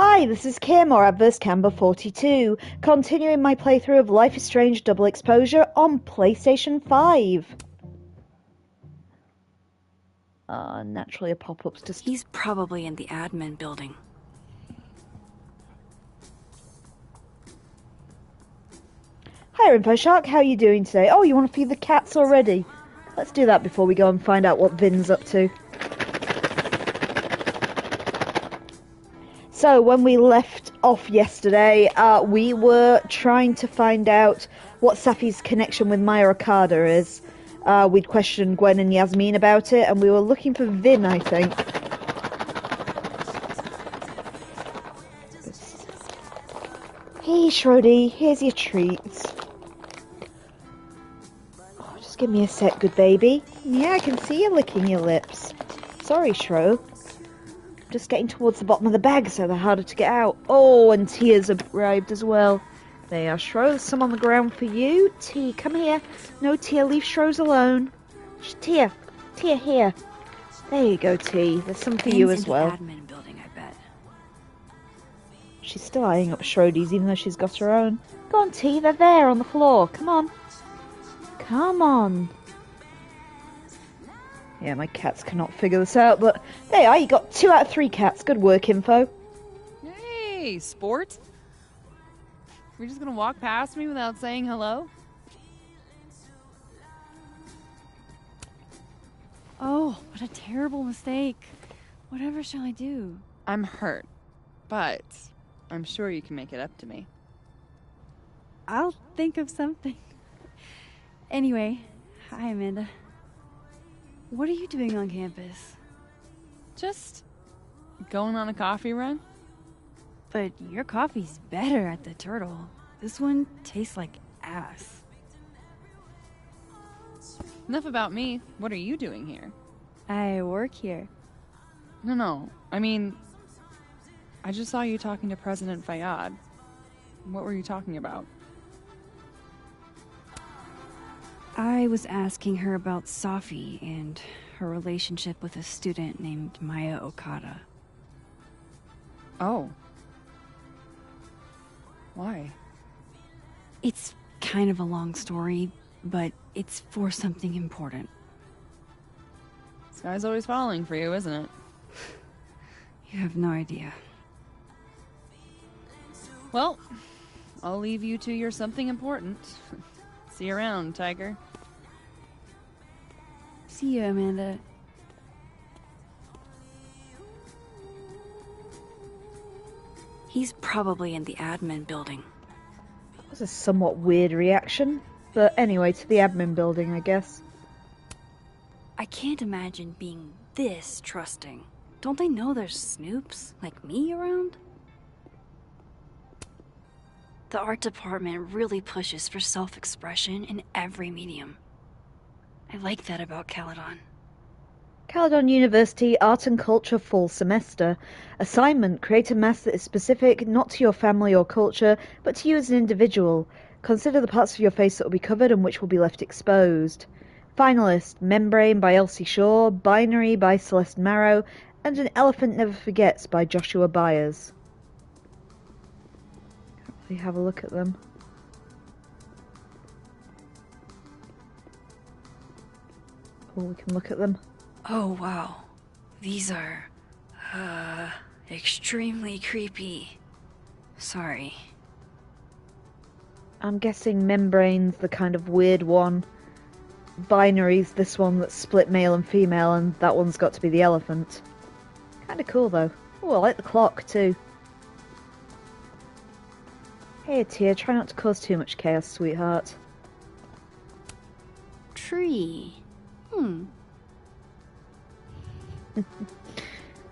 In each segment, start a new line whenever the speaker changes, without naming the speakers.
Hi, this is Kim, or Adverse Camber 42, continuing my playthrough of Life is Strange Double Exposure on PlayStation 5. Naturally a pop-up's just...
He's probably in the admin building.
Hi, InfoShark, how are you doing today? Oh, you want to feed the cats already? Let's do that before we go and find out what Vin's up to. So, when we left off yesterday, we were trying to find out what Safi's connection with Maya Okada is. We'd questioned Gwen and Yasmin about it, and we were looking for Vin, I think. Hey, Shrody, here's your treats. Oh, just give me a sec, good baby. Yeah, I can see you licking your lips. Sorry, Shro. Just getting towards the bottom of the bag, so they're harder to get out. Oh, and Tia's arrived as well. There are Shro. There's some on the ground for you. Tia, come here. No, Tia, leave Shros alone. Tia, here. There you go, Tia. There's some for you as well.
Admin building, I bet.
She's still eyeing up Shrodies, even though she's got her own. Go on, Tia. They're there on the floor. Come on. Come on. Yeah, my cats cannot figure this out, but there you are. You got 2 out of 3 cats. Good work, Info.
Hey, sport. You're just gonna walk past me without saying hello?
Oh, what a terrible mistake. Whatever shall I do?
I'm hurt, but I'm sure you can make it up to me.
I'll think of something. Anyway, hi, Amanda. What are you doing on campus?
Just going on a coffee run?
But your coffee's better at the Turtle. This one tastes like ass.
Enough about me. What are you doing here?
I work here.
No. I mean, I just saw you talking to President Fayyad. What were you talking about?
I was asking her about Safi and her relationship with a student named Maya Okada.
Oh. Why?
It's kind of a long story, but it's for something important.
This guy's always falling for you, isn't it?
You have no idea.
Well, I'll leave you to your something important. See you around, Tiger.
See you, Amanda.
He's probably in the admin building.
That was a somewhat weird reaction. But anyway, to the admin building, I guess.
I can't imagine being this trusting. Don't they know there's snoops like me around? The art department really pushes for self-expression in every medium. I like that about Caledon.
Caledon University Art and Culture Fall Semester. Assignment: create a mask that is specific not to your family or culture, but to you as an individual. Consider the parts of your face that will be covered and which will be left exposed. Finalist: Membrane by Elsie Shaw, Binary by Celeste Marrow, and An Elephant Never Forgets by Joshua Byers. Can't really have a look at them. Oh, we can look at them.
Oh, wow. These are, extremely creepy. Sorry.
I'm guessing Membrane's the kind of weird one. Binary's this one that's split male and female, and that one's got to be the elephant. Kinda cool, though. Oh, I like the clock, too. Hey, Tia, try not to cause too much chaos, sweetheart.
Tree.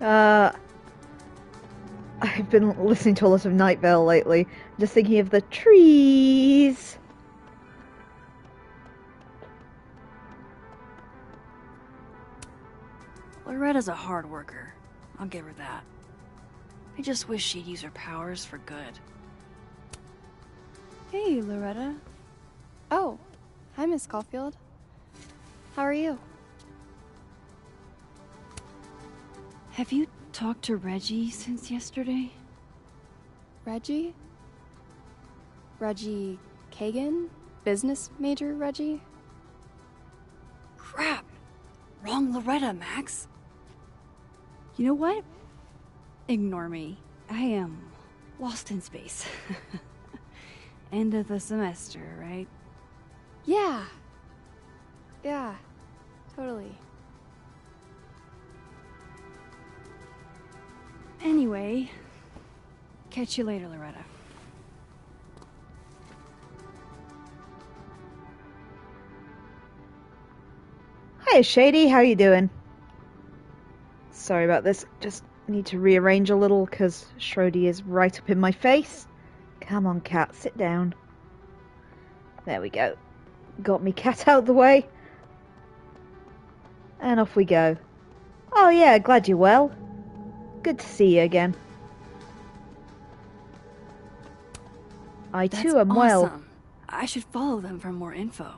I've been listening to a lot of Night Vale lately, just thinking of the trees.
Loretta's a hard worker. I'll give her that. I just wish she'd use her powers for good.
Hey, Loretta. Oh, hi, Miss Caulfield. How are you?
Have you talked to Reggie since yesterday?
Reggie? Reggie Kagan? Business major Reggie?
Crap! Wrong Loretta, Max.
You know what? Ignore me. I am lost in space. End of the semester, right?
Yeah. Yeah, totally.
Anyway, catch you later, Loretta.
Hi, Shady. How you doing? Sorry about this. Just need to rearrange a little because Shrody is right up in my face. Come on, cat. Sit down. There we go. Got me cat out the way. And off we go. Oh yeah, glad you're well. Good to see you again. I
That's
too am well.
awesome. I should follow them for more info.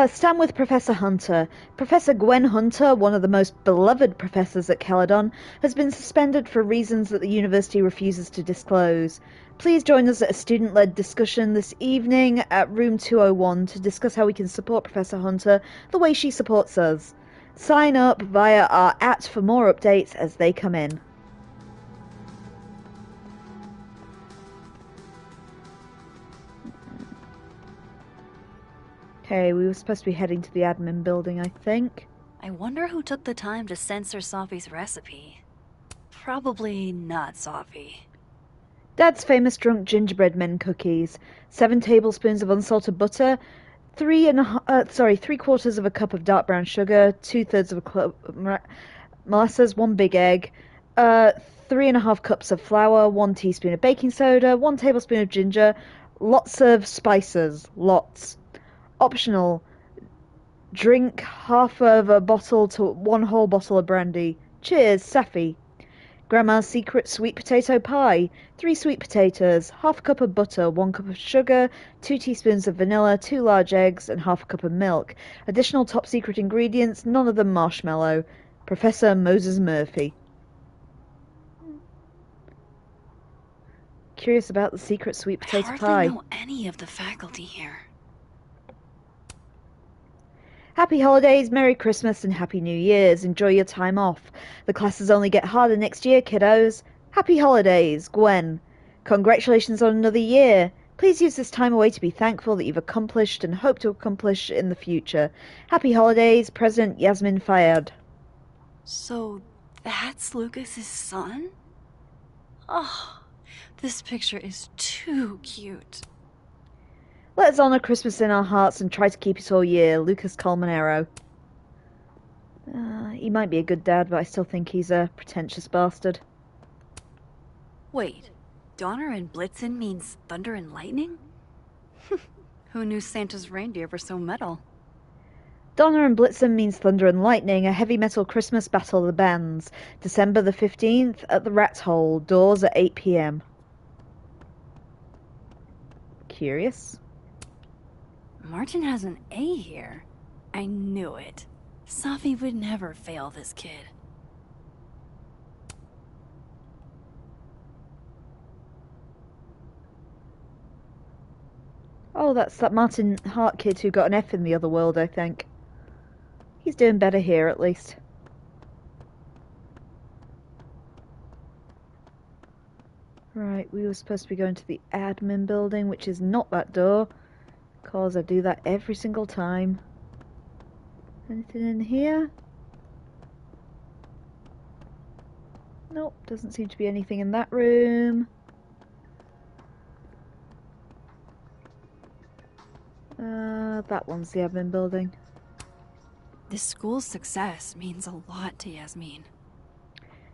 Stand with Professor Hunter. Professor Gwen Hunter, one of the most beloved professors at Caledon, has been suspended for reasons that the university refuses to disclose. Please join us at a student-led discussion this evening at room 201 to discuss how we can support Professor Hunter the way she supports us. Sign up via our @ for more updates as they come in. Okay, we were supposed to be heading to the admin building, I think.
I wonder who took the time to censor Safi's recipe. Probably not Safi.
Dad's famous drunk gingerbread men cookies, 7 tablespoons of unsalted butter, 3/4 of a cup of dark brown sugar, 2/3 of a cup of molasses, 1 big egg, 3.5 cups of flour, 1 teaspoon of baking soda, 1 tablespoon of ginger, lots of spices, lots. Optional. Drink half of a bottle to 1 whole bottle of brandy. Cheers, Safi. Grandma's secret sweet potato pie. 3 sweet potatoes, half a cup of butter, 1 cup of sugar, 2 teaspoons of vanilla, 2 large eggs, and half a cup of milk. Additional top secret ingredients, none of them marshmallow. Professor Moses Murphy. Curious about the secret sweet potato
I
pie.
hardly know any of the faculty here.
Happy holidays, Merry Christmas, and Happy New Year's. Enjoy your time off. The classes only get harder next year, kiddos. Happy holidays, Gwen. Congratulations on another year. Please use this time away to be thankful that you've accomplished and hope to accomplish in the future. Happy holidays, President Yasmin Fayad.
So, that's Lucas's son? Oh, this picture is too cute.
Let us honor Christmas in our hearts and try to keep it all year, Lucas Colmenero. He might be a good dad, but I still think he's a pretentious bastard.
Wait, Donner and Blitzen means thunder and lightning? Who knew Santa's reindeer were so metal?
Donner and Blitzen means Thunder and Lightning, a heavy metal Christmas battle of the bands. December the 15th at the Rat's Hole, doors at 8 p.m. Curious?
Martin has an A here. I knew it. Safi would never fail this kid.
Oh, that's that Martin Hart kid who got an F in the other world, I think. He's doing better here, at least. Right, we were supposed to be going to the admin building, which is not that door. Because I do that every single time. Anything in here? Nope, doesn't seem to be anything in that room. That one's the admin building.
This school's success means a lot to Yasmin.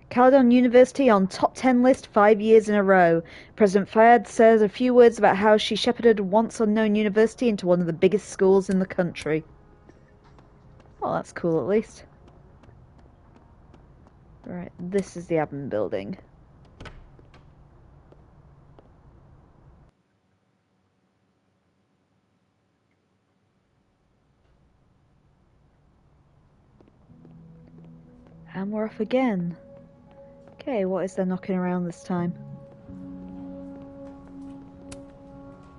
Caledon University on top 10 list 5 years in a row. President Fayad says a few words about how she shepherded a once unknown university into one of the biggest schools in the country. Oh, that's cool at least. Right, this is the admin building. And we're off again. Okay, what is there knocking around this time?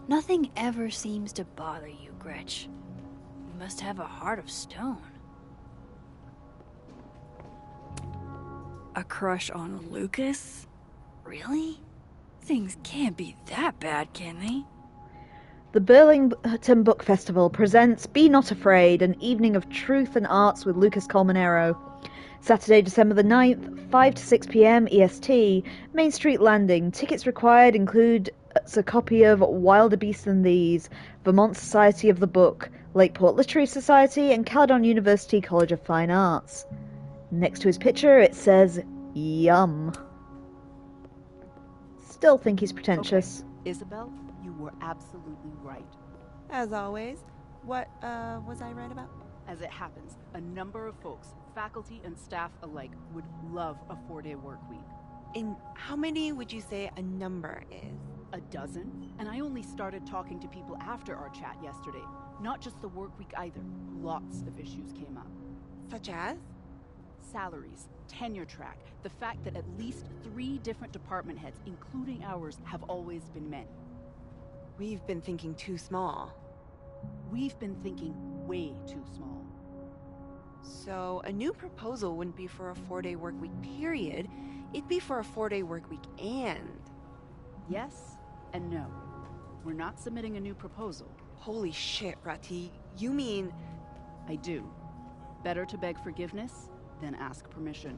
Nothing ever seems to bother you, Gretch. You must have a heart of stone. A crush on Lucas? Really? Things can't be that bad, can they?
The Burlington Book Festival presents Be Not Afraid, an evening of truth and arts with Lucas Colmenero. Saturday, December the 9th, 5 to 6 p.m. EST, Main Street Landing. Tickets required include a copy of Wilder Beasts Than These, Vermont Society of the Book, Lakeport Literary Society, and Caledon University College of Fine Arts. Next to his picture, it says, Yum. Still think he's pretentious.
Okay. Isabel, you were absolutely right. As always. What, was I right about? As it happens, a number of folks, faculty and staff alike, would love a 4-day work week.
And how many would you say a number is?
A dozen? And I only started talking to people after our chat yesterday. Not just the work week either. Lots of issues came up.
Such as?
Salaries, tenure track, the fact that at least 3 different department heads, including ours, have always been men.
We've been thinking too small.
We've been thinking way too small.
So a new proposal wouldn't be for a 4-day work week period. It'd be for a 4-day work week and...
Yes and no. We're not submitting a new proposal.
Holy shit, Rati. You mean...
I do. Better to beg forgiveness than ask permission.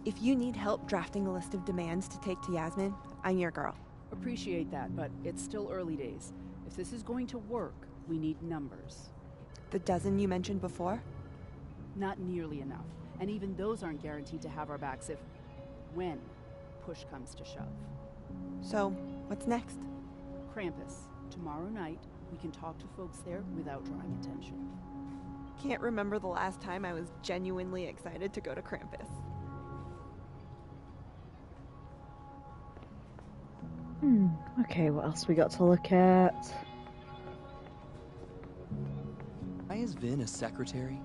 If you need help drafting a list of demands to take to Yasmin, I'm your girl.
Appreciate that, but it's still early days. If this is going to work, we need numbers.
The dozen you mentioned before?
Not nearly enough. And even those aren't guaranteed to have our backs when push comes to shove.
So, what's next?
Krampus. Tomorrow night, we can talk to folks there without drawing attention.
Can't remember the last time I was genuinely excited to go to Krampus.
Okay, what else we got to look at?
Why is Vinh a secretary?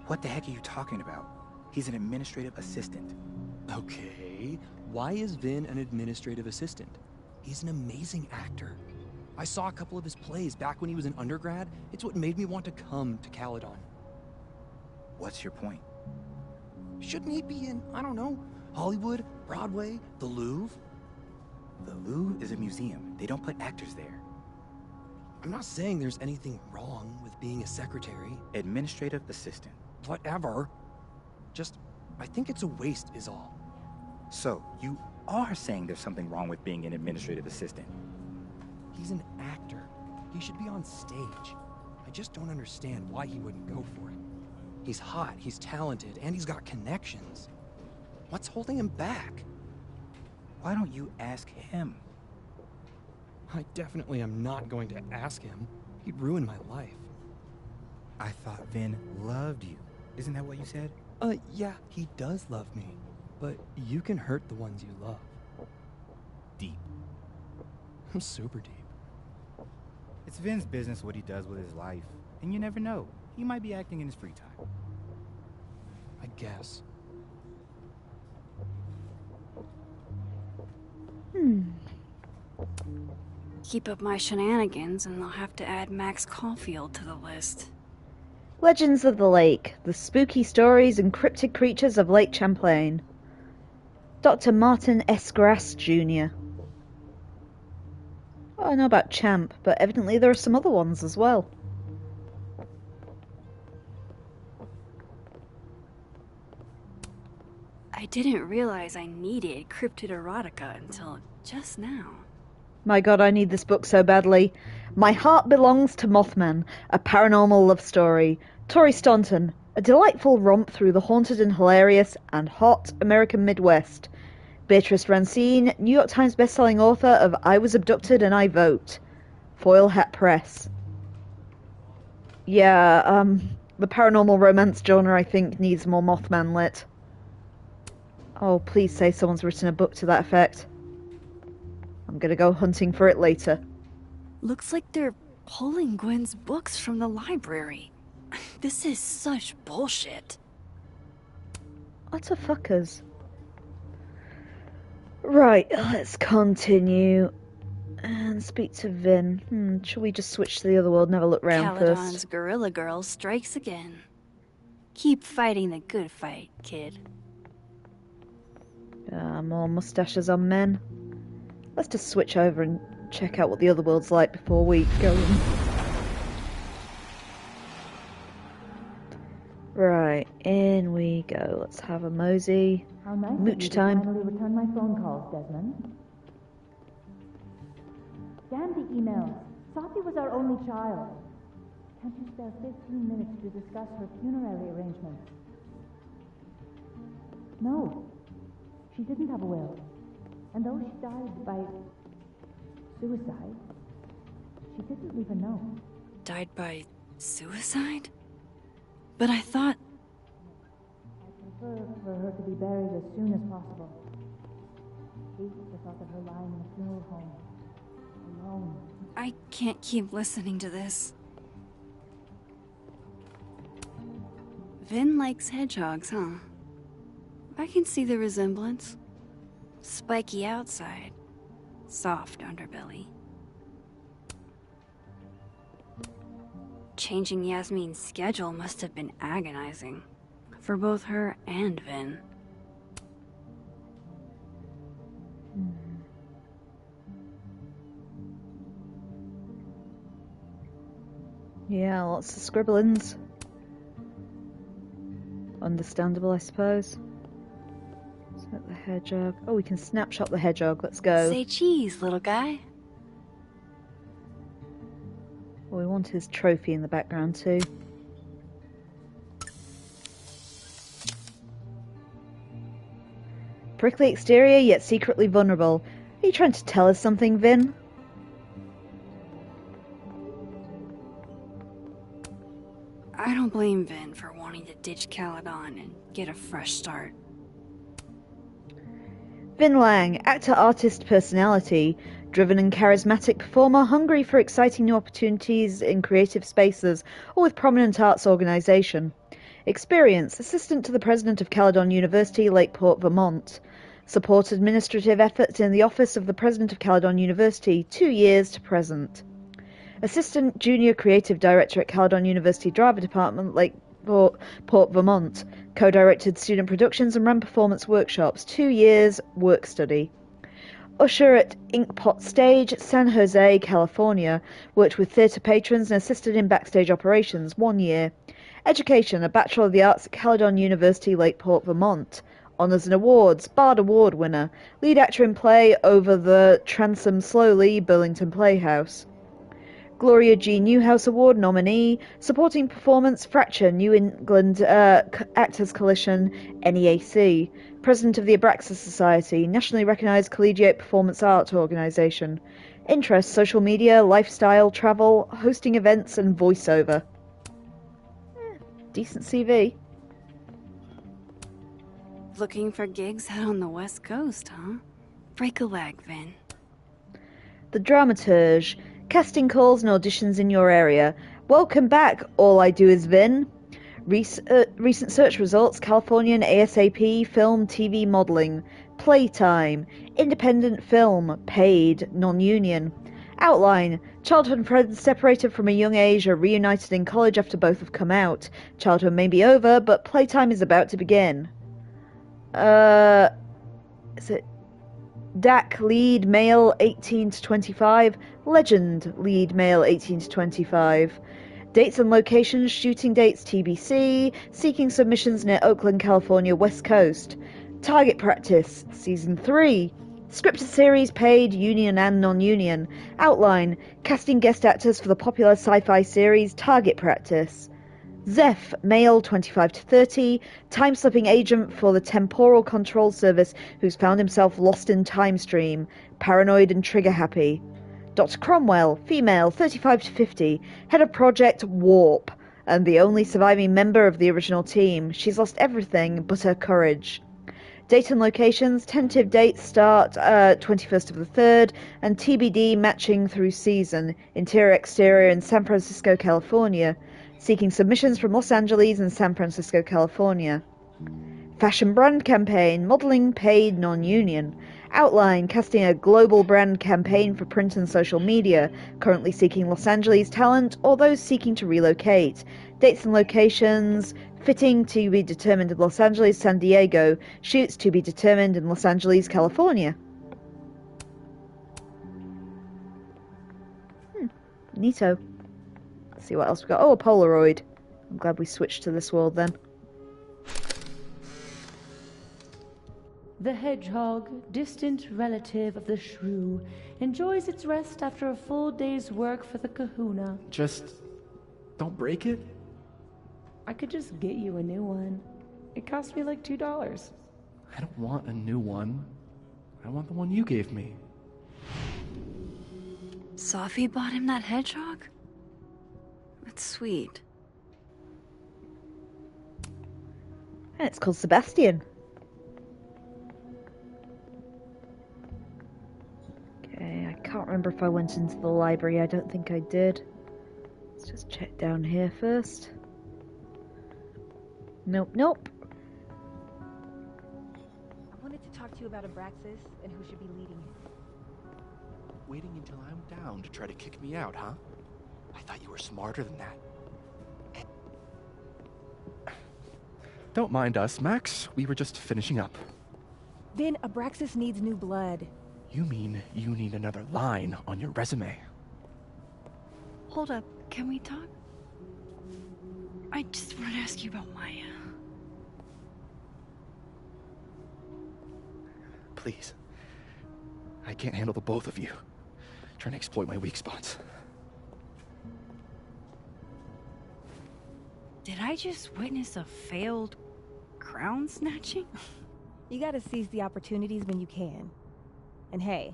What the heck are you talking about? He's an administrative assistant.
Okay, why is Vinh an administrative assistant? He's an amazing actor. I saw a couple of his plays back when he was an undergrad. It's what made me want to come to Caledon.
What's your point?
Shouldn't he be in, I don't know, Hollywood, Broadway, the Louvre?
The Louvre is a museum. They don't put actors there.
I'm not saying there's anything wrong with being a secretary.
Administrative assistant.
Whatever. Just, I think it's a waste is all.
So, you are saying there's something wrong with being an administrative assistant?
He's an actor. He should be on stage. I just don't understand why he wouldn't go for it. He's hot, he's talented, and he's got connections. What's holding him back?
Why don't you ask him?
I definitely am not going to ask him. He'd ruin my life.
I thought Vinh loved you. Isn't that what you said?
Yeah, he does love me. But you can hurt the ones you love.
Deep.
I'm super deep.
It's Vin's business what he does with his life. And you never know. He might be acting in his free time.
I guess.
Keep up my shenanigans and they'll have to add Max Caulfield to the list.
Legends of the Lake, the spooky stories and cryptid creatures of Lake Champlain. Dr. Martin S. Grass, Jr. Oh, I know about Champ, but evidently there are some other ones as well.
I didn't realize I needed cryptid erotica until just now.
My god, I need this book so badly. My Heart Belongs to Mothman, a paranormal love story. Tori Staunton, a delightful romp through the haunted and hilarious and hot American Midwest. Beatrice Rancine, New York Times bestselling author of I Was Abducted and I Vote. Foil Hat Press. Yeah, the paranormal romance genre I think needs more Mothman lit. Oh, please say someone's written a book to that effect. I'm gonna go hunting for it later.
Looks like they're pulling Gwen's books from the library. This is such bullshit.
Utter fuckers. Right, let's continue. And speak to Vinh. Shall we just switch to the other world and have a look round
Caledon's
first?
Gorilla Girl strikes again. Keep fighting the good fight, kid.
More mustaches on men. Let's just switch over and check out what the other world's like before we go in. Right, in we go. Let's have a mosey.
How nice of
Mooch
you to
time.
finally return my phone calls, Desmond. Damn the emails. Safi was our only child. Can't you spare 15 minutes to discuss her funerary arrangements? No. She didn't have a will. And though she died by suicide, she didn't leave a note.
Died by suicide? But I thought...
I prefer for her to be buried as soon as possible. I hate the thought of her lying in a funeral home. Alone.
I can't keep listening to this. Vinh likes hedgehogs, huh? I can see the resemblance. Spiky outside, soft underbelly. Changing Yasmin's schedule must have been agonizing for both her and Vinh.
Yeah, lots of scribblings. Understandable, I suppose. Set the hedgehog. Oh, we can snapshot the hedgehog. Let's go.
Say cheese, little guy.
Well, we want his trophy in the background too. Prickly exterior, yet secretly vulnerable. Are you trying to tell us something, Vinh?
I don't blame Vinh for wanting to ditch Caledon and get a fresh start.
Vinh Lang, actor, artist, personality, driven and charismatic performer, hungry for exciting new opportunities in creative spaces or with prominent arts organisation. Experience, assistant to the president of Caledon University, Lakeport, Vermont. Support administrative efforts in the office of the president of Caledon University, 2 years to present. Assistant Junior Creative Director at Caledon University Drama Department, Lakeport, Vermont. Co-directed student productions and ran performance workshops, 2 years, work study. Usher at Inkpot Stage, San Jose, California. Worked with theatre patrons and assisted in backstage operations, 1 year. Education, a Bachelor of the Arts at Caledon University, Lakeport, Vermont. Honours and Awards, Bard Award winner. Lead actor in play Over the Transom Slowly, Burlington Playhouse. Gloria G. Newhouse Award nominee. Supporting performance, Fracture, New England Actors Coalition, NEAC. President of the Abraxas Society, nationally recognised collegiate performance art organisation. Interests, social media, lifestyle, travel, hosting events and voiceover. Decent CV.
Looking for gigs out on the West Coast, huh? Break a leg, Vinh.
The Dramaturge. Casting calls and auditions in your area. Welcome back, All I Do Is Vinh. Recent search results, Californian ASAP, film, TV modelling. Playtime. Independent film, paid, non-union. Outline. Childhood friends separated from a young age are reunited in college after both have come out. Childhood may be over, but playtime is about to begin. Is it DAC, lead, male, 18 to 25. Legend, lead, male, 18 to 25. Dates and locations, shooting dates, TBC. Seeking submissions near Oakland, California, West Coast. Target practice, Season 3. Scripted series, paid, union and non-union. Outline, casting guest actors for the popular sci-fi series Target Practice. Zeph, male, 25 to 30, time-slipping agent for the Temporal Control Service who's found himself lost in time stream, paranoid and trigger-happy. Dr. Cromwell, female, 35 to 50, head of Project Warp, and the only surviving member of the original team. She's lost everything but her courage. Date and locations, tentative dates start 21st of the 3rd, and TBD matching through season, interior exterior in San Francisco, California. Seeking submissions from Los Angeles and San Francisco, California. Fashion brand campaign, modeling paid non-union. Outline, casting a global brand campaign for print and social media, currently seeking Los Angeles talent or those seeking to relocate. Dates and locations, fitting to be determined in Los Angeles, San Diego, shoots to be determined in Los Angeles, California. Neato. Let's see what else we got. Oh, a Polaroid. I'm glad we switched to this world then.
The hedgehog, distant relative of the shrew, enjoys its rest after a full day's work for the kahuna.
Just don't break it?
I could just get you a new one. It cost me like $2.
I don't want a new one. I want the one you gave me.
Safi bought him that hedgehog? That's sweet.
And it's called Sebastian. Okay, I can't remember if I went into the library. I don't think I did. Let's just check down here first. Nope, nope.
I wanted to talk to you about Abraxas and who should be leading it.
Waiting until I'm down to try to kick me out, huh? I thought you were smarter than that. Don't mind us, Max. We were just finishing up.
Vinh, Abraxas needs new blood.
You mean you need another line on your resume?
Hold up, can we talk? I just want to ask you about Maya.
Please. I can't handle the both of you. Trying to exploit my weak spots.
Did I just witness a failed crown snatching?
You gotta seize the opportunities when you can. And hey,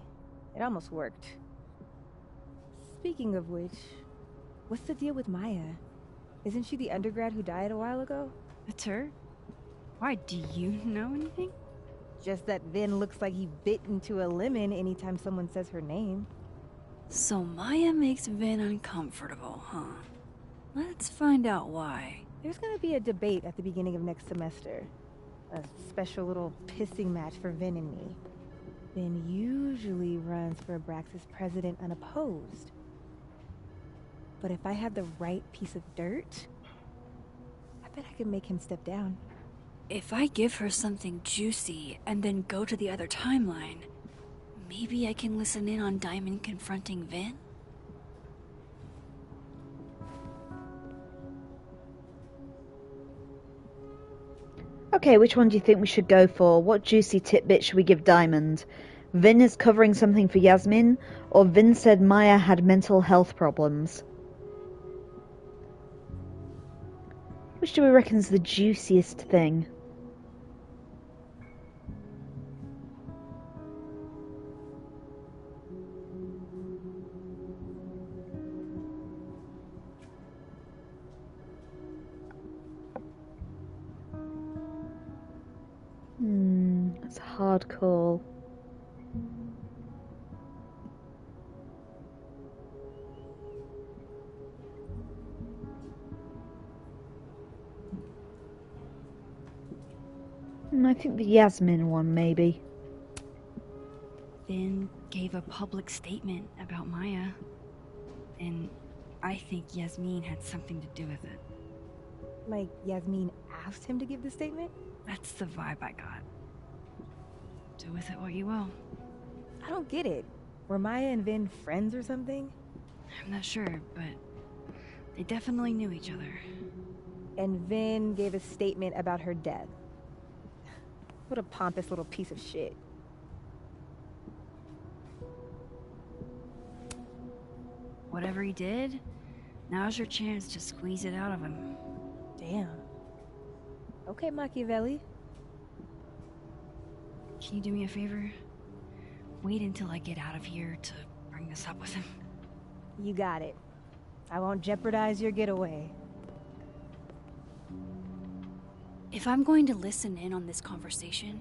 it almost worked. Speaking of which, what's the deal with Maya? Isn't she the undergrad who died a while ago?
That's her? Why, do you know anything?
Just that Vinh looks like he bit into a lemon anytime someone says her name.
So Maya makes Vinh uncomfortable, huh? Let's find out why.
There's gonna be a debate at the beginning of next semester. A special little pissing match for Vinh and me. Vinh usually runs for Abraxas president unopposed. But if I had the right piece of dirt, I bet I could make him step down.
If I give her something juicy and then go to the other timeline, maybe I can listen in on Diamond confronting Vinh?
Okay, which one do you think we should go for? What juicy tidbit should we give Diamond? Vinh is covering something for Yasmin, or Vinh said Maya had mental health problems? Which do we reckon is the juiciest thing? That's a hard call. I think the Yasmin one, maybe.
Vinh gave a public statement about Maya, and I think Yasmin had something to do with it.
Like Yasmin asked him to give the statement?
That's the vibe I got. Do with it what you will.
I don't get it. Were Maya and Vinh friends or something?
I'm not sure, but they definitely knew each other.
And Vinh gave a statement about her death. What a pompous little piece of shit.
Whatever he did, now's your chance to squeeze it out of him.
Damn. Okay, Machiavelli.
Can you do me a favor? Wait until I get out of here to bring this up with him.
You got it. I won't jeopardize your getaway.
If I'm going to listen in on this conversation,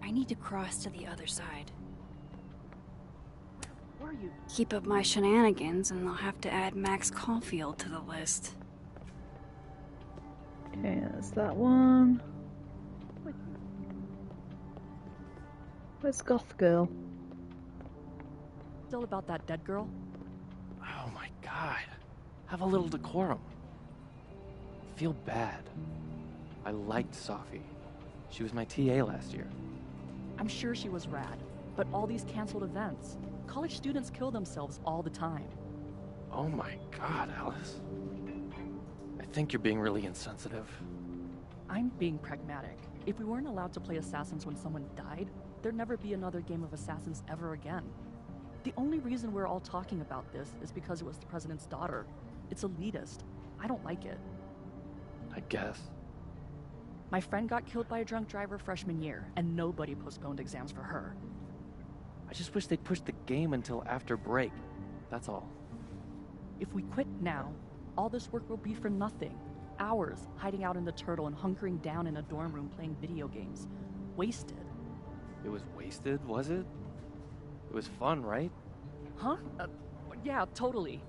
I need to cross to the other side.
Where are you?
Keep up my shenanigans and I'll have to add Max Caulfield to the list.
Okay, that's that one. Where's Goth Girl?
Still about that dead girl?
Oh my god. Have a little decorum. I feel bad. I liked Safi. She was my TA last year.
I'm sure she was rad, but all these canceled events. College students kill themselves all the time.
Oh my god, Alice. I think you're being really insensitive.
I'm being pragmatic. If we weren't allowed to play Assassins when someone died, there'd never be another game of Assassins ever again. The only reason we're all talking about this is because it was the president's daughter. It's elitist. I don't like it.
I guess.
My friend got killed by a drunk driver freshman year, and nobody postponed exams for her.
I just wish they'd pushed the game until after break. That's all.
If we quit now, all this work will be for nothing. Hours hiding out in the Turtle and hunkering down in a dorm room playing video games. Wasted.
It was wasted, was it? It was fun, right?
Huh? Yeah, totally.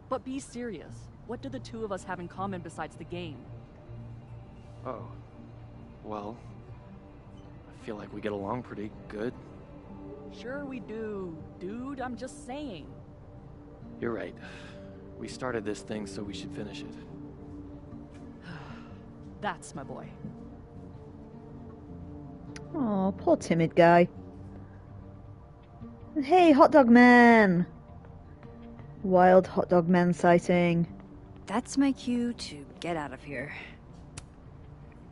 But be serious. What do the two of us have in common besides the game?
Oh. Well, I feel like we get along pretty good.
Sure we do, dude. I'm just saying.
You're right. We started this thing, so we should finish it.
That's my boy.
Oh, poor timid guy. Hey, hot dog man! Wild hot dog man sighting.
That's my cue to get out of here.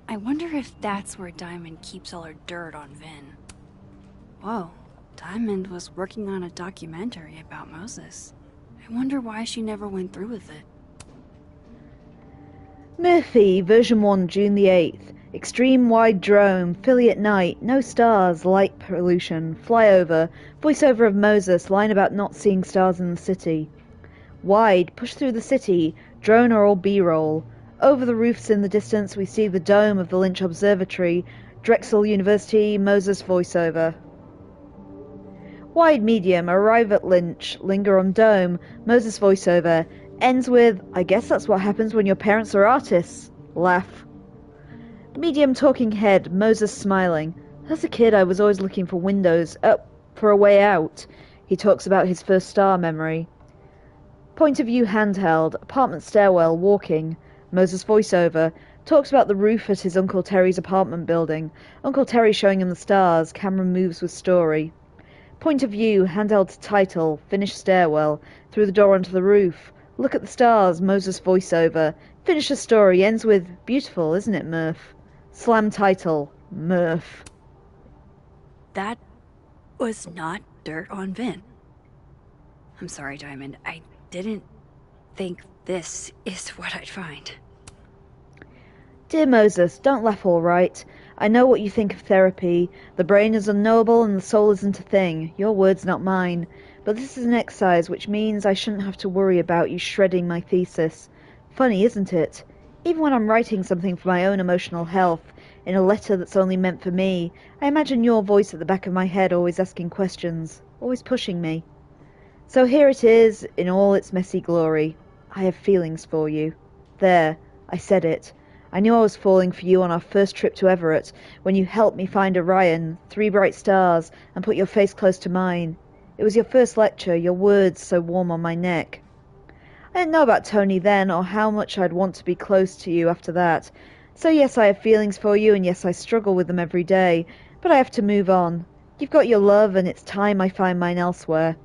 I wonder if that's where Diamond keeps all her dirt on Vinh. Whoa, Diamond was working on a documentary about Moses. I wonder why she never went through with it.
Murphy, version 1, June the 8th. Extreme wide drone, Philly at night, no stars, light pollution, flyover, voiceover of Moses, line about not seeing stars in the city. Wide, push through the city, drone or all B-roll. Over the roofs in the distance we see the dome of the Lynch Observatory, Drexel University, Moses voiceover. Wide medium, arrive at Lynch, linger on dome, Moses voiceover, ends with, I guess that's what happens when your parents are artists. Laugh. Medium talking head, Moses smiling. As a kid I was always looking for windows, for a way out. He talks about his first star memory. Point of view handheld, apartment stairwell, walking. Moses voiceover, talks about the roof at his Uncle Terry's apartment building. Uncle Terry showing him the stars, camera moves with story. Point of view, handheld title, finished stairwell, through the door onto the roof. Look at the stars, Moses voiceover. Finish the story, ends with, beautiful, isn't it, Murph? Slam title, Murph.
That was not dirt on Vinh. I'm sorry, Diamond. I didn't think this is what I'd find.
Dear Moses, don't laugh, all right. I know what you think of therapy. The brain is unknowable and the soul isn't a thing. Your words, not mine. But this is an exercise, which means I shouldn't have to worry about you shredding my thesis. Funny, isn't it? Even when I'm writing something for my own emotional health, in a letter that's only meant for me, I imagine your voice at the back of my head always asking questions, always pushing me. So here it is, in all its messy glory. I have feelings for you. There, I said it. I knew I was falling for you on our first trip to Everett, when you helped me find Orion, 3 bright stars, and put your face close to mine. It was your first lecture, your words so warm on my neck. I didn't know about Tony then, or how much I'd want to be close to you after that. So yes, I have feelings for you, and yes, I struggle with them every day, but I have to move on. You've got your love, and it's time I find mine elsewhere.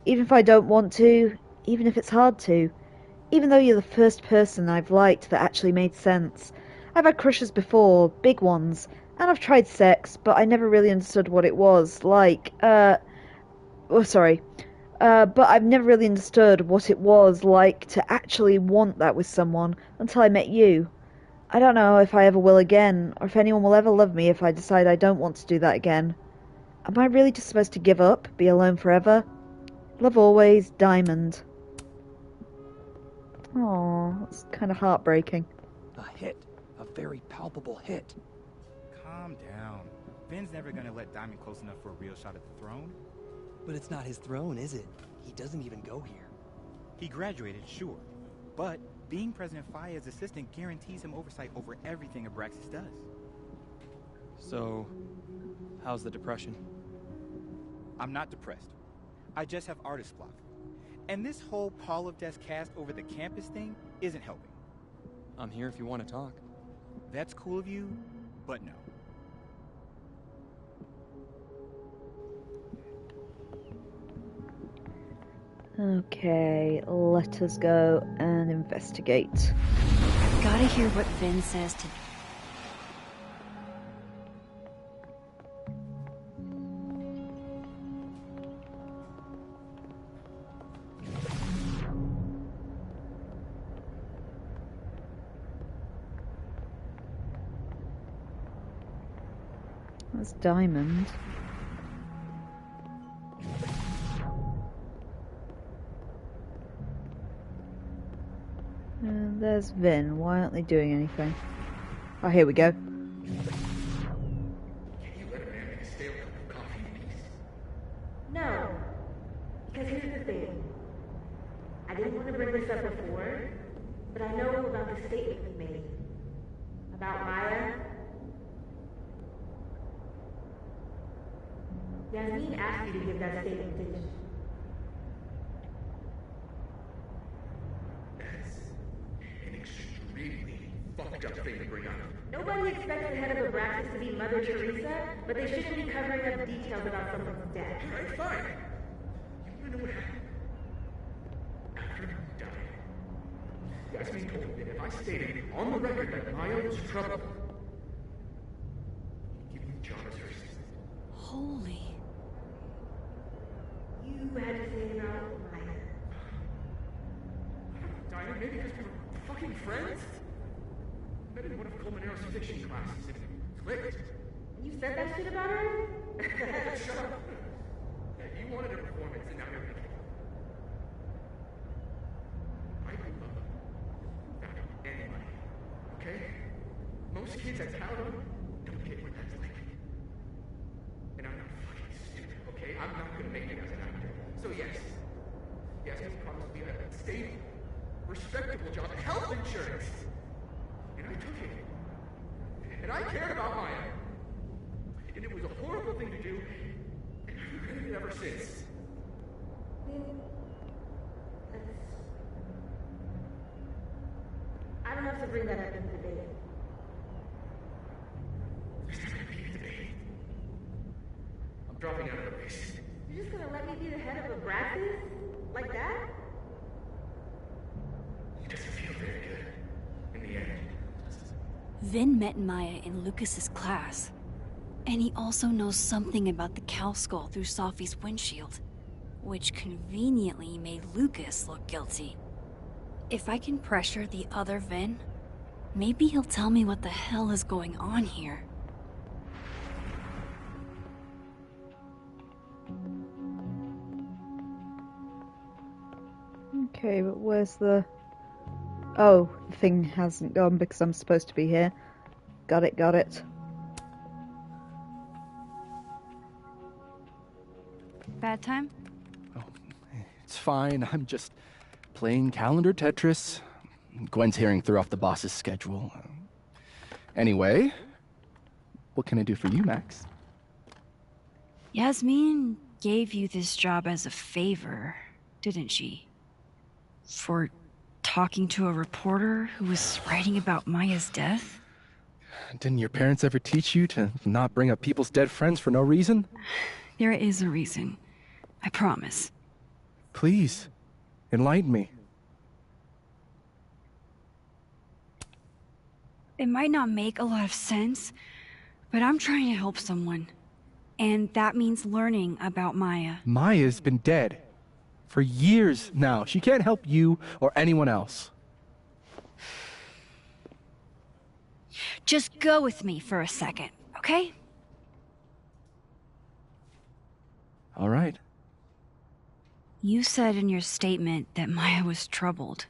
Even if I don't want to, even if it's hard to. Even though you're the first person I've liked that actually made sense. I've had crushes before, big ones, and I've tried sex, but I never really understood what it was like. But I've never really understood what it was like to actually want that with someone until I met you. I don't know if I ever will again, or if anyone will ever love me if I decide I don't want to do that again. Am I really just supposed to give up, be alone forever? Love always, Diamond. Oh, that's kind of heartbreaking.
A hit. A very palpable hit.
Calm down. Vin's never gonna let Diamond close enough for a real shot at the throne.
But it's not his throne, is it? He doesn't even go here.
He graduated, sure. But being President Faya's assistant guarantees him oversight over everything Abraxas does.
So, how's the depression?
I'm not depressed. I just have artist block. And this whole Pall of Death cast over the campus thing isn't helping.
I'm here if you want to talk.
That's cool of you, but no.
Okay, let us go and investigate.
I've gotta hear what Vinh says to...
That's Diamond. And there's Vinh. Why aren't they doing anything? Oh, here we go.
No. Because here's the thing. I didn't want to bring this up before, but I know about the statement you made. About Maya. Yasmin asked you to give that statement, didn't she?
An extremely fucked up thing to bring up.
Nobody expects the head of Abraxas to be Mother Teresa, but they shouldn't be covering up details about someone's death.
Alright, fine. You wanna know what happened? After he died, Yasmin told me that if I stated on the record that Maya was trouble, he'd give me the job as her assistant.
Holy.
You had to say about Maya.
Diamond, maybe because we were fucking friends? Met in one of Colmenaro's fiction classes and clicked.
You said that shit about her?
Shut up. Yeah, you wanted a performance and now you're making it. I love that anybody. Okay? Most kids I count on don't get what that's like. And I'm not fucking stupid, okay? I'm not gonna make it as an actor. So yes, Yasmin promised me a stable, respectable job and health insurance. And I took it. And I cared about Maya. And it was a horrible thing to do. And I've regretted it ever since.
I don't have to bring that up in the debate.
There's never gonna be a debate. I'm dropping out of the race.
You're just gonna let me be the head of Abraxas? Like that?
It doesn't feel very good. In the end.
Vinh met Maya in Lucas's class. And he also knows something about the cow skull through Safi's windshield, which conveniently made Lucas look guilty. If I can pressure the other Vinh, maybe he'll tell me what the hell is going on here.
Okay, but where's the... Oh, the thing hasn't gone because I'm supposed to be here. Got it, got it.
Bad time?
Oh, it's fine. I'm just playing calendar Tetris. Gwen's hearing threw off the boss's schedule. Anyway, what can I do for you, Max?
Yasmin gave you this job as a favor, didn't she? For talking to a reporter who was writing about Maya's death?
Didn't your parents ever teach you to not bring up people's dead friends for no reason?
There is a reason. I promise.
Please, enlighten me.
It might not make a lot of sense, but I'm trying to help someone. And that means learning about Maya.
Maya's been dead for years now. She can't help you or anyone else.
Just go with me for a second, okay?
All right.
You said in your statement that Maya was troubled.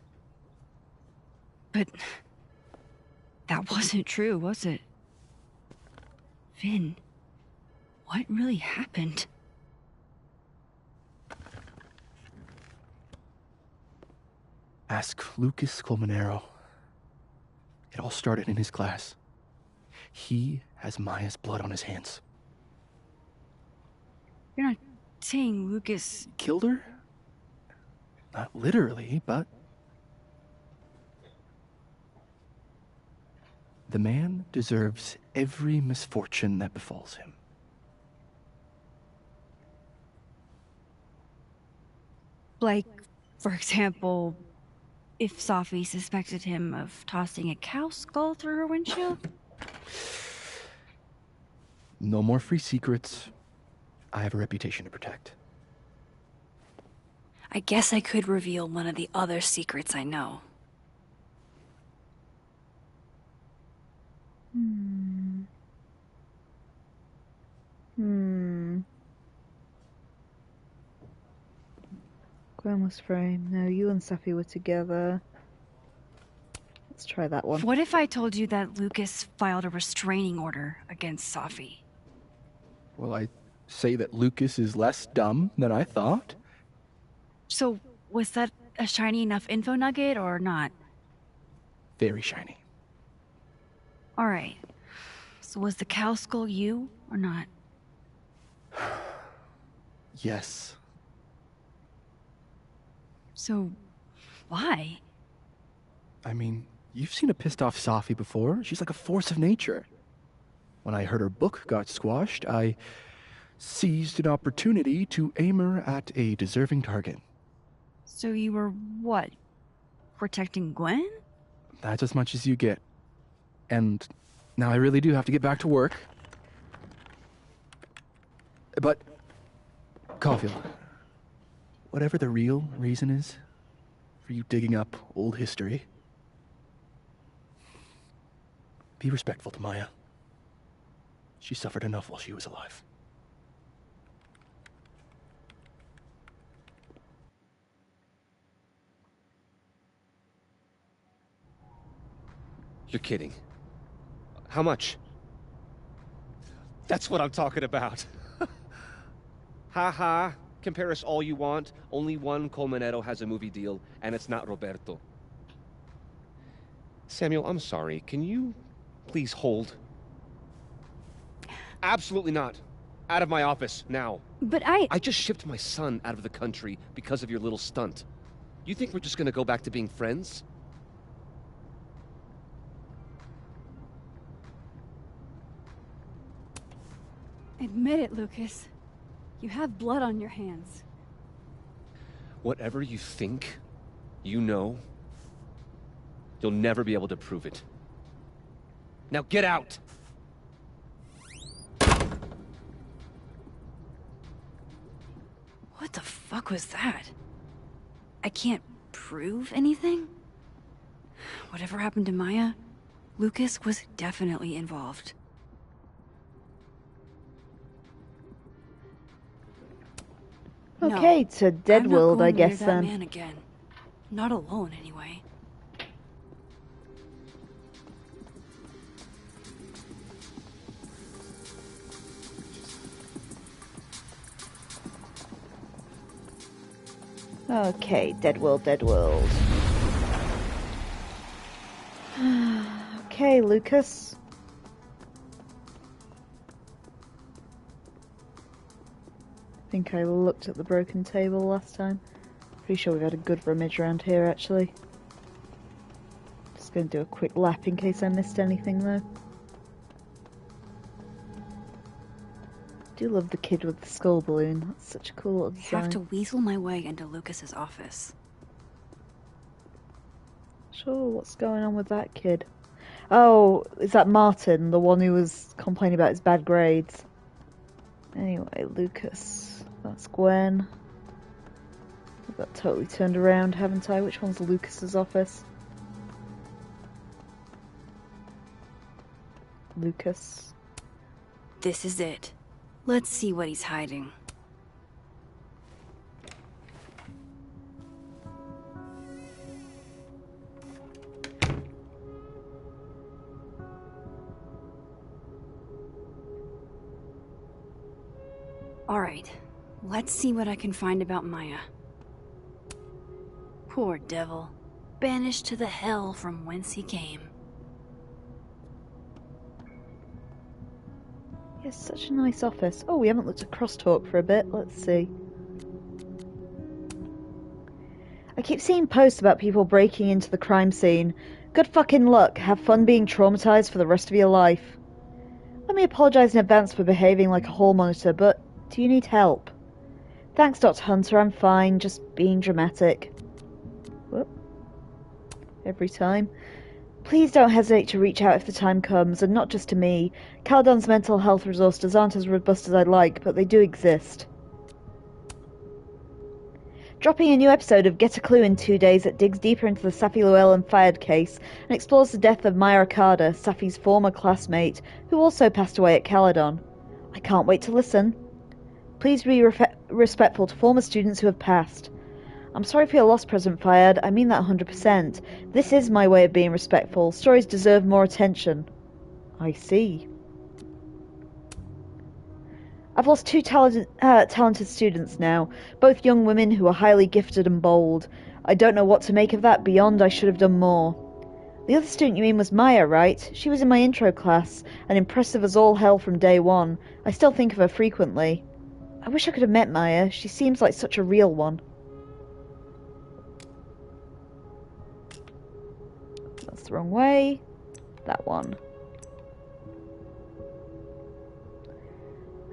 But that wasn't true, was it? Vinh, what really happened?
Ask Lucas Colmenero. It all started in his class. He has Maya's blood on his hands.
You're not saying Lucas...
Killed her? Not literally, but... The man deserves every misfortune that befalls him.
Like, for example, if Safi suspected him of tossing a cow skull through her windshield?
No more free secrets. I have a reputation to protect.
I guess I could reveal one of the other secrets I know.
Gwen was framed. No, you and Safi were together. Let's try that one.
What if I told you that Lucas filed a restraining order against Safi?
Well, I say that Lucas is less dumb than I thought.
So, was that a shiny enough info nugget or not?
Very shiny.
Alright. So was the cow skull you or not?
Yes.
So, why?
I mean, you've seen a pissed off Safi before. She's like a force of nature. When I heard her book got squashed, I seized an opportunity to aim her at a deserving target.
So you were, what, protecting Gwen?
That's as much as you get. And now I really do have to get back to work. But, Caulfield, whatever the real reason is for you digging up old history, be respectful to Maya. She suffered enough while she was alive.
You're kidding. How much? That's what I'm talking about. Ha ha. Compare us all you want. Only one Colmenero has a movie deal, and it's not Roberto. Samuel, I'm sorry. Can you please hold? Absolutely not. Out of my office, now.
But I
just shipped my son out of the country because of your little stunt. You think we're just gonna go back to being friends?
Admit it, Lucas. You have blood on your hands.
Whatever you think, you know, you'll never be able to prove it. Now get out!
What the fuck was that? I can't prove anything? Whatever happened to Maya, Lucas was definitely involved.
Okay, to Dead World, I guess,
I'm not going
then.
near that man again. Not alone, anyway.
Okay, Dead World, Dead World. Okay, Lucas. I think I looked at the broken table last time. Pretty sure we've had a good rummage around here, actually. Just going to do a quick lap in case I missed anything, though. I do love the kid with the skull balloon. That's such a cool little
I
design.
have to weasel my way into Lucas's office.
Sure, what's going on with that kid? Oh, is that Martin, the one who was complaining about his bad grades? Anyway, Lucas. That's Gwen. I've got totally turned around, haven't I? Which one's Lucas's office? Lucas.
This is it. Let's see what he's hiding. Alright, let's see what I can find about Maya. Poor devil. Banished to the hell from whence he came.
It's such a nice office. Oh, we haven't looked at crosstalk for a bit. Let's see. I keep seeing posts about people breaking into the crime scene. Good fucking luck. Have fun being traumatized for the rest of your life. Let me apologize in advance for behaving like a hall monitor, but do you need help? Thanks, Dr. Hunter. I'm fine. Just being dramatic. Whoop. Every time. Please don't hesitate to reach out if the time comes, and not just to me. Caledon's mental health resources aren't as robust as I'd like, but they do exist. Dropping a new episode of Get a Clue in 2 days that digs deeper into the Safi Llewellyn fired case and explores the death of Maya Okada, Safi's former classmate, who also passed away at Caledon. I can't wait to listen. Please be respectful to former students who have passed. I'm sorry for your loss, President Fayad. I mean that 100%. This is my way of being respectful. Stories deserve more attention. I see. I've lost two talented students now, both young women who are highly gifted and bold. I don't know what to make of that beyond I should have done more. The other student you mean was Maya, right? She was in my intro class, and impressive as all hell from day one. I still think of her frequently. I wish I could have met Maya. She seems like such a real one. That's the wrong way. That one.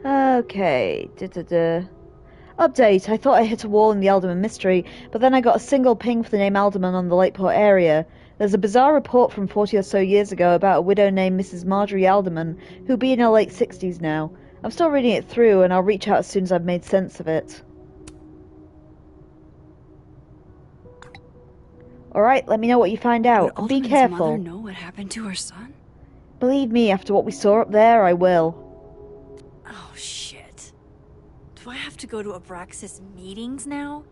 Okay. Update. I thought I hit a wall in the Alderman mystery, but then I got a single ping for the name Alderman on the Lakeport area. There's a bizarre report from 40 or so years ago about a widow named Mrs. Marjorie Alderman, who'll be in her late 60s now. I'm still reading it through, and I'll reach out as soon as I've made sense of it. Alright, let me know what you find out. And be careful.
Mother know what happened to her son?
Believe me, after what we saw up there, I will.
Oh, shit. Do I have to go to Abraxas meetings now?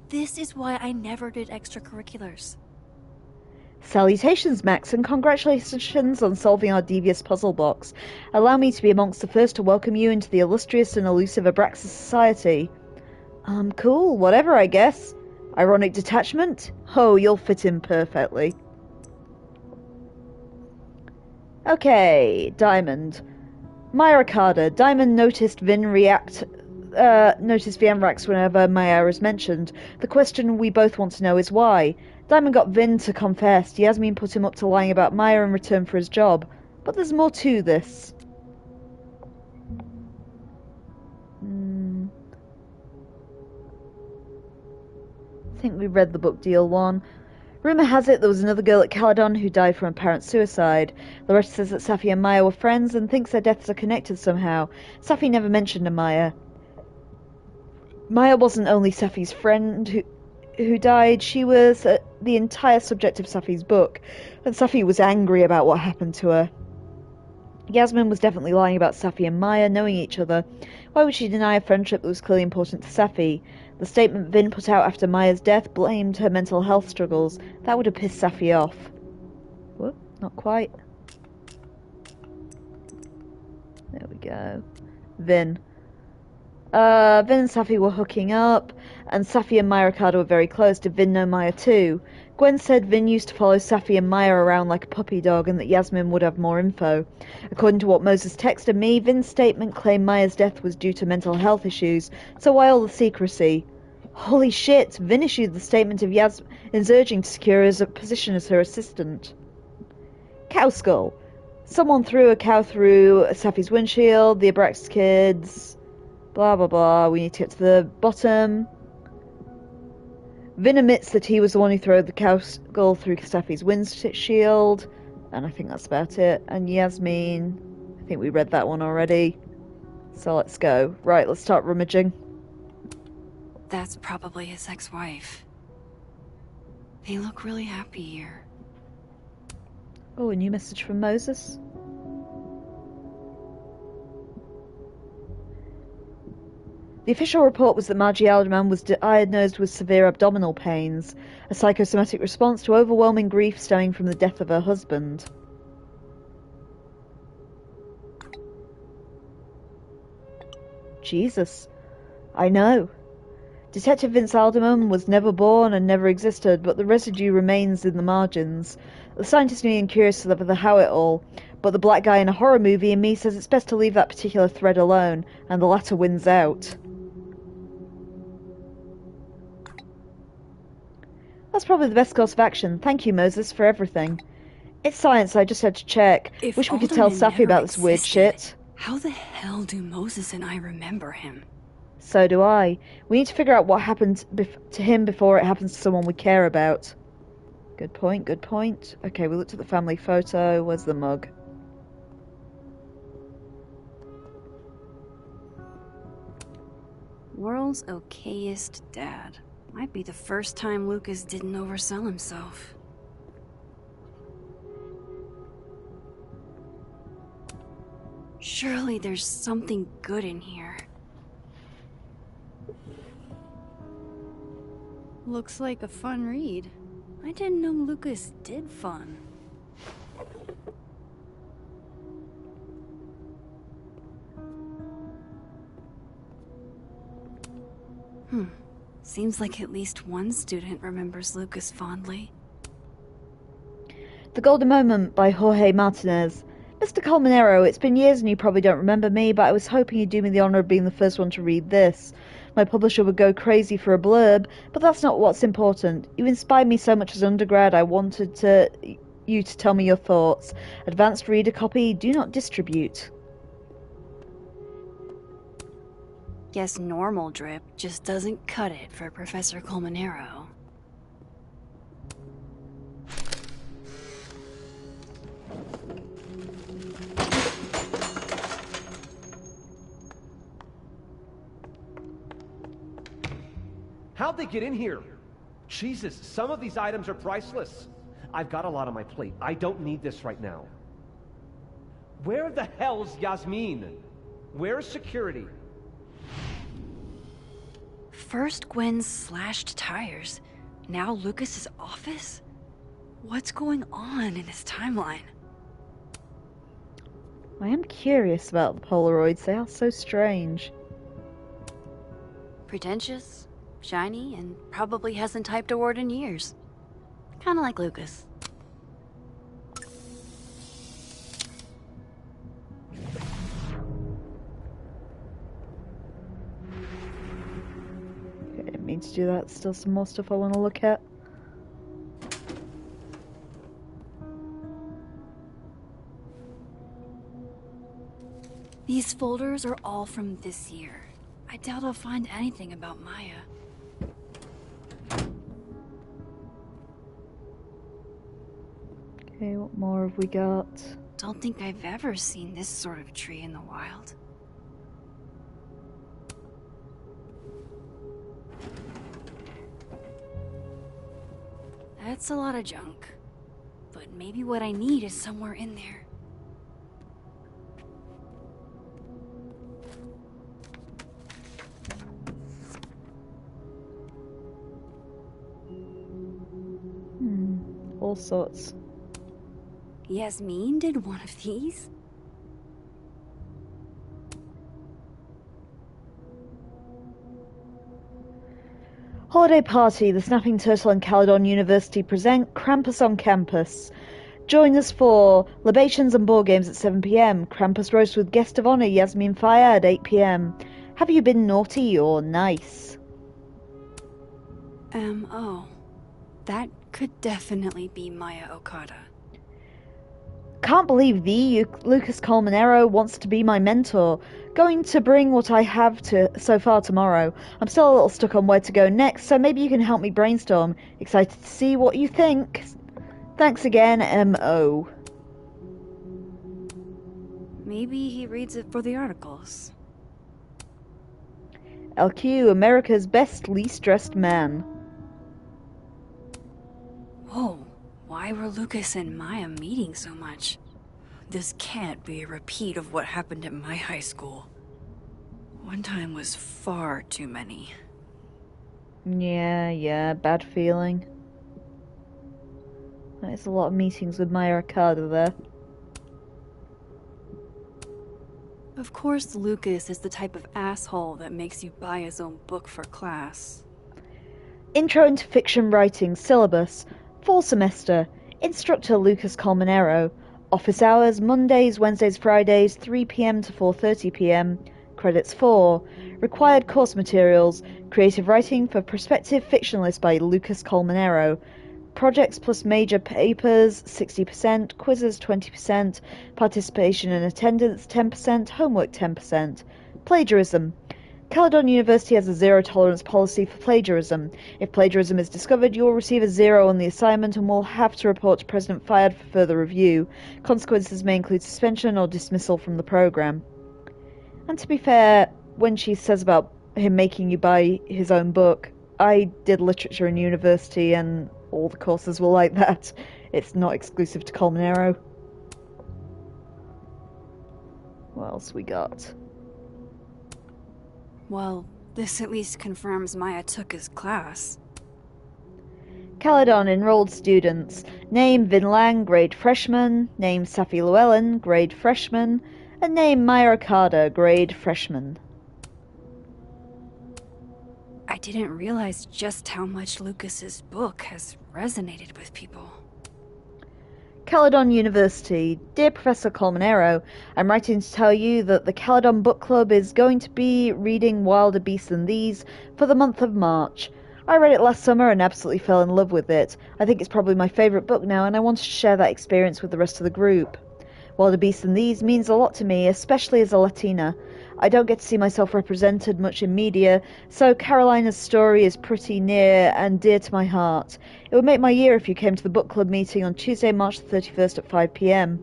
This is why I never did extracurriculars.
Salutations, Max, and congratulations on solving our devious puzzle box. Allow me to be amongst the first to welcome you into the illustrious and elusive Abraxas Society. Cool, whatever, I guess. Ironic detachment? Oh, you'll fit in perfectly. Okay, Diamond. Maya Okada. Diamond noticed Vin react... noticed the Amrax whenever Maya is mentioned. The question we both want to know is why. Diamond got Vin to confess. Yasmin put him up to lying about Maya in return for his job. But there's more to this. I think we read the book deal one. Rumour has it there was another girl at Caledon who died from apparent suicide. Loretta says that Safi and Maya were friends and thinks their deaths are connected somehow. Safi never mentioned a Maya. Maya wasn't only Safi's friend who died, she was the entire subject of Safi's book, and Safi was angry about what happened to her. Yasmin was definitely lying about Safi and Maya knowing each other. Why would she deny a friendship that was clearly important to Safi? The statement Vin put out after Maya's death blamed her mental health struggles. That would have pissed Safi off. Whoop, not quite. There we go. Vin. Vin and Safi were hooking up, and Safi and Maya Okada were very close. Did Vin know Maya too? Gwen said Vin used to follow Safi and Maya around like a puppy dog and that Yasmin would have more info. According to what Moses texted me, Vin's statement claimed Maya's death was due to mental health issues, so why all the secrecy? Holy shit, Vin issued the statement of Yasmin's urging to secure his position as her assistant. Cow skull. Someone threw a cow through Safi's windshield, the Abrax kids... Blah blah blah, we need to get to the bottom. Vin admits that he was the one who threw the cow skull through Safi's windshield, and I think that's about it. And Yasmin, I think we read that one already. So let's go. Right, let's start rummaging.
That's probably his ex-wife. They look really happy here.
Oh, a new message from Moses. The official report was that Margie Alderman was diagnosed with severe abdominal pains, a psychosomatic response to overwhelming grief stemming from the death of her husband. Jesus. I know. Detective Vince Alderman was never born and never existed, but the residue remains in the margins. The scientists are curious about how it all, but the black guy in a horror movie in me says it's best to leave that particular thread alone, and the latter wins out. That's probably the best course of action. Thank you, Moses, for everything. It's science, I just had to check.
If
Wish we could tell
Alderman
Safi about
never
this weird
existed,
shit.
How the hell do Moses and I remember him?
So do I. We need to figure out what happened to him before it happens to someone we care about. Good point, good point. Okay, we looked at the family photo. Where's the mug?
World's okayest dad. Might be the first time Lucas didn't oversell himself. Surely there's something good in here.
Looks like a fun read.
I didn't know Lucas did fun. Seems like at least one student remembers Lucas fondly.
The Golden Moment by Jorge Martinez. Mr. Colmenero, it's been years and you probably don't remember me, but I was hoping you'd do me the honor of being the first one to read this. My publisher would go crazy for a blurb, but that's not what's important. You inspired me so much as undergrad, I wanted you to tell me your thoughts. Advanced reader copy, do not distribute.
Guess normal drip just doesn't cut it for Professor Colmenero.
How'd they get in here? Jesus, some of these items are priceless. I've got a lot on my plate. I don't need this right now. Where the hell's Yasmin? Where's security?
First Gwen's slashed tires, now Lucas's office? What's going on in this timeline?
I am curious about the Polaroids. They are so strange.
Pretentious, shiny, and probably hasn't typed a word in years. Kinda like Lucas.
Okay, didn't mean to do that. Still some more stuff I want to look at.
These folders are all from this year. I doubt I'll find anything about Maya.
Okay, what more have we got?
Don't think I've ever seen this sort of tree in the wild. That's a lot of junk. But maybe what I need is somewhere in there.
All sorts.
Yasmin did one of these?
Holiday party. The Snapping Turtle and Caledon University present Krampus on Campus. Join us for libations and board games at 7 p.m. Krampus roast with guest of honor Yasmin Fire at 8 p.m. Have you been naughty or nice?
Oh. That could definitely be Maya Okada.
Can't believe Lucas Colmenero wants to be my mentor. Going to bring what I have so far tomorrow. I'm still a little stuck on where to go next, so maybe you can help me brainstorm. Excited to see what you think. Thanks again, M.O.
Maybe he reads it for the articles.
LQ, America's best least dressed man.
Whoa, why were Lucas and Maya meeting so much? This can't be a repeat of what happened at my high school. One time was far too many.
Yeah, bad feeling. There's a lot of meetings with Maya Okada there.
Of course Lucas is the type of asshole that makes you buy his own book for class.
Intro into Fiction Writing Syllabus. Fall semester. Instructor Lucas Colmenero. Office hours, Mondays, Wednesdays, Fridays, 3 p.m. to 4:30 p.m. Credits 4. Required course materials. Creative writing for prospective fictionalist by Lucas Colmenero. Projects plus major papers, 60%. Quizzes, 20%. Participation and attendance, 10%. Homework, 10%. Plagiarism. Caledon University has a zero-tolerance policy for plagiarism. If plagiarism is discovered, you will receive a 0 on the assignment and will have to report to President Fayad for further review. Consequences may include suspension or dismissal from the program. And to be fair, when she says about him making you buy his own book, I did literature in university and all the courses were like that. It's not exclusive to Colmenero. What else we got?
Well, this at least confirms Maya took his class.
Caledon enrolled students. Name Vinh Lang, grade freshman. Name Safi Llewellyn, grade freshman. And name Maya Okada, grade freshman.
I didn't realize just how much Lucas's book has resonated with people.
Caledon University. Dear Professor Colmenero, I'm writing to tell you that the Caledon Book Club is going to be reading Wilder Beasts Than These for the month of March. I read it last summer and absolutely fell in love with it. I think it's probably my favourite book now, and I wanted to share that experience with the rest of the group. Wilder Beasts Than These means a lot to me, especially as a Latina. I don't get to see myself represented much in media, so Carolina's story is pretty near and dear to my heart. It would make my year if you came to the book club meeting on Tuesday, March the 31st at 5 p.m.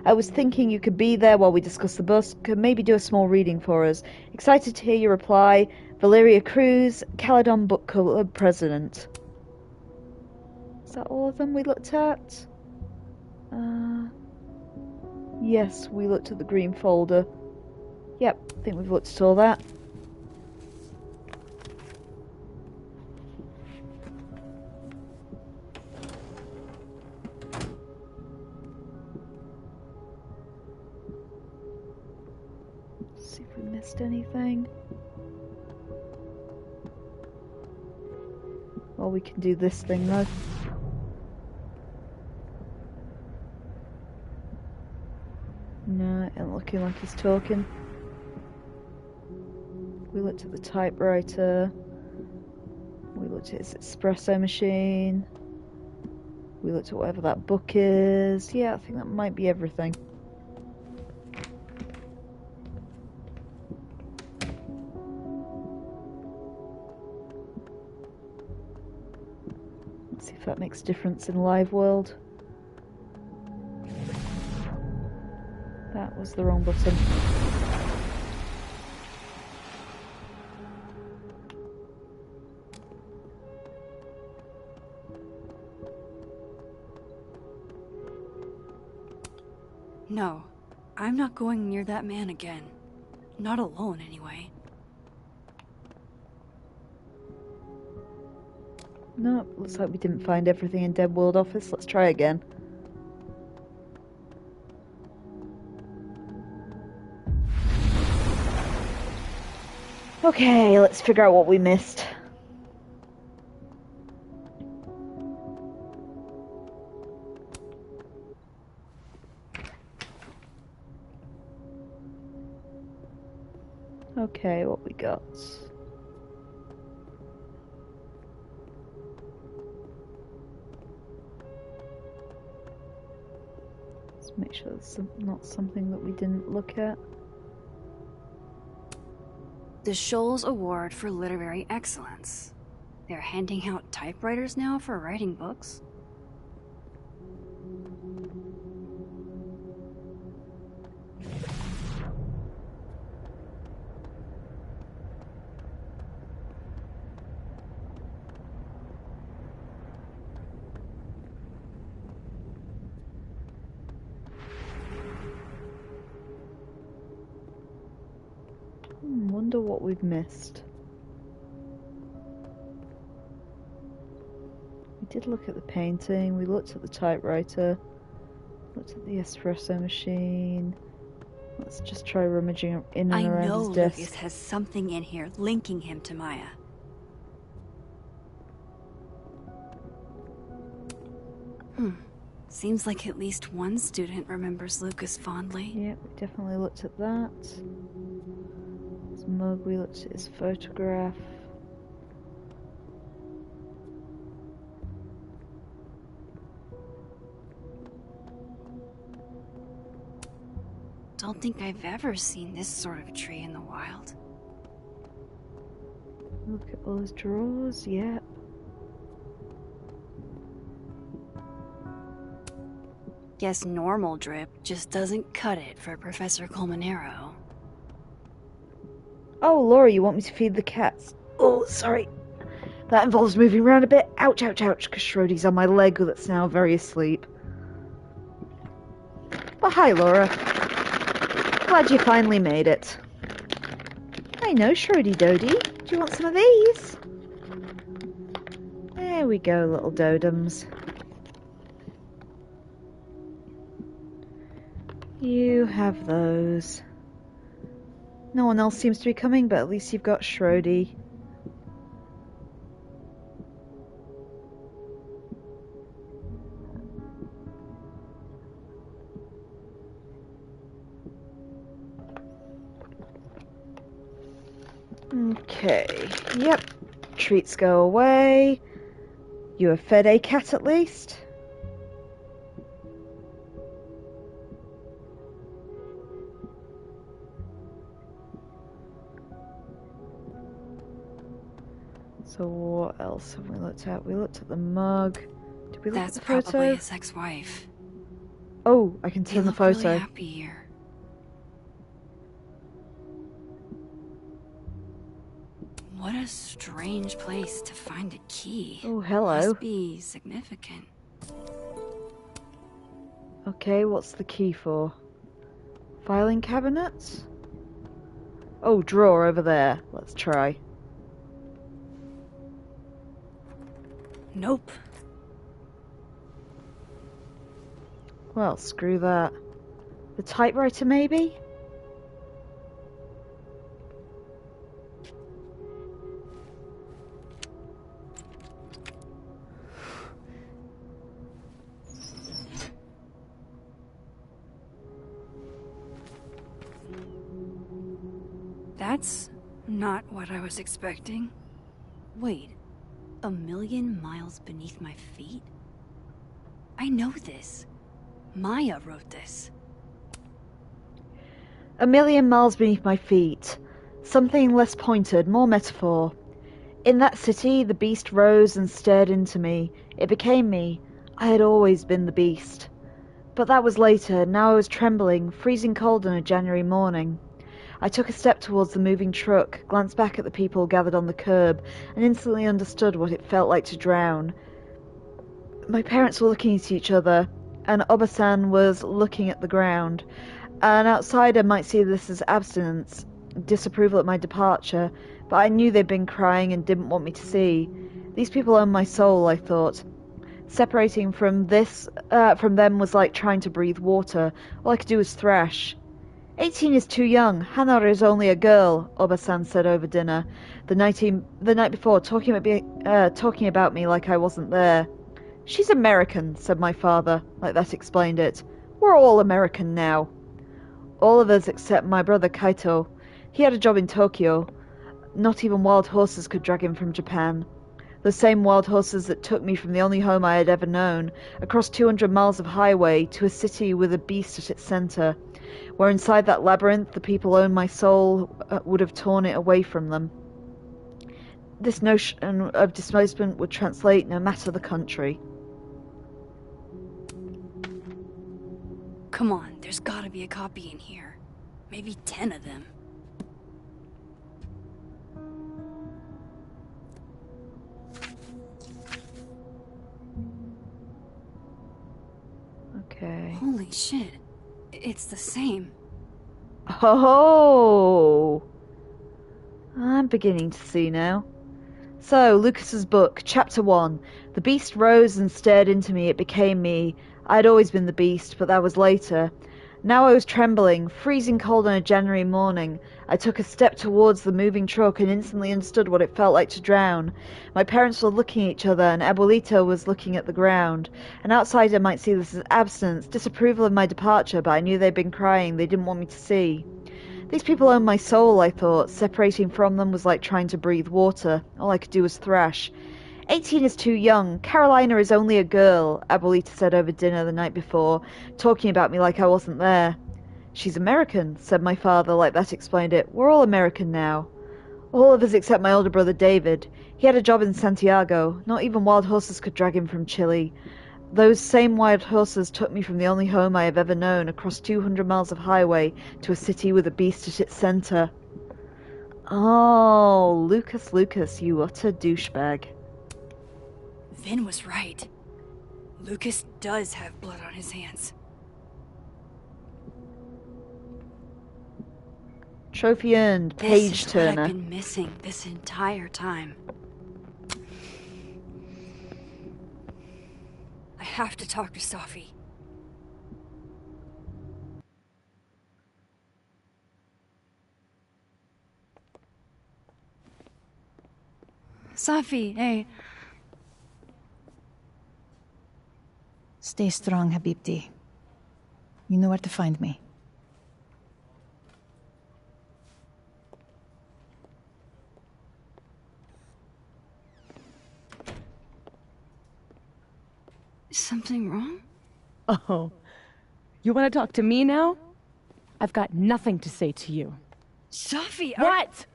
I was thinking you could be there while we discuss the book and maybe do a small reading for us. Excited to hear your reply. Valeria Cruz, Caledon Book Club President. Is that all of them we looked at? Yes, we looked at the green folder. Yep, I think we've looked at all that. Let's see if we missed anything. Or we can do this thing though. No, it ain't looking like he's talking. We looked at the typewriter. We looked at his espresso machine. We looked at whatever that book is. Yeah, I think that might be everything. Let's see if that makes a difference in live world. That was the wrong button.
No, I'm not going near that man again. Not alone, anyway.
No, looks like we didn't find everything in Dead World Office. Let's try again. Okay, let's figure out what we missed. Okay, what we got? Let's make sure it's not something that we didn't look at.
The Scholes Award for Literary Excellence. They're handing out typewriters now for writing books.
Wonder what we've missed. We did look at the painting, we looked at the typewriter, looked at the espresso machine. Let's just try rummaging in and around his desk.
I know Lucas has something in here linking him to Maya. Seems like at least one student remembers Lucas fondly.
Yep, we definitely looked at that. His mug, we looked at his photograph.
Don't think I've ever seen this sort of tree in the wild.
Look at all his drawers, yep.
Guess normal drip just doesn't cut it for Professor Colmenero.
Oh, Laura, you want me to feed the cats? Oh, sorry. That involves moving around a bit. Ouch, ouch, ouch, because Schrodie's on my leg that's now very asleep. Well, hi, Laura. Glad you finally made it. I know, Schrodie Dodie. Do you want some of these? There we go, little dodums. You have those. No one else seems to be coming, but at least you've got Schrodie. Okay, yep. Treats go away. You have fed a cat at least? So what else have we looked at? We looked at the mug. Did we look at the photo?
That's probably his ex-wife.
Oh, I can turn the photo.
Really happy here. What a strange place to find a key.
Oh, hello.
Must be significant.
Okay, what's the key for? Filing cabinets? Oh, drawer over there. Let's try.
Nope.
Well, screw that. The typewriter, maybe?
That's not what I was expecting. Wait, 1,000,000 miles beneath my feet? I know this. Maya wrote this.
1,000,000 miles beneath my feet. Something less pointed, more metaphor. In that city, the beast rose and stared into me. It became me. I had always been the beast. But that was later. Now I was trembling, freezing cold on a January morning. I took a step towards the moving truck, glanced back at the people gathered on the curb, and instantly understood what it felt like to drown. My parents were looking at each other, and Obasan was looking at the ground. An outsider might see this as abstinence, disapproval at my departure, but I knew they'd been crying and didn't want me to see. These people own my soul, I thought. Separating from them was like trying to breathe water. All I could do was thrash. 18 is too young. Hanara is only a girl, Obasan said over dinner. The night before, talking about me like I wasn't there. She's American, said my father, like that explained it. We're all American now. All of us except my brother Kaito. He had a job in Tokyo. Not even wild horses could drag him from Japan. The same wild horses that took me from the only home I had ever known, across 200 miles of highway, to a city with a beast at its centre, where inside that labyrinth the people owned my soul would have torn it away from them. This notion of displacement would translate no matter the country.
Come on, there's gotta be a copy in here. Maybe 10 of them.
Okay.
Holy shit. It's the same.
Oh! I'm beginning to see now. So, Lucas's book, Chapter 1. The beast rose and stared into me. It became me. I'd always been the beast, but that was later. Now I was trembling, freezing cold on a January morning. I took a step towards the moving truck and instantly understood what it felt like to drown. My parents were looking at each other, and Abuelita was looking at the ground. An outsider might see this as absence, disapproval of my departure, but I knew they'd been crying. They didn't want me to see. These people owned my soul, I thought. Separating from them was like trying to breathe water. All I could do was thrash. 18 is too young. Carolina is only a girl, Abuelita said over dinner the night before, talking about me like I wasn't there. She's American, said my father, like that explained it. We're all American now. All of us except my older brother David. He had a job in Santiago. Not even wild horses could drag him from Chile. Those same wild horses took me from the only home I have ever known, across 200 miles of highway, to a city with a beast at its center. Oh, Lucas, you utter douchebag.
Vinh was right. Lucas does have blood on his hands.
Trophy earned, page
This is
turner.
what I've been missing this entire time. I have to talk to Safi. Safi, hey.
Stay strong, Habibti. You know where to find me.
Is something wrong?
Oh, you want to talk to me now? I've got nothing to say to you.
Safi,
What?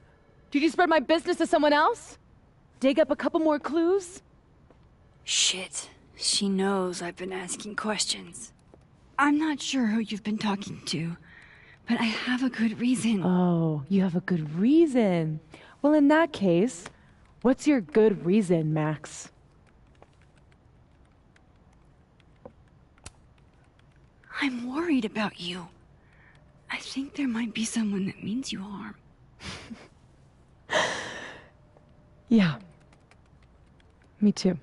Did you spread my business to someone else? Dig up a couple more clues?
Shit. She knows I've been asking questions. I'm not sure who you've been talking to, but I have a good reason.
Oh, you have a good reason. Well, in that case, what's your good reason, Max?
I'm worried about you. I think there might be someone that means you harm.
Yeah. Me too.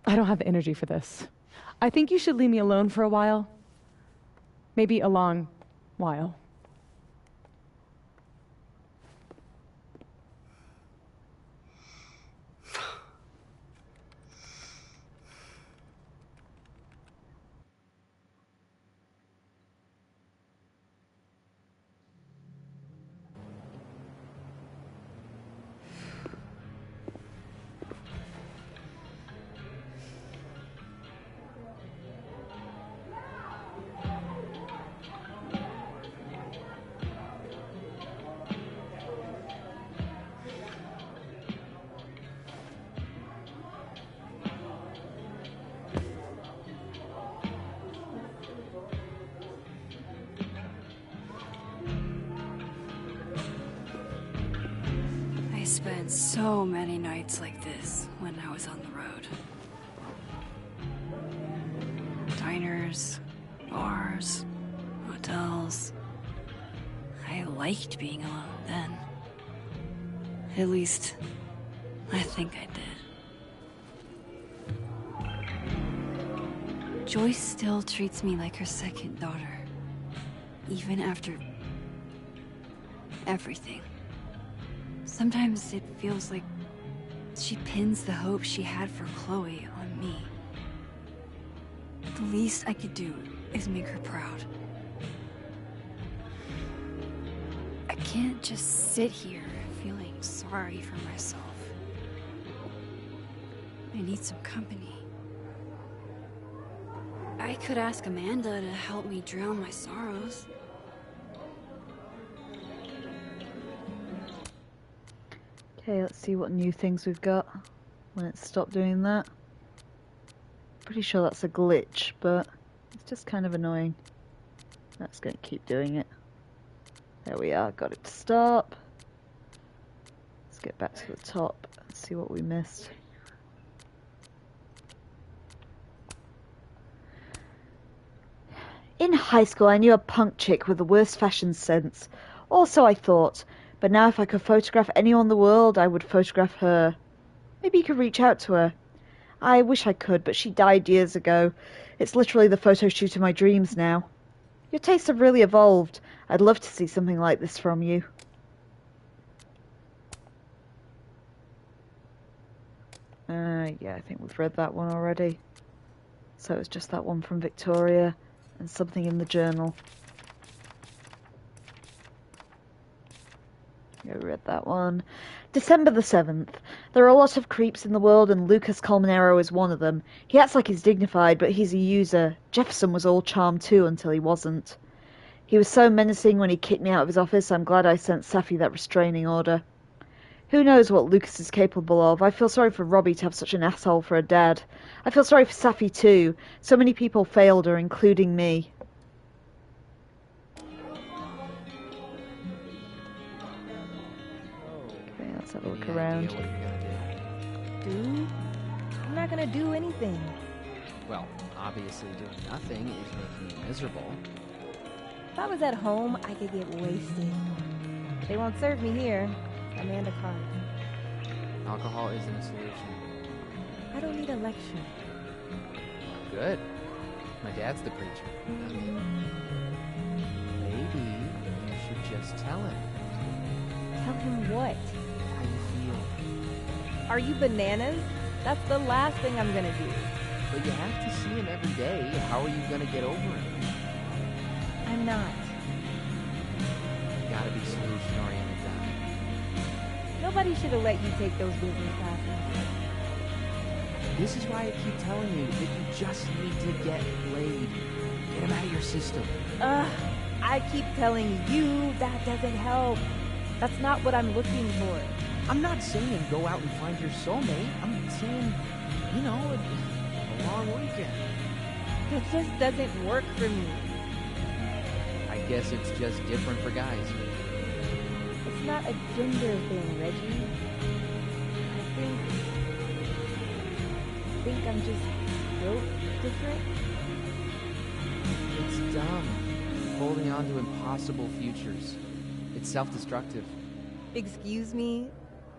I don't have the energy for this. I think you should leave me alone for a while. Maybe a long while.
I spent so many nights like this when I was on the road. Diners, bars, hotels. I liked being alone then. At least, I think I did. Joyce still treats me like her second daughter, even after everything. Sometimes it feels like she pins the hope she had for Chloe on me. The least I could do is make her proud. I can't just sit here feeling sorry for myself. I need some company. I could ask Amanda to help me drown my sorrows.
Okay, let's see what new things we've got when it stopped doing that. Pretty sure that's a glitch, but it's just kind of annoying. That's going to keep doing it. There we are, got it to stop. Let's get back to the top and see what we missed. In high school, I knew a punk chick with the worst fashion sense. Also, I thought, but now if I could photograph anyone in the world, I would photograph her. Maybe you could reach out to her. I wish I could, but she died years ago. It's literally the photo shoot of my dreams now. Your tastes have really evolved. I'd love to see something like this from you. Yeah, I think we've read that one already. So it's just that one from Victoria and something in the journal. Yeah, we read that one. December the 7th. There are a lot of creeps in the world and Lucas Colmenero is one of them. He acts like he's dignified, but he's a user. Jefferson was all charm too until he wasn't. He was so menacing when he kicked me out of his office, I'm glad I sent Safi that restraining order. Who knows what Lucas is capable of? I feel sorry for Robbie to have such an asshole for a dad. I feel sorry for Safi too. So many people failed her, including me. Okay, let's have a look around.
Dude, I'm not gonna do anything.
Well, obviously doing nothing is making you miserable.
If I was at home, I could get wasted. They won't serve me here. Amanda can't.
Alcohol isn't a solution.
I don't need a lecture.
Good. My dad's the preacher. Maybe you should just tell him.
Tell him what?
How you feel.
Are you bananas? That's the last thing I'm gonna do.
But you have to see him every day. How are you gonna get over it?
I'm not.
You gotta be solution-oriented, Don.
Nobody should have let you take those business classes.
This is why I keep telling you that you just need to get laid. Get him out of your system.
I keep telling you that doesn't help. That's not what I'm looking for.
I'm not saying go out and find your soulmate. I'm saying, you know, a long weekend.
It just doesn't work for me.
I guess it's just different for guys.
It's not a gender thing, Reggie. I think I'm just built different.
It's dumb. Holding on to impossible futures. It's self-destructive.
Excuse me?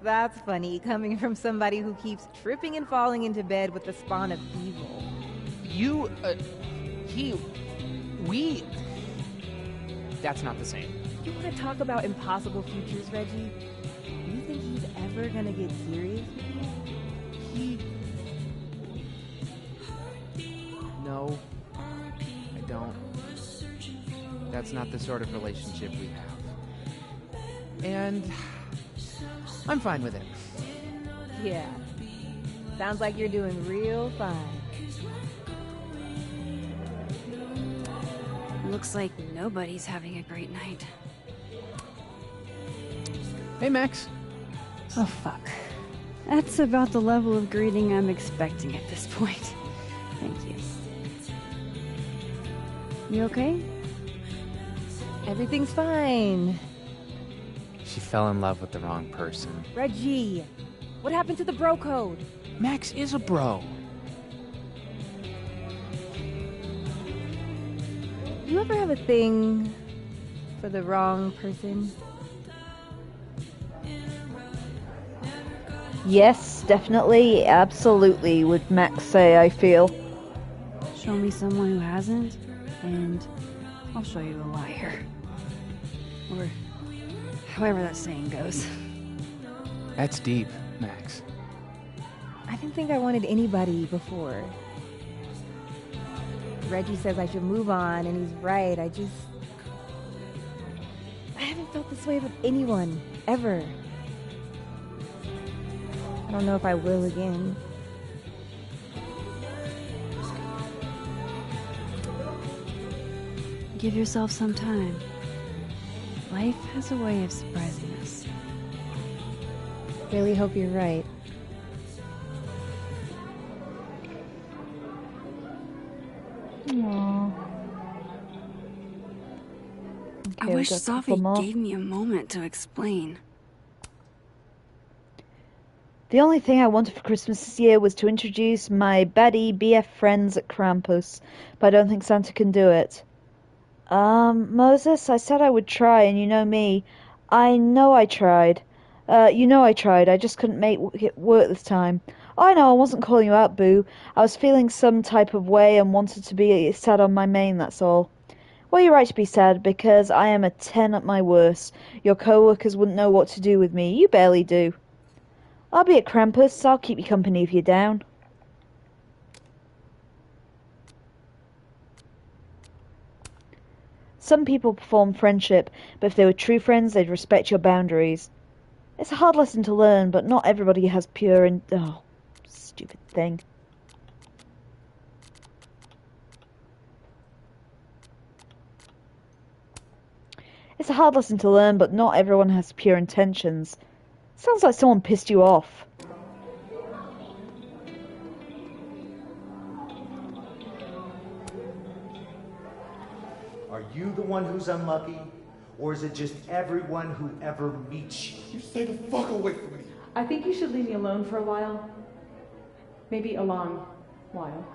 That's funny, coming from somebody who keeps tripping and falling into bed with the spawn of evil.
We... That's not the same.
You want to talk about impossible futures, Reggie? You think he's ever gonna get serious with you?
No, I don't. That's not the sort of relationship we have. And I'm fine with it.
Yeah. Sounds like you're doing real fine.
Looks like nobody's having a great night.
Hey, Max.
Oh, fuck. That's about the level of greeting I'm expecting at this point. Thank you. You okay?
Everything's fine.
She fell in love with the wrong person.
Reggie, what happened to the bro code?
Max is a bro.
You ever have a thing for the wrong person?
Yes, definitely, absolutely, would Max say, I feel.
Show me someone who hasn't, and I'll show you a liar. Or however that saying goes.
That's deep, Max.
I didn't think I wanted anybody before. Reggie says I should move on, and he's right. I haven't felt this way with anyone, ever. I don't know if I will again.
Give yourself some time. Life has a way of surprising us.
Really hope you're right.
Aww. Okay,
I wish Safi gave me a moment to explain.
The only thing I wanted for Christmas this year was to introduce my baddie BF friends at Krampus, but I don't think Santa can do it. Moses, I said I would try, and you know me. I know I tried. I just couldn't make it work this time. I know, I wasn't calling you out, Boo. I was feeling some type of way and wanted to be sad on my main, that's all. Well, you're right to be sad, because I am a 10 at my worst. Your co-workers wouldn't know what to do with me. You barely do. I'll be at Krampus. I'll keep you company if you're down. Some people perform friendship, but if they were true friends, they'd respect your boundaries. It's a hard lesson to learn, but not everybody has pure and... Oh, stupid thing. It's a hard lesson to learn, but not everyone has pure intentions. Sounds like someone pissed you off.
Are you the one who's unlucky? Or is it just everyone who ever meets you?
You stay the fuck away from me.
I think you should leave me alone for a while. Maybe a long while.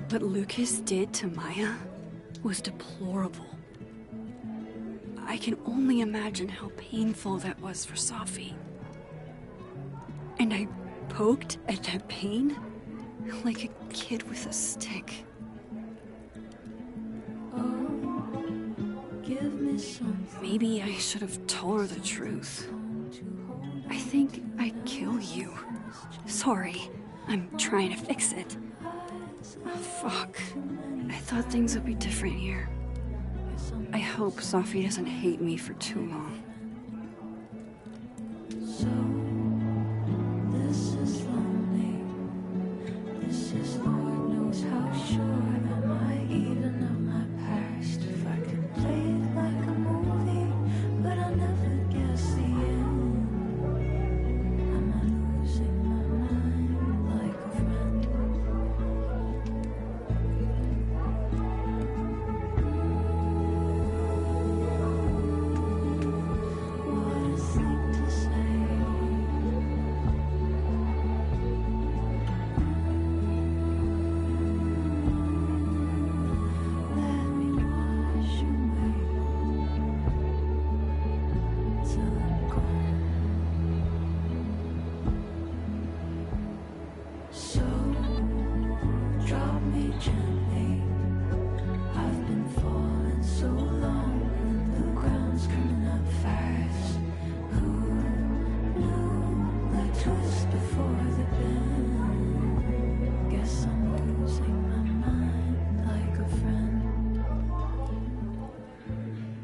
What Lucas did to Maya was deplorable. I can only imagine how painful that was for Safi. And I poked at that pain like a kid with a stick. Maybe I should have told her the truth. I think I'd kill you. Sorry, I'm trying to fix it. Oh, fuck. I thought things would be different here. I hope Safi doesn't hate me for too long.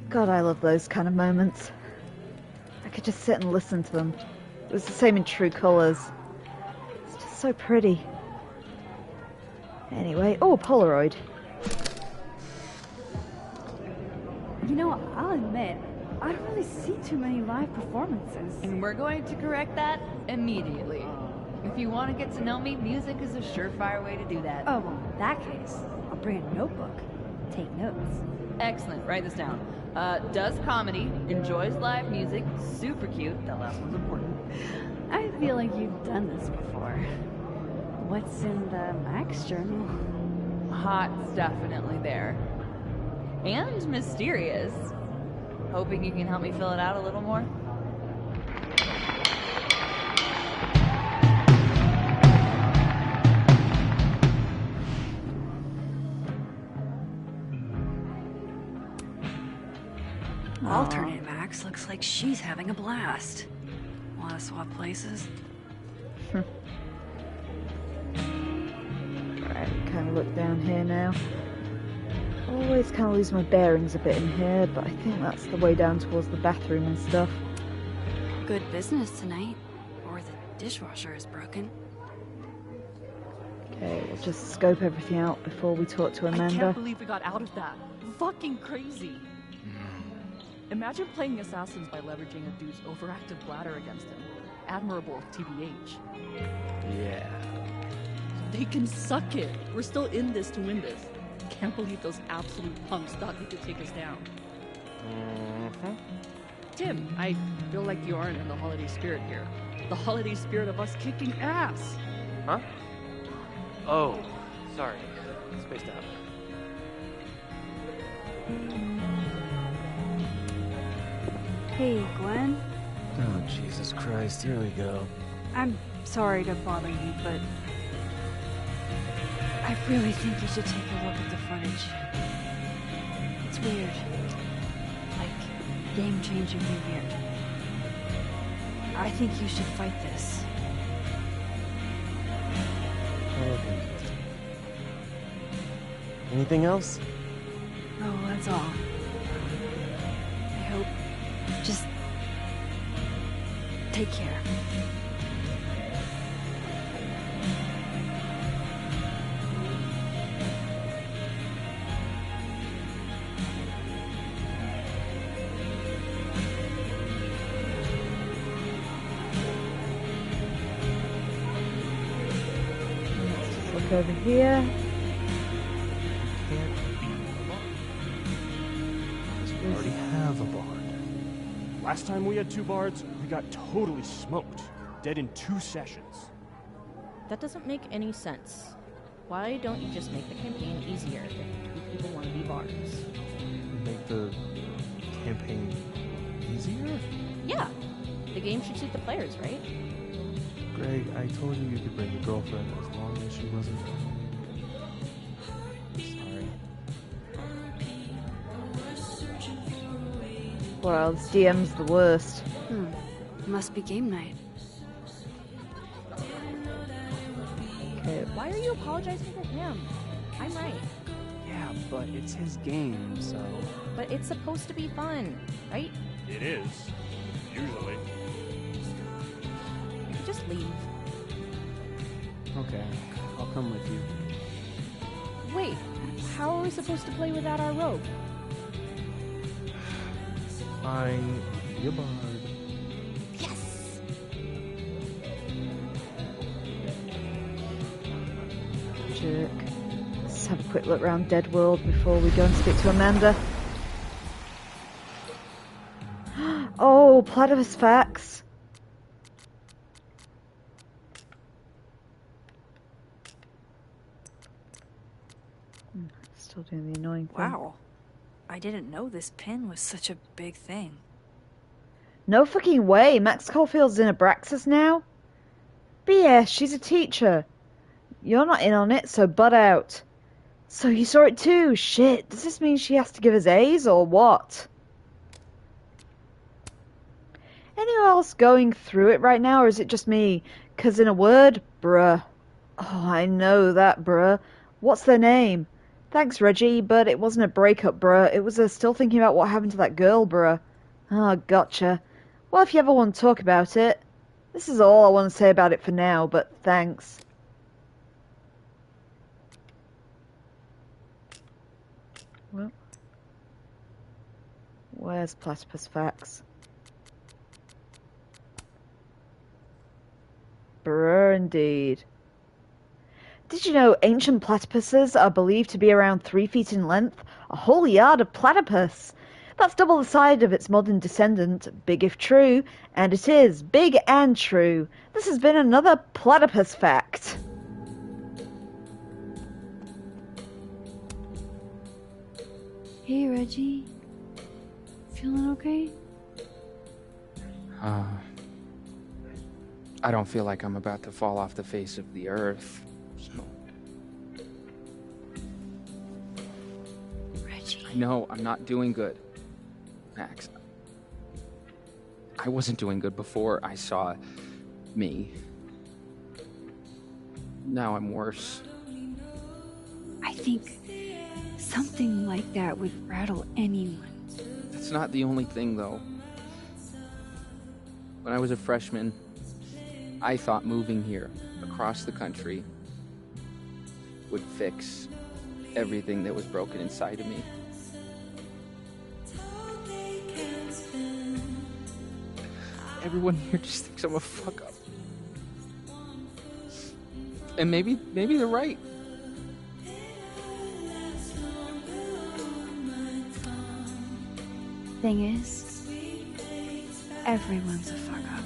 God, I love those kind of moments. I could just sit and listen to them. It was the same in True Colors. It's just so pretty. Anyway, oh, Polaroid.
You know, I'll admit, I don't really see too many live performances.
And we're going to correct that immediately. If you want to get to know me, music is a surefire way to do that.
Oh, well, in that case, I'll bring a notebook. Take notes.
Excellent, write this down. Does comedy, enjoys live music, super cute, that last one's important.
I feel like you've done this before. What's in the Max journal?
Hot's definitely there. And mysterious. Hoping you can help me fill it out a little more?
Alternate Max looks like she's having a blast. Wanna swap places?
Right, kind of look down here now. Always kind of lose my bearings a bit in here, but I think that's the way down towards the bathroom and stuff.
Good business tonight. Or the dishwasher is broken.
Okay, we'll just scope everything out before we talk to Amanda.
I can't believe we got out of that. Fucking crazy. Imagine playing assassins by leveraging a dude's overactive bladder against him. Admirable, TBH.
Yeah.
They can suck it. We're still in this to win this. Can't believe those absolute punks thought they could take us down. Tim, I feel like you aren't in the holiday spirit here. The holiday spirit of us kicking ass.
Huh? Oh, sorry. Spaced out.
Hey, Glenn.
Oh, Jesus Christ, here we go.
I'm sorry to bother you, but I really think you should take a look at the footage. It's weird. Like, game-changingly weird. I think you should fight this.
Okay. Anything else?
No, that's all. I hope... Just... take care.
Look over here.
We already have a bard.
Last time we had 2 bards, we got totally smoked. Dead in 2 sessions.
That doesn't make any sense. Why don't you just make the campaign easier if 2 people want to be bards?
Make the campaign easier?
Yeah. The game should suit the players, right?
Greg, I told you could bring your girlfriend as long as she wasn't... Sorry.
Well, this DM's the worst.
Must be game night.
Okay.
Why are you apologizing to him? I'm right.
Yeah, but it's his game, so...
But it's supposed to be fun, right?
It is. Usually.
You can just leave.
Okay, I'll come with you.
Wait, how are we supposed to play without our rope?
Fine, you bard.
Yes!
Jerk. Let's have a quick look around Dead World before we go and speak to Amanda. Oh, platypus facts. Still doing the annoying thing.
Wow. I didn't know this pin was such a big thing.
No fucking way. Max Caulfield's in Abraxas now? BS, she's a teacher. You're not in on it, so butt out. So you saw it too? Shit, does this mean she has to give us A's or what? Anyone else going through it right now, or is it just me? 'Cause in a word, bruh. Oh, I know that, bruh. What's their name? Thanks, Reggie, but it wasn't a breakup, bruh. It was still thinking about what happened to that girl, bruh. Oh, gotcha. Well, if you ever want to talk about it, this is all I want to say about it for now, but thanks. Well, where's Platypus Facts? Bruh, indeed. Did you know ancient platypuses are believed to be around 3 feet in length? A whole yard of platypus! That's double the size of its modern descendant, big if true, and it is, big and true. This has been another platypus fact.
Hey, Reggie. Feeling okay?
I don't feel like I'm about to fall off the face of the earth, so...
Reggie.
I know, I'm not doing good. Max, I wasn't doing good before I saw me. Now I'm worse.
I think something like that would rattle anyone.
That's not the only thing, though. When I was a freshman, I thought moving here, across the country, would fix everything that was broken inside of me. Everyone here just thinks I'm a fuck-up. And maybe they're right.
Thing is, everyone's a fuck-up.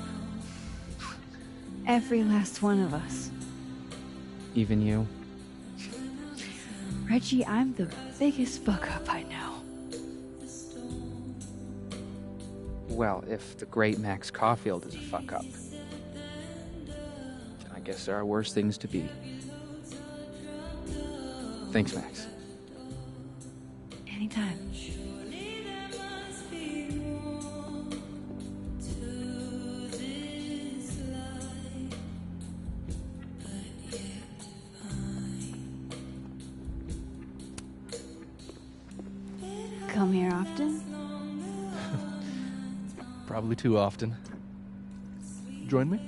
Every last one of us.
Even you?
Reggie, I'm the biggest fuck-up I know.
Well, if the great Max Caulfield is a fuck-up, then I guess there are worse things to be. Thanks, Max.
Anytime. Come here often?
Probably too often. Join me?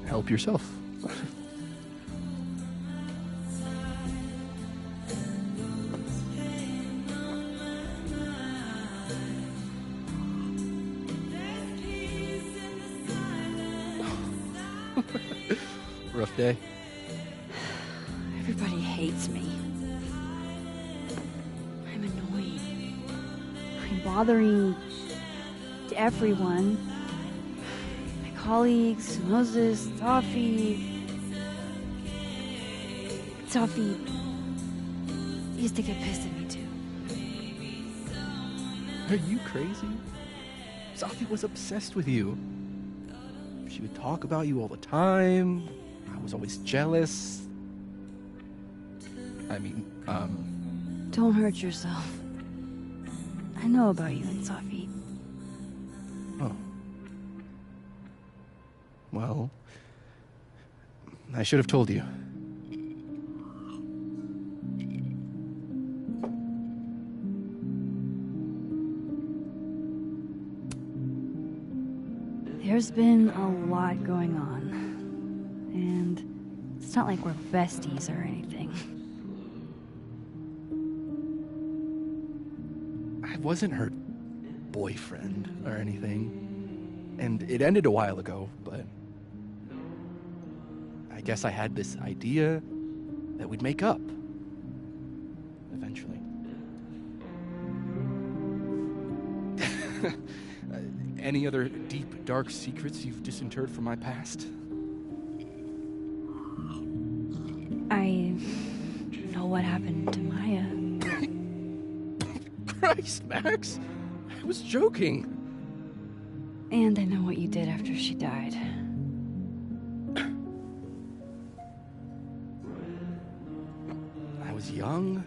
Help yourself. Rough day.
Everybody hates me. I'm annoying. I'm bothering everyone. My colleagues, Moses, Safi. Safi used to get pissed at me too.
Are you crazy? Safi was obsessed with you. She would talk about you all the time. I was always jealous. I mean,
Don't hurt yourself. I know about you and Safi.
Oh. Well, I should have told you.
There's been a lot going on. And it's not like we're besties or anything.
I wasn't her boyfriend or anything. And it ended a while ago, but I guess I had this idea that we'd make up. Eventually. Any other deep, dark secrets you've disinterred from my past?
I know what happened to Maya.
Christ, Max! I was joking.
And I know what you did after she died.
I was young.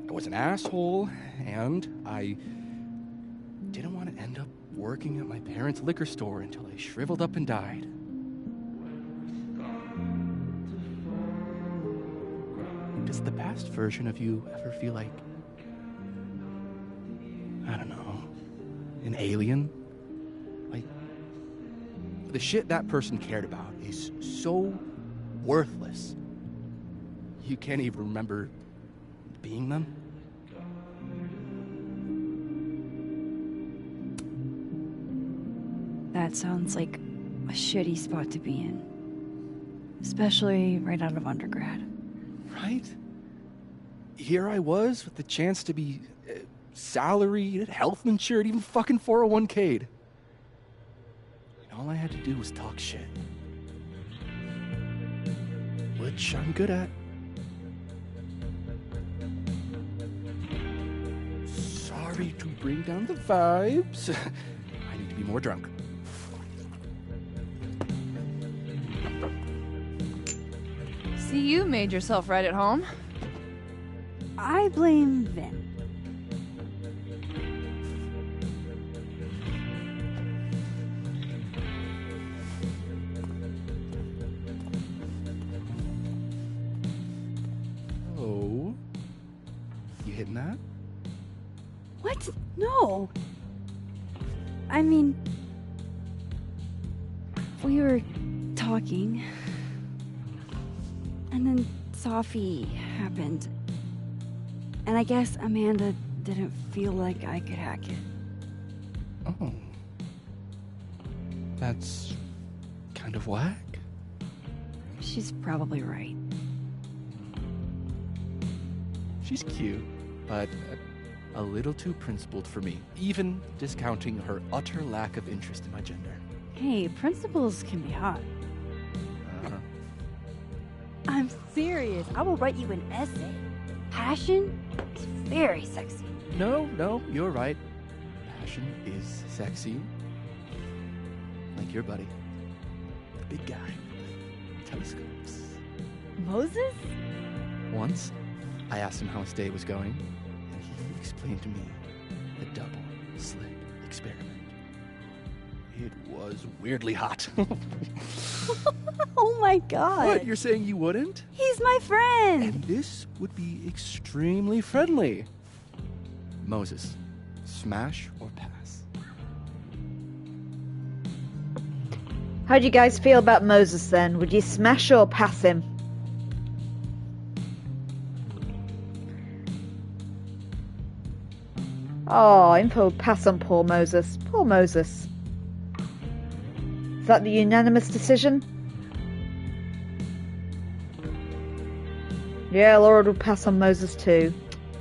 I was an asshole, and I didn't want to end up working at my parents' liquor store until I shriveled up and died. Does the past version of you ever feel like, I don't know, an alien? Like, the shit that person cared about is so worthless, you can't even remember being them?
That sounds like a shitty spot to be in. Especially right out of undergrad.
Right? Here I was with the chance to be salaried, health insured, even fucking 401k'd. And all I had to do was talk shit. Which I'm good at. Sorry to bring down the vibes. I need to be more drunk.
See, you made yourself right at home.
I blame Vin.
Oh. You hitting that?
What? No. I mean, we were talking, and then Safi happened. And I guess Amanda didn't feel like I could hack it.
Oh. That's kind of whack.
She's probably right.
She's cute, but a little too principled for me, even discounting her utter lack of interest in my gender.
Hey, principals can be hot. I'm serious. I will write you an essay. Passion is very sexy.
No, you're right. Passion is sexy. Like your buddy. The big guy with telescopes.
Moses?
Once, I asked him how his day was going, and he explained to me the double slit experiment. It was weirdly hot.
Oh my god.
What, you're saying you wouldn't?
He's my friend.
And this would be extremely friendly. Moses, smash or pass?
How do you guys feel about Moses then? Would you smash or pass him? Oh, info pass on poor Moses. Poor Moses. Is that the unanimous decision? Yeah, Laura would pass on Moses too.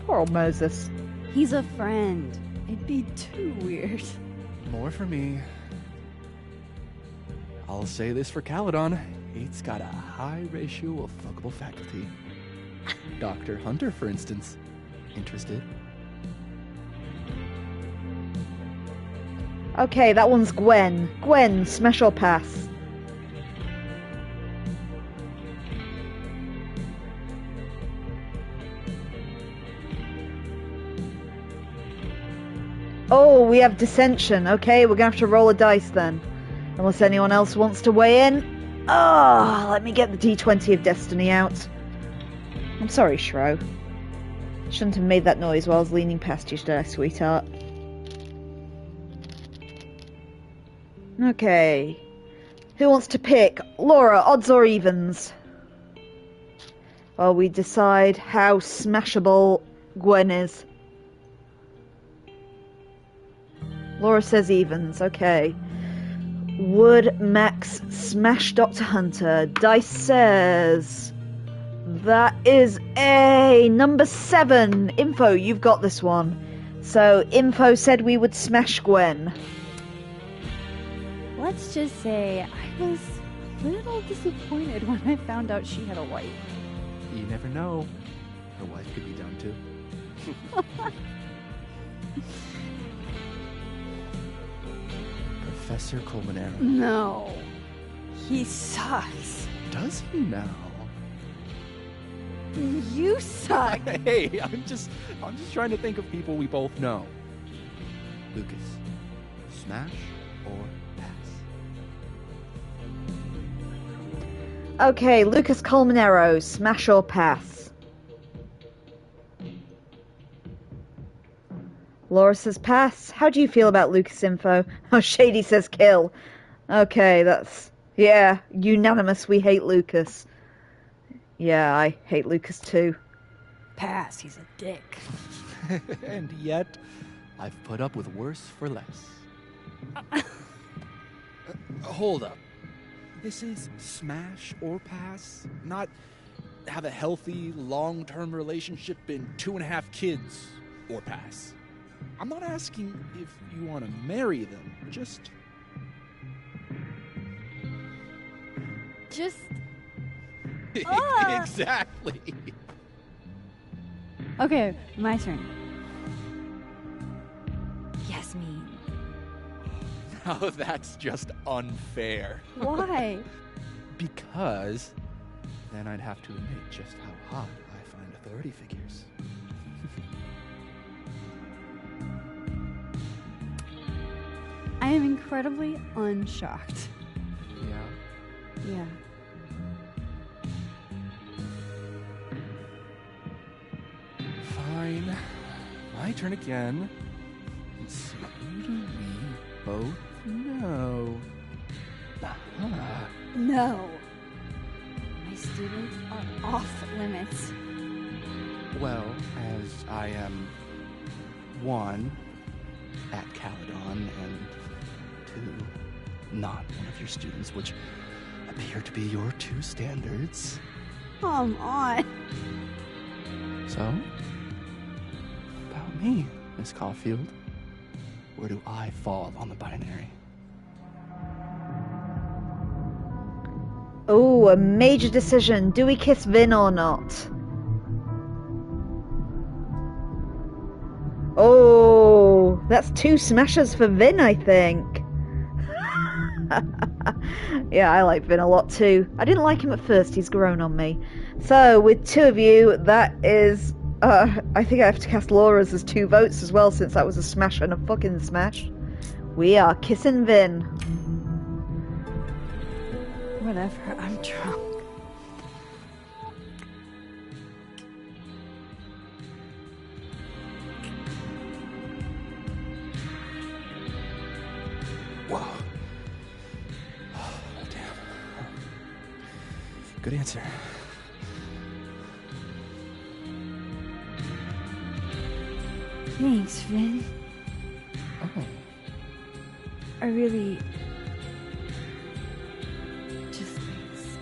Poor old Moses.
He's a friend. It'd be too weird.
More for me. I'll say this for Caledon. It's got a high ratio of fuckable faculty. Dr. Hunter, for instance. Interested?
Okay, that one's Gwen. Gwen, smash or pass? Oh, we have dissension. Okay, we're gonna have to roll a dice then. Unless anyone else wants to weigh in. Oh, let me get the D20 of Destiny out. I'm sorry, Shro. Shouldn't have made that noise while I was leaning past you, should I, sweetheart? Okay. Who wants to pick? Laura, odds or evens? Well, we decide how smashable Gwen is. Laura says evens, okay. Would Max smash Dr. Hunter? Dice says... that is a number 7. Info, you've got this one. So, Info said we would smash Gwen.
Let's just say I was a little disappointed when I found out she had a wife.
You never know. Her wife could be done too. Professor Colmenero.
No. He sucks.
Does he now?
You suck.
Hey, I'm just trying to think of people we both know. Lucas, smash or pass?
Okay, Lucas Colmenero, smash or pass? Laura says pass. How do you feel about Lucas info? Oh, Shady says kill. Okay, that's... yeah, unanimous, we hate Lucas. Yeah, I hate Lucas too.
Pass, he's a dick.
And yet, I've put up with worse for less. Hold up. This is smash or pass? Not have a healthy, long-term relationship and 2.5 kids or pass. I'm not asking if you want to marry them, just... Exactly.
Okay, my turn. Yasmin.
Now that's just unfair.
Why?
Because then I'd have to admit just how hot I find authority figures.
I am incredibly unshocked.
Yeah?
Yeah.
Fine. My turn again. Let's see, who do we both know? Aha.
No. My students are off limits.
Well, as I am 1 at Caledon and 2 not one of your students, which appear to be your 2 standards.
Come on.
So, about me. Miss Caulfield? Where do I fall on the binary?
Oh, a major decision. Do we kiss Vinh or not? Oh, that's 2 smashes for Vinh, I think. Yeah, I like Vinh a lot too. I didn't like him at first, he's grown on me. So, with 2 of you, that is... I think I have to cast Laura's as 2 votes as well, since that was a smash and a fucking smash. We are kissing Vinh.
Whatever, I'm drunk.
Whoa. Oh, damn. Good answer.
Thanks, Vinh.
Oh.
I really... just thanks.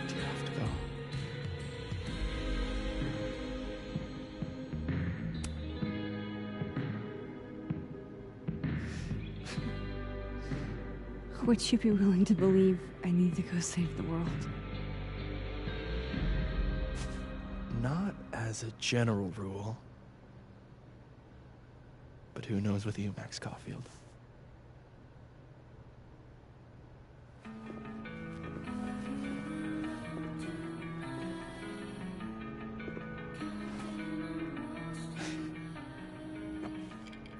Do you have to go?
Would you be willing to believe I need to go save the world?
Not as a general rule. But who knows with you, Max Caulfield?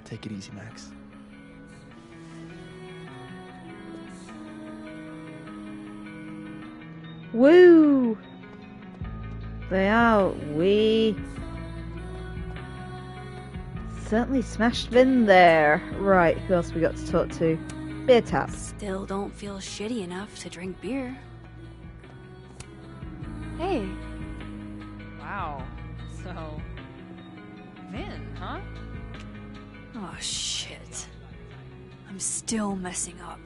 Take it easy, Max.
Woo! They are. We certainly smashed Vinh there. Right, who else we got to talk to? Beer tap.
Still don't feel shitty enough to drink beer. Hey.
Wow. So, Vinh, huh?
Oh, shit. I'm still messing up.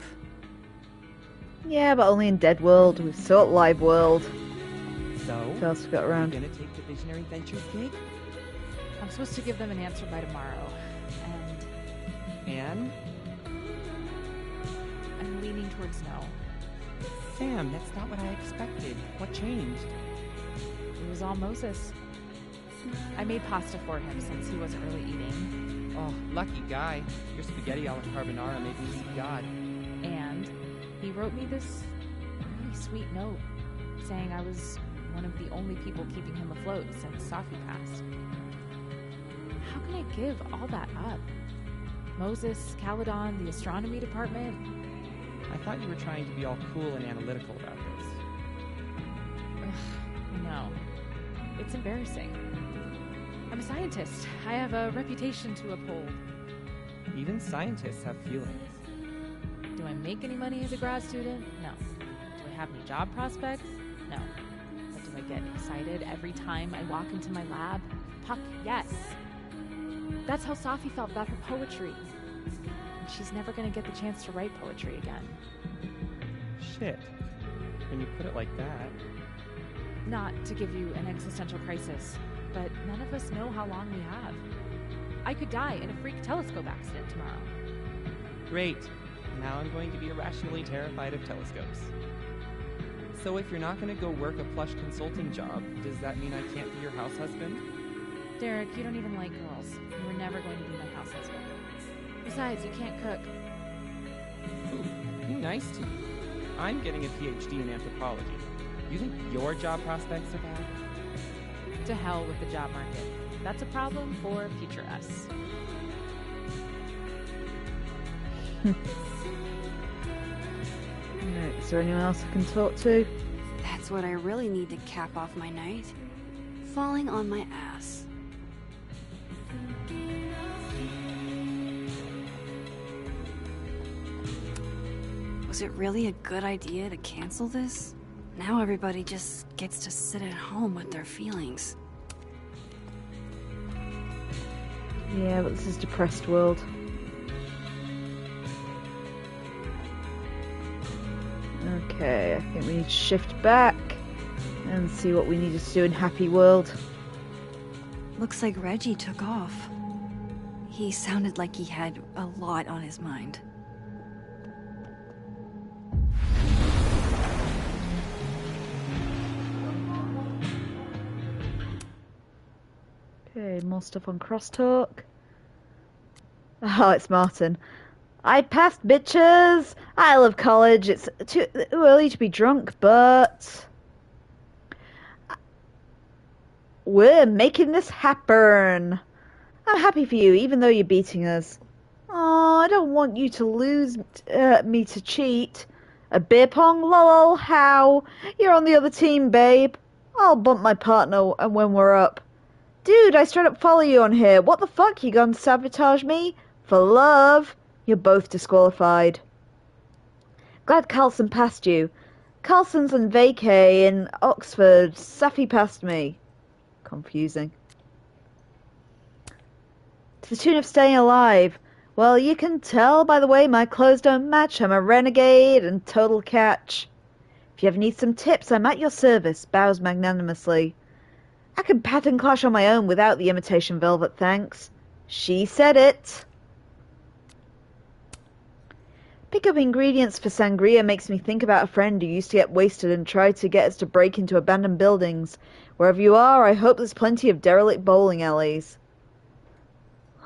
Yeah, but only in Dead World. We've sought Live World.
So,
who else we got around?
Gonna take the Visionary Ventures gig?
I'm supposed to give them an answer by tomorrow,
And?
I'm leaning towards no.
Sam, that's not what I expected. What changed?
It was all Moses. I made pasta for him since he wasn't really eating.
Oh, lucky guy. Your spaghetti alla carbonara made me see God.
And he wrote me this really sweet note saying I was one of the only people keeping him afloat since Safi passed. How can I give all that up? Moses, Caledon, the astronomy department.
I thought you were trying to be all cool and analytical about this.
Ugh, I know. It's embarrassing. I'm a scientist. I have a reputation to uphold.
Even scientists have feelings.
Do I make any money as a grad student? No. Do I have any job prospects? No. But do I get excited every time I walk into my lab? Puck, yes. That's how Safi felt about her poetry. And she's never going to get the chance to write poetry again.
Shit. When you put it like that.
Not to give you an existential crisis, but none of us know how long we have. I could die in a freak telescope accident tomorrow.
Great. Now I'm going to be irrationally terrified of telescopes. So if you're not going to go work a plush consulting job, does that mean I can't be your house husband?
Derek, you don't even like girls. You were never going to be my house husband. Besides, you can't cook.
Ooh, be nice to me. I'm getting a PhD in anthropology. You think your job prospects are bad?
To hell with the job market. That's a problem for future us.
Right, is there anyone else I can talk to?
That's what I really need to cap off my night. Falling on my ass. Was it really a good idea to cancel this? Now everybody just gets to sit at home with their feelings.
Yeah, but this is depressed world. Okay, I think we need to shift back and see what we need to do in Happy World.
Looks like Reggie took off. He sounded like he had a lot on his mind.
Okay, more stuff on Crosstalk. Oh, it's Martin. I passed, bitches! I love college. It's too early to be drunk, but... we're making this happen. I'm happy for you, even though you're beating us. Oh, I don't want you to lose me to cheat. A beer pong? Lol, how? You're on the other team, babe. I'll bump my partner when we're up. Dude, I straight up follow you on here. What the fuck? You gonna sabotage me? For love? You're both disqualified. Glad Carlson passed you. Carlson's on vacay in Oxford. Safi passed me. Confusing. To the tune of Staying Alive. Well, you can tell by the way my clothes don't match. I'm a renegade and total catch. If you ever need some tips, I'm at your service. Bows magnanimously. I can pattern clash on my own without the imitation velvet, thanks. She said it. Pick up ingredients for sangria makes me think about a friend who used to get wasted and tried to get us to break into abandoned buildings. Wherever you are, I hope there's plenty of derelict bowling alleys.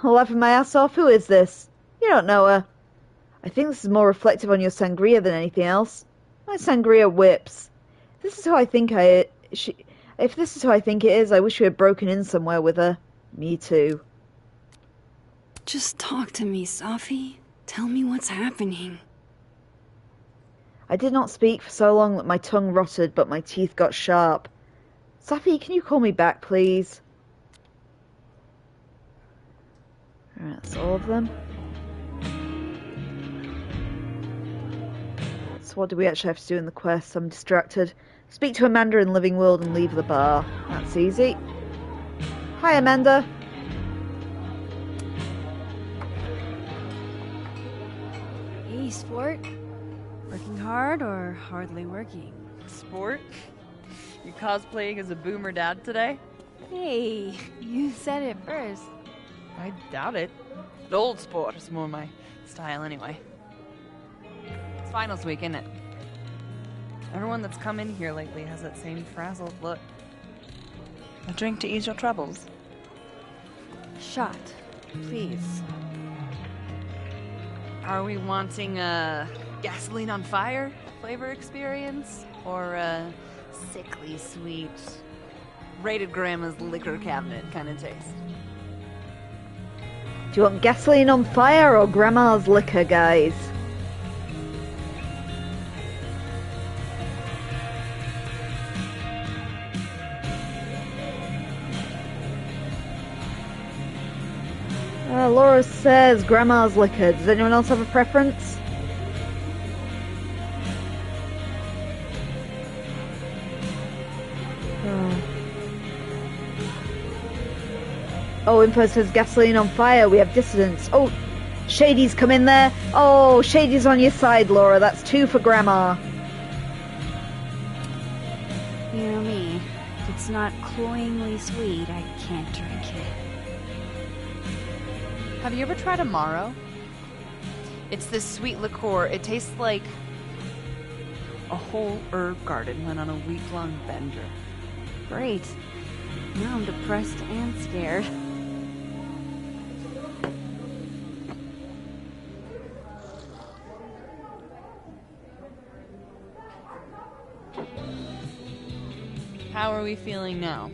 Laughing my ass off? Who is this? You don't know her. I think this is more reflective on your sangria than anything else. My sangria whips. If this is who I think it is, I wish we had broken in somewhere with her. Me too.
Just talk to me, Safi. Tell me what's happening.
I did not speak for so long that my tongue rotted, but my teeth got sharp. Safi, can you call me back, please? Alright, that's all of them. So what do we actually have to do in the quest? I'm distracted. Speak to Amanda in Living World and leave the bar. That's easy. Hi, Amanda.
Hey, sport. Working hard or hardly working?
Sport? You cosplaying as a boomer dad today?
Hey, you said it first.
I doubt it. But old sport is more my style anyway. It's finals week, isn't it? Everyone that's come in here lately has that same frazzled look. A drink to ease your troubles.
Shot, please.
Are we wanting a gasoline on fire flavor experience? Or a sickly sweet, rated grandma's liquor cabinet kind of taste?
Do you want gasoline on fire or grandma's liquor, guys? Laura says grandma's liquor. Does anyone else have a preference? Oh, info says gasoline on fire. We have dissidents. Oh, Shady's come in there. Oh, Shady's on your side, Laura. That's 2 for grandma.
You know me. If it's not cloyingly sweet, I can't drink it.
Have you ever tried Amaro? It's this sweet liqueur. It tastes like a whole herb garden went on a week-long bender.
Great. Now I'm depressed and scared.
How are we feeling now?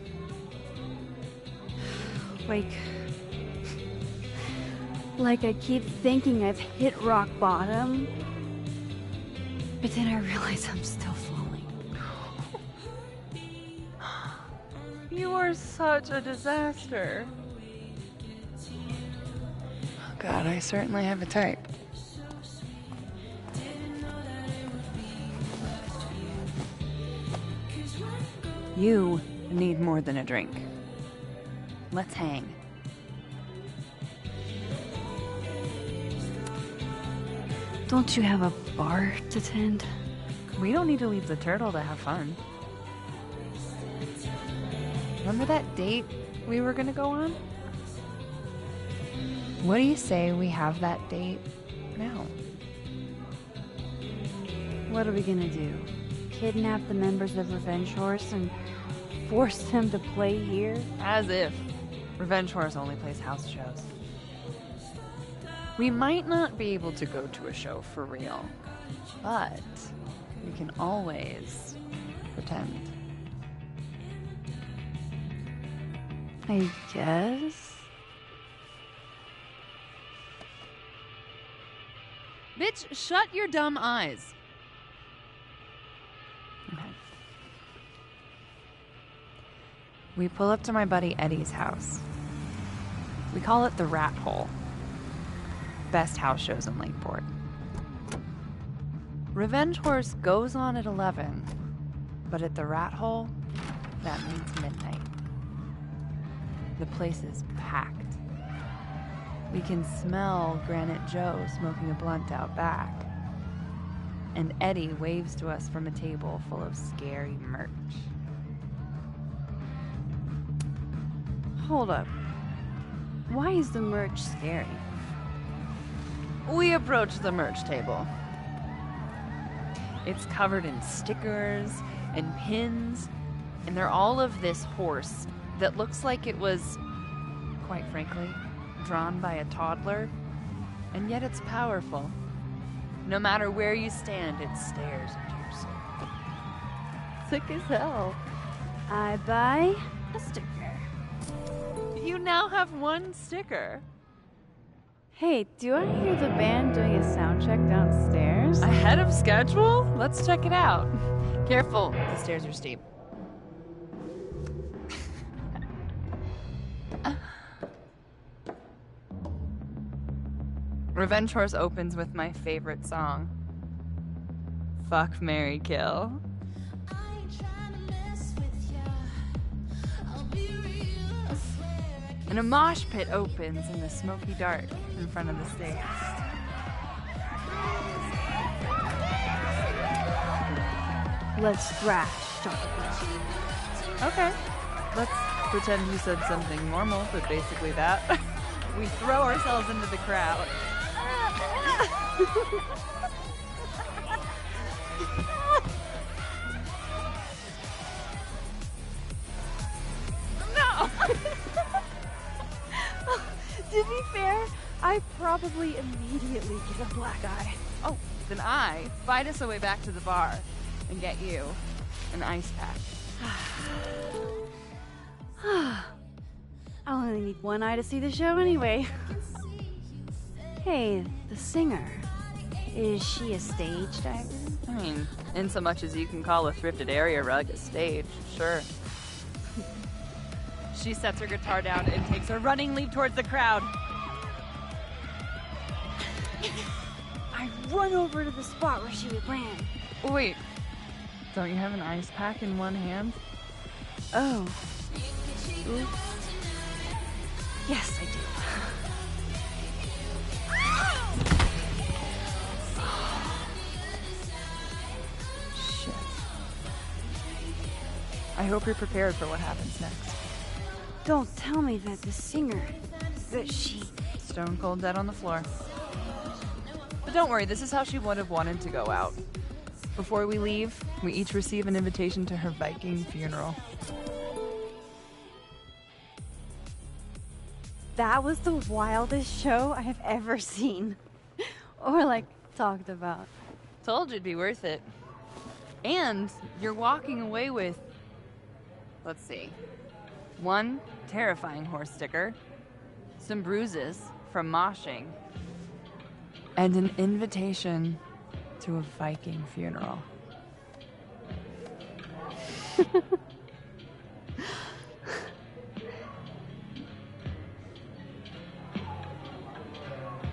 Like I keep thinking I've hit rock bottom, but then I realize I'm still falling.
You are such a disaster. Oh God, I certainly have a type. You need more than a drink. Let's hang.
Don't you have a bar to tend?
We don't need to leave the turtle to have fun. Remember that date we were gonna go on? What do you say we have that date now?
What are we gonna do? Kidnap the members of Revenge Horse and force them to play here?
As if. Revenge Horse only plays house shows. We might not be able to go to a show for real, but we can always pretend.
I guess.
Bitch, shut your dumb eyes. Okay. We pull up to my buddy Eddie's house. We call it the Rat Hole. Best house shows in Lakeport. Revenge Horse goes on at 11, but at the Rat Hole, that means midnight. The place is packed. We can smell Granite Joe smoking a blunt out back. And Eddie waves to us from a table full of scary merch.
Hold up. Why is the merch scary?
We approach the merch table. It's covered in stickers and pins, and they're all of this horse that looks like it was, quite frankly, drawn by a toddler, and yet it's powerful. No matter where you stand, it stares into your soul.
Sick as hell. I buy a sticker.
You now have one sticker.
Hey, do I hear the band doing a sound check downstairs?
Ahead of schedule? Let's check it out. Careful, the stairs are steep. Revenge Horse opens with my favorite song. Fuck, Marry, Kill. And a mosh pit opens in the smoky dark in front of the stage.
Let's thrash, chocolate.
Okay. Let's pretend you said something normal, but basically that. We throw ourselves into the crowd.
No! To be fair, I probably immediately get a black eye.
Oh, then I fight us a way back to the bar and get you an ice pack.
I only need one eye to see the show anyway. Hey, the singer. Is she a stage diver?
I mean, in so much as you can call a thrifted area rug a stage, sure. She sets her guitar down and takes a running leap towards the crowd.
I run over to the spot where she would land.
Wait, don't you have an ice pack in one hand?
Oh. Oops. Yes, I do.
Shit. I hope you're prepared for what happens next.
Don't tell me that the singer, that she...
Stone cold dead on the floor. But don't worry, this is how she would have wanted to go out. Before we leave, we each receive an invitation to her Viking funeral.
That was the wildest show I have ever seen. Or, like, talked about.
Told you it'd be worth it. And you're walking away with, let's see, one terrifying horse sticker, some bruises from moshing, and an invitation to a Viking funeral.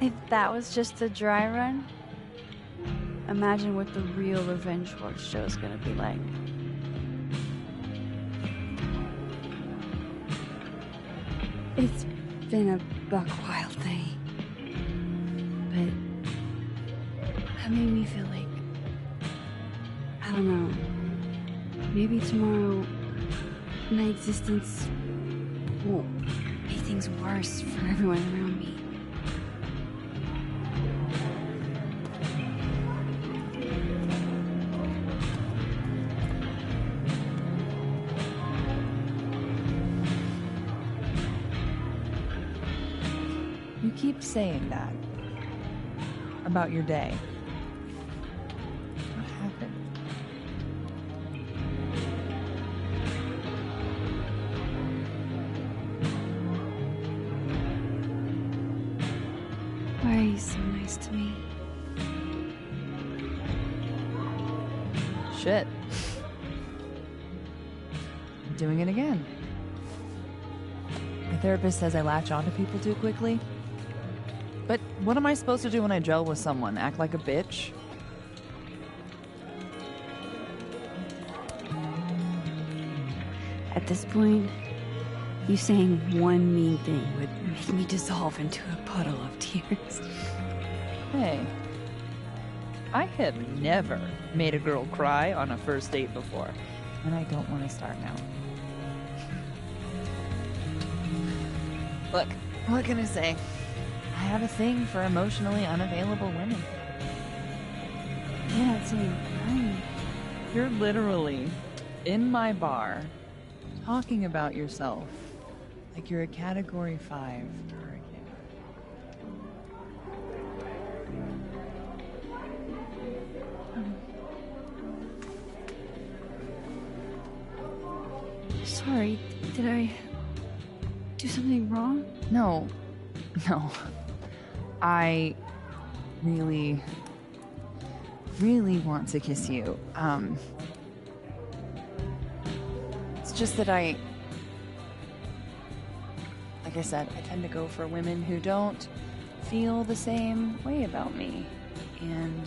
If that was just a dry run, imagine what the real Revenge Horse show is gonna be like. It's been a buck wild day, but that made me feel like, I don't know, maybe tomorrow my existence will make things worse for everyone around me.
You keep saying that about your day. What happened?
Why are you so nice to me?
Shit. I'm doing it again. My therapist says I latch onto people too quickly. But what am I supposed to do when I gel with someone? Act like a bitch?
At this point, you saying one mean thing would make me dissolve into a puddle of tears.
Hey, I have never made a girl cry on a first date before, and I don't want to start now. Look, what can I say? I have a thing for emotionally unavailable women.
You're not saying crying.
You're literally in my bar talking about yourself like you're a Category 5 hurricane.
Sorry, did I do something wrong?
No. I really want to kiss you. It's just that like I said, I tend to go for women who don't feel the same way about me. And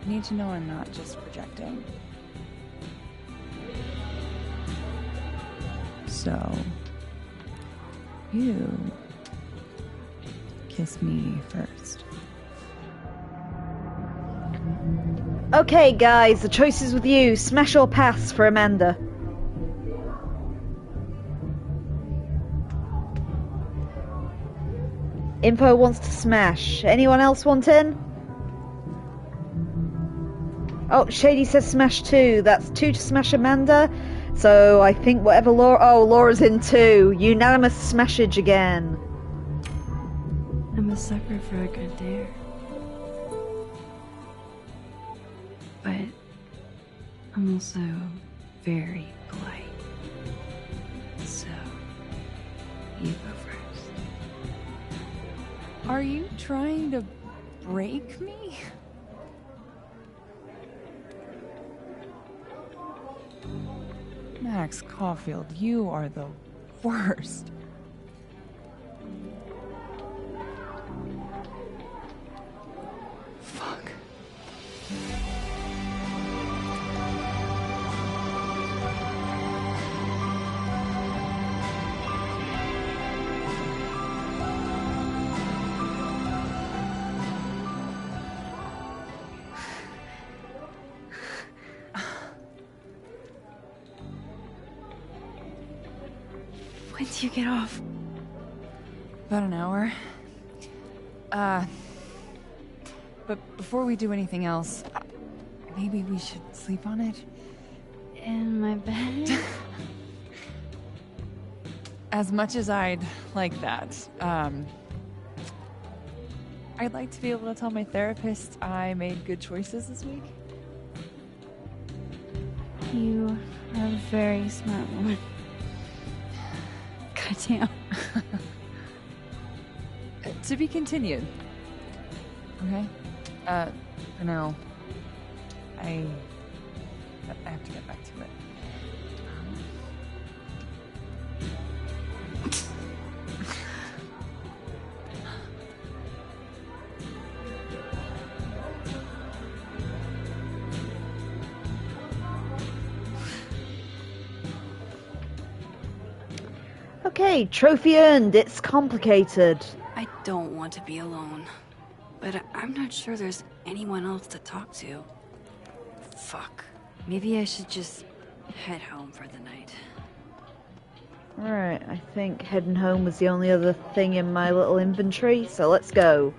I need to know I'm not just projecting. So, you kiss me first.
Okay, guys, the choice is with you. Smash or pass for Amanda. Info wants to smash. Anyone else want in? Oh, Shady says smash 2. That's 2 to smash Amanda. So I think whatever Laura... Oh, Laura's in 2. Unanimous smashage again.
I'm a sucker for a good dare. But I'm also very polite. So, you go first.
Are you trying to break me? Max Caulfield, you are the worst. Fuck.
When do you get off?
About an hour. But before we do anything else, maybe we should sleep on it?
In my bed?
As much as I'd like that, I'd like to be able to tell my therapist I made good choices this week.
You are a very smart woman. Goddamn.
To be continued. Okay? For now, I have to get back to it.
Okay, trophy earned. It's complicated.
I don't want to be alone, but I'm not sure there's anyone else to talk to. Fuck. Maybe I should just head home for the night.
Alright, I think heading home was the only other thing in my little inventory, so let's go.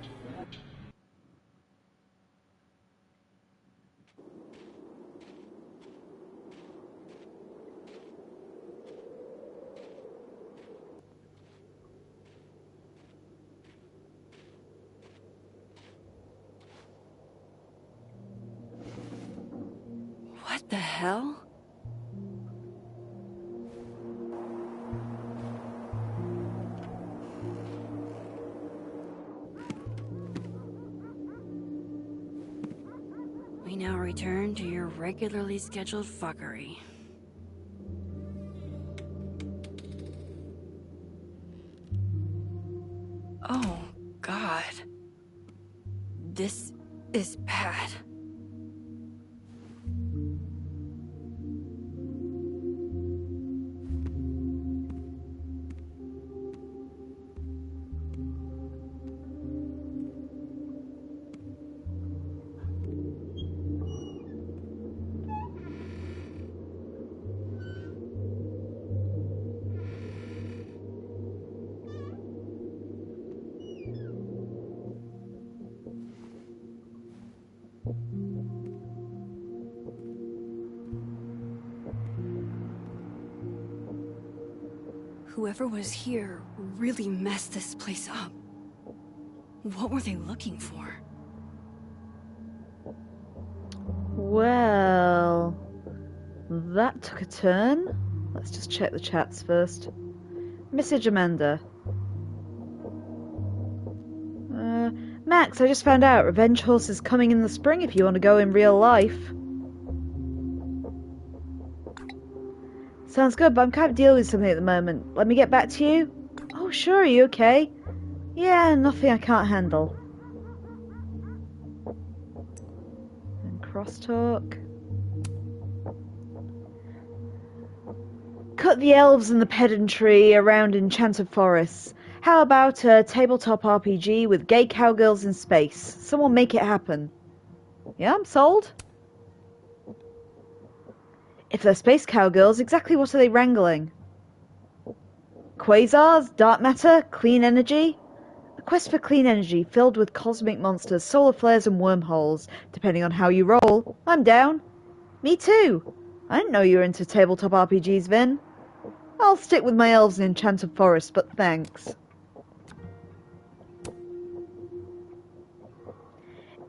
What the hell? We now return to your regularly scheduled fuckery. Oh, God. This is bad. Whoever was here really messed this place up. What were they looking for?
Well, that took a turn. Let's just check the chats first. Message Amanda. Max, I just found out Revenge Horse is coming in the spring if you want to go in real life. Sounds good, but I'm kind of dealing with something at the moment. Let me get back to you? Oh, sure, are you okay? Yeah, nothing I can't handle. And crosstalk. Cut the elves and the pedantry around enchanted forests. How about a tabletop RPG with gay cowgirls in space? Someone make it happen. Yeah, I'm sold. If they're space cowgirls, exactly what are they wrangling? Quasars? Dark matter? Clean energy? A quest for clean energy filled with cosmic monsters, solar flares and wormholes, depending on how you roll. I'm down. Me too. I didn't know you were into tabletop RPGs, Vin. I'll stick with my elves in Enchanted Forest, but thanks.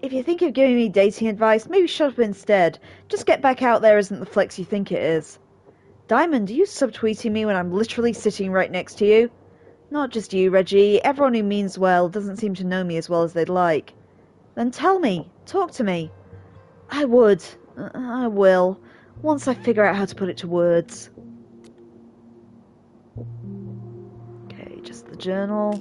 If you think of giving me dating advice, maybe shut up instead. Just get back out there isn't the flex you think it is. Diamond, are you subtweeting me when I'm literally sitting right next to you? Not just you, Reggie. Everyone who means well doesn't seem to know me as well as they'd like. Then tell me. Talk to me. I would. I will. Once I figure out how to put it to words. Okay, just the journal.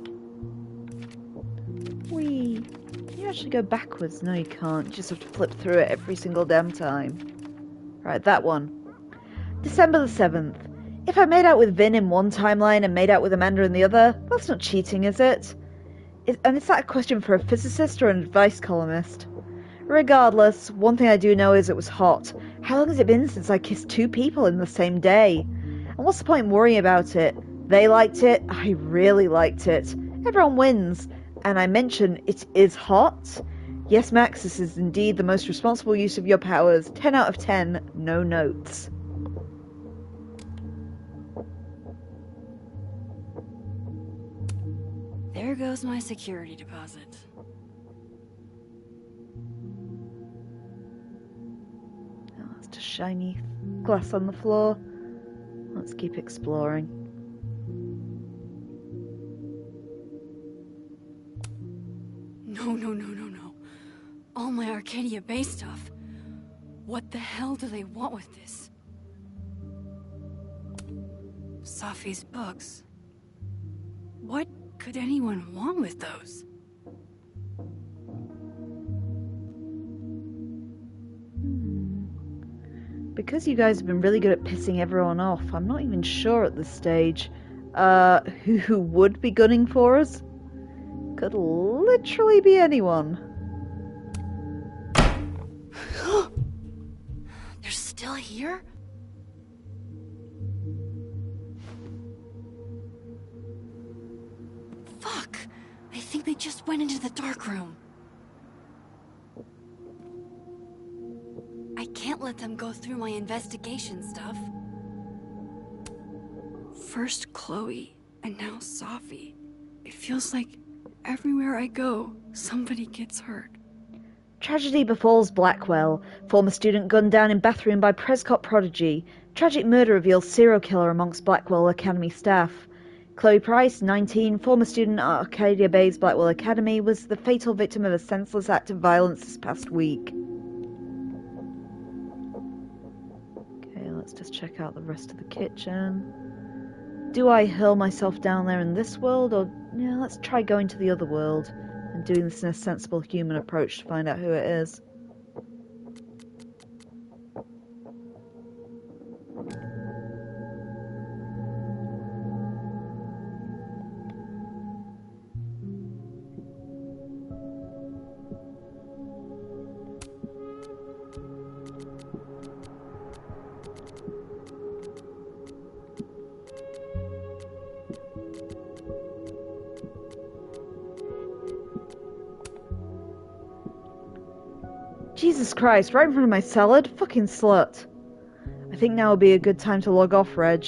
Whee. Can you actually go backwards? No, you can't. You just have to flip through it every single damn time. Right, that one. December the 7th. If I made out with Vin in one timeline and made out with Amanda in the other, that's not cheating, is it? And is that a question for a physicist or an advice columnist? Regardless, one thing I do know is it was hot. How long has it been since I kissed two people in the same day? And what's the point in worrying about it? They liked it, I really liked it. Everyone wins. And I mention it is hot. Yes, Max, this is indeed the most responsible use of your powers. 10 out of 10, no notes.
There goes my security deposit.
Oh, that's just shiny glass on the floor. Let's keep exploring.
No. All my Arcadia Bay stuff. What the hell do they want with this? Safi's books. What could anyone want with those?
Because you guys have been really good at pissing everyone off, I'm not even sure at this stage who would be gunning for us. Could literally be anyone.
They're still here? think they just went into the dark room. I can't let them go through my investigation stuff. First Chloe, and now Safi. It feels like everywhere I go, somebody gets hurt.
Tragedy befalls Blackwell. Former student gunned down in bathroom by Prescott prodigy. Tragic murder reveals serial killer amongst Blackwell Academy staff. Chloe Price, 19, former student at Arcadia Bay's Blackwell Academy, was the fatal victim of a senseless act of violence this past week. Okay, let's just check out the rest of the kitchen. Do I hurl myself down there in this world, or yeah, let's try going to the other world and doing this in a sensible human approach to find out who it is. Jesus Christ, right in front of my salad? Fucking slut. I think now would be a good time to log off, Reg.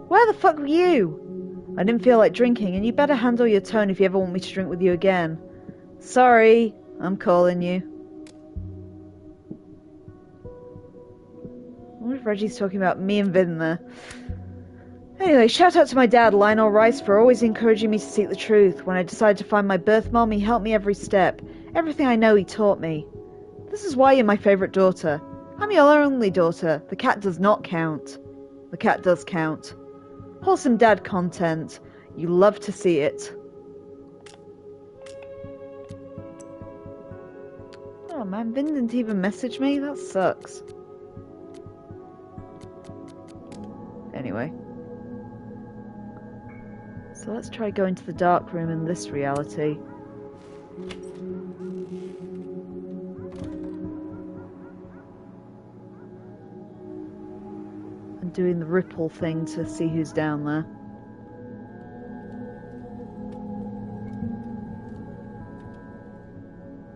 Where the fuck were you? I didn't feel like drinking, and you better handle your tone if you ever want me to drink with you again. Sorry, I'm calling you. I wonder if Reggie's talking about me and Vinh there. Anyway, shout out to my dad, Lionel Rice, for always encouraging me to seek the truth. When I decided to find my birth mom, he helped me every step. Everything I know, he taught me. This is why you're my favourite daughter. I'm your only daughter. The cat does not count. The cat does count. Wholesome dad content. You love to see it. Oh man, Vinh didn't even message me? That sucks. Anyway. So let's try going to the dark room in this reality. And doing the ripple thing to see who's down there.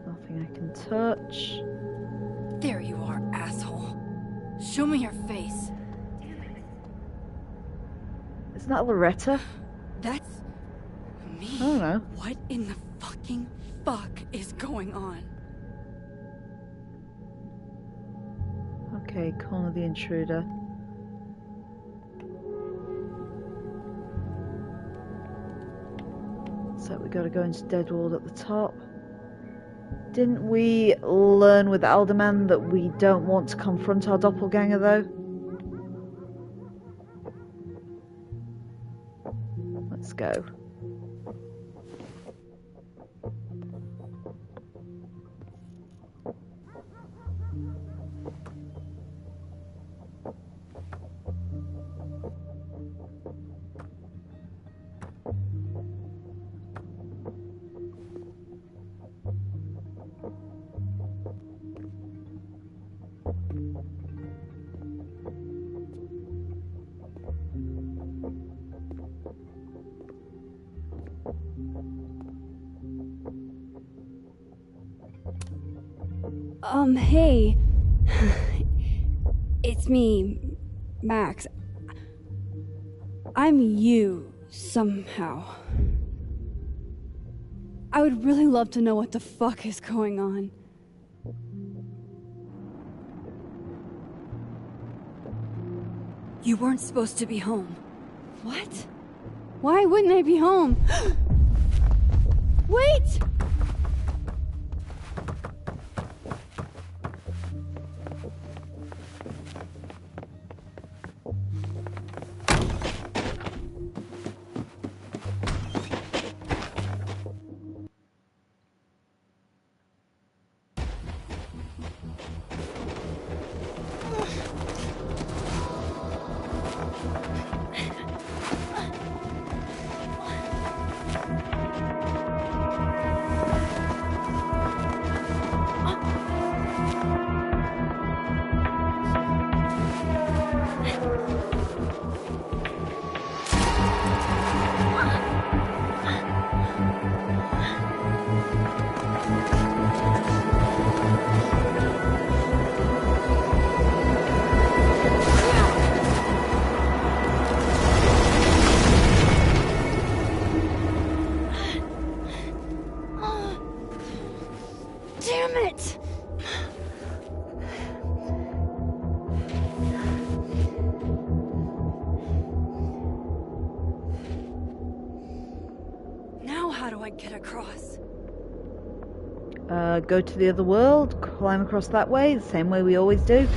Nothing I can touch.
There you are, asshole. Show me your face.
Isn't that Loretta?
That's me.
I don't know.
What in the fucking fuck is going on?
Okay, corner the intruder. So we gotta go into Deadwood at the top. Didn't we learn with Alderman that we don't want to confront our doppelganger though? Let's go.
Hey. It's me, Max. I'm you, somehow. I would really love to know what the fuck is going on.
You weren't supposed to be home.
What? Why wouldn't I be home? Wait!
get across?
Go to the other world, climb across that way, the same way we always do.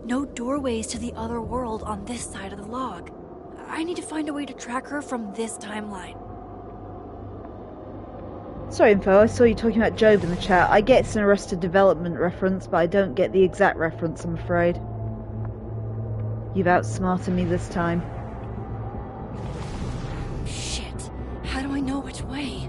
No doorways to the other world on this side of the log. I need to find a way to track her from this timeline.
Sorry, Info, I saw you talking about Job in the chat. I get it's an Arrested Development reference, but I don't get the exact reference, I'm afraid. You've outsmarted me this time.
Shit. How do I know which way?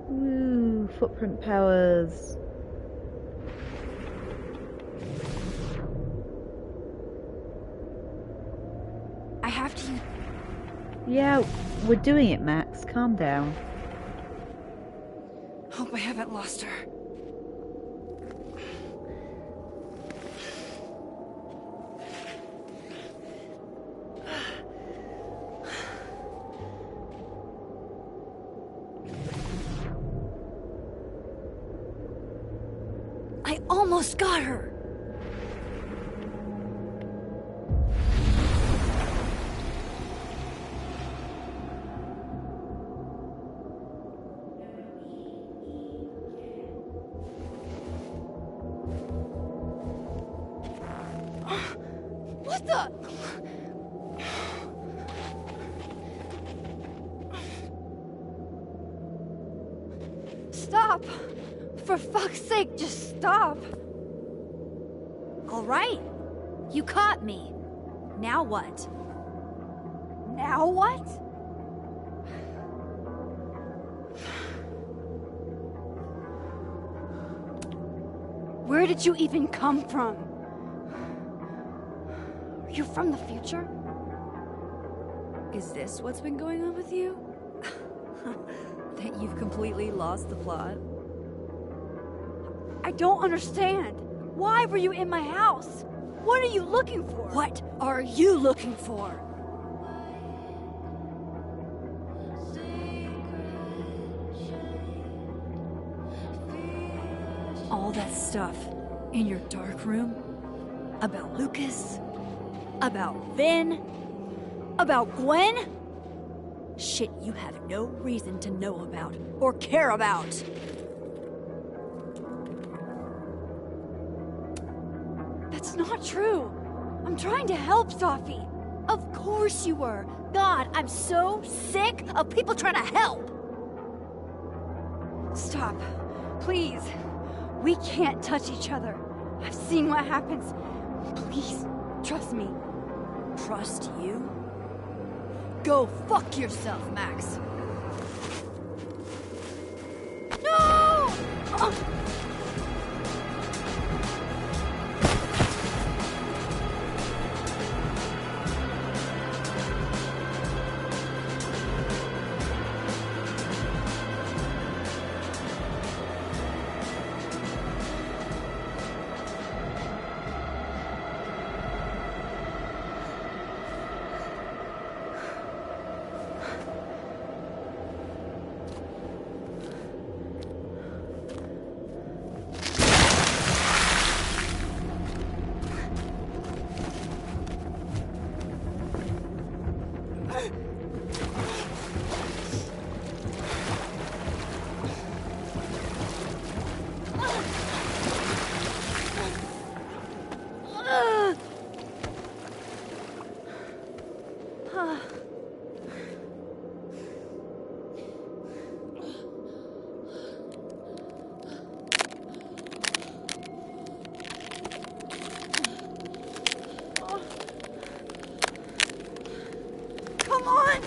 Woo, footprint powers.
I have to...
Yeah, we're doing it, Max. Calm down.
Hope I haven't lost her. I almost got her! What the? Stop! For fuck's sake, just stop! All right. You caught me. Now what? Now what? Where did you even come from? Are you from the future?
Is this what's been going on with you? That you've completely lost the plot?
I don't understand. Why were you in my house? What are you looking for? What are you looking for? All that stuff in your dark room about Lucas, about Vin, about Gwen? Shit you have no reason to know about or care about. That's not true. I'm trying to help, Safi. Of course you were. God, I'm so sick of people trying to help. Stop. Please. We can't touch each other. I've seen what happens. Please, trust me. Trust you? Go fuck yourself, Max. No! Come on!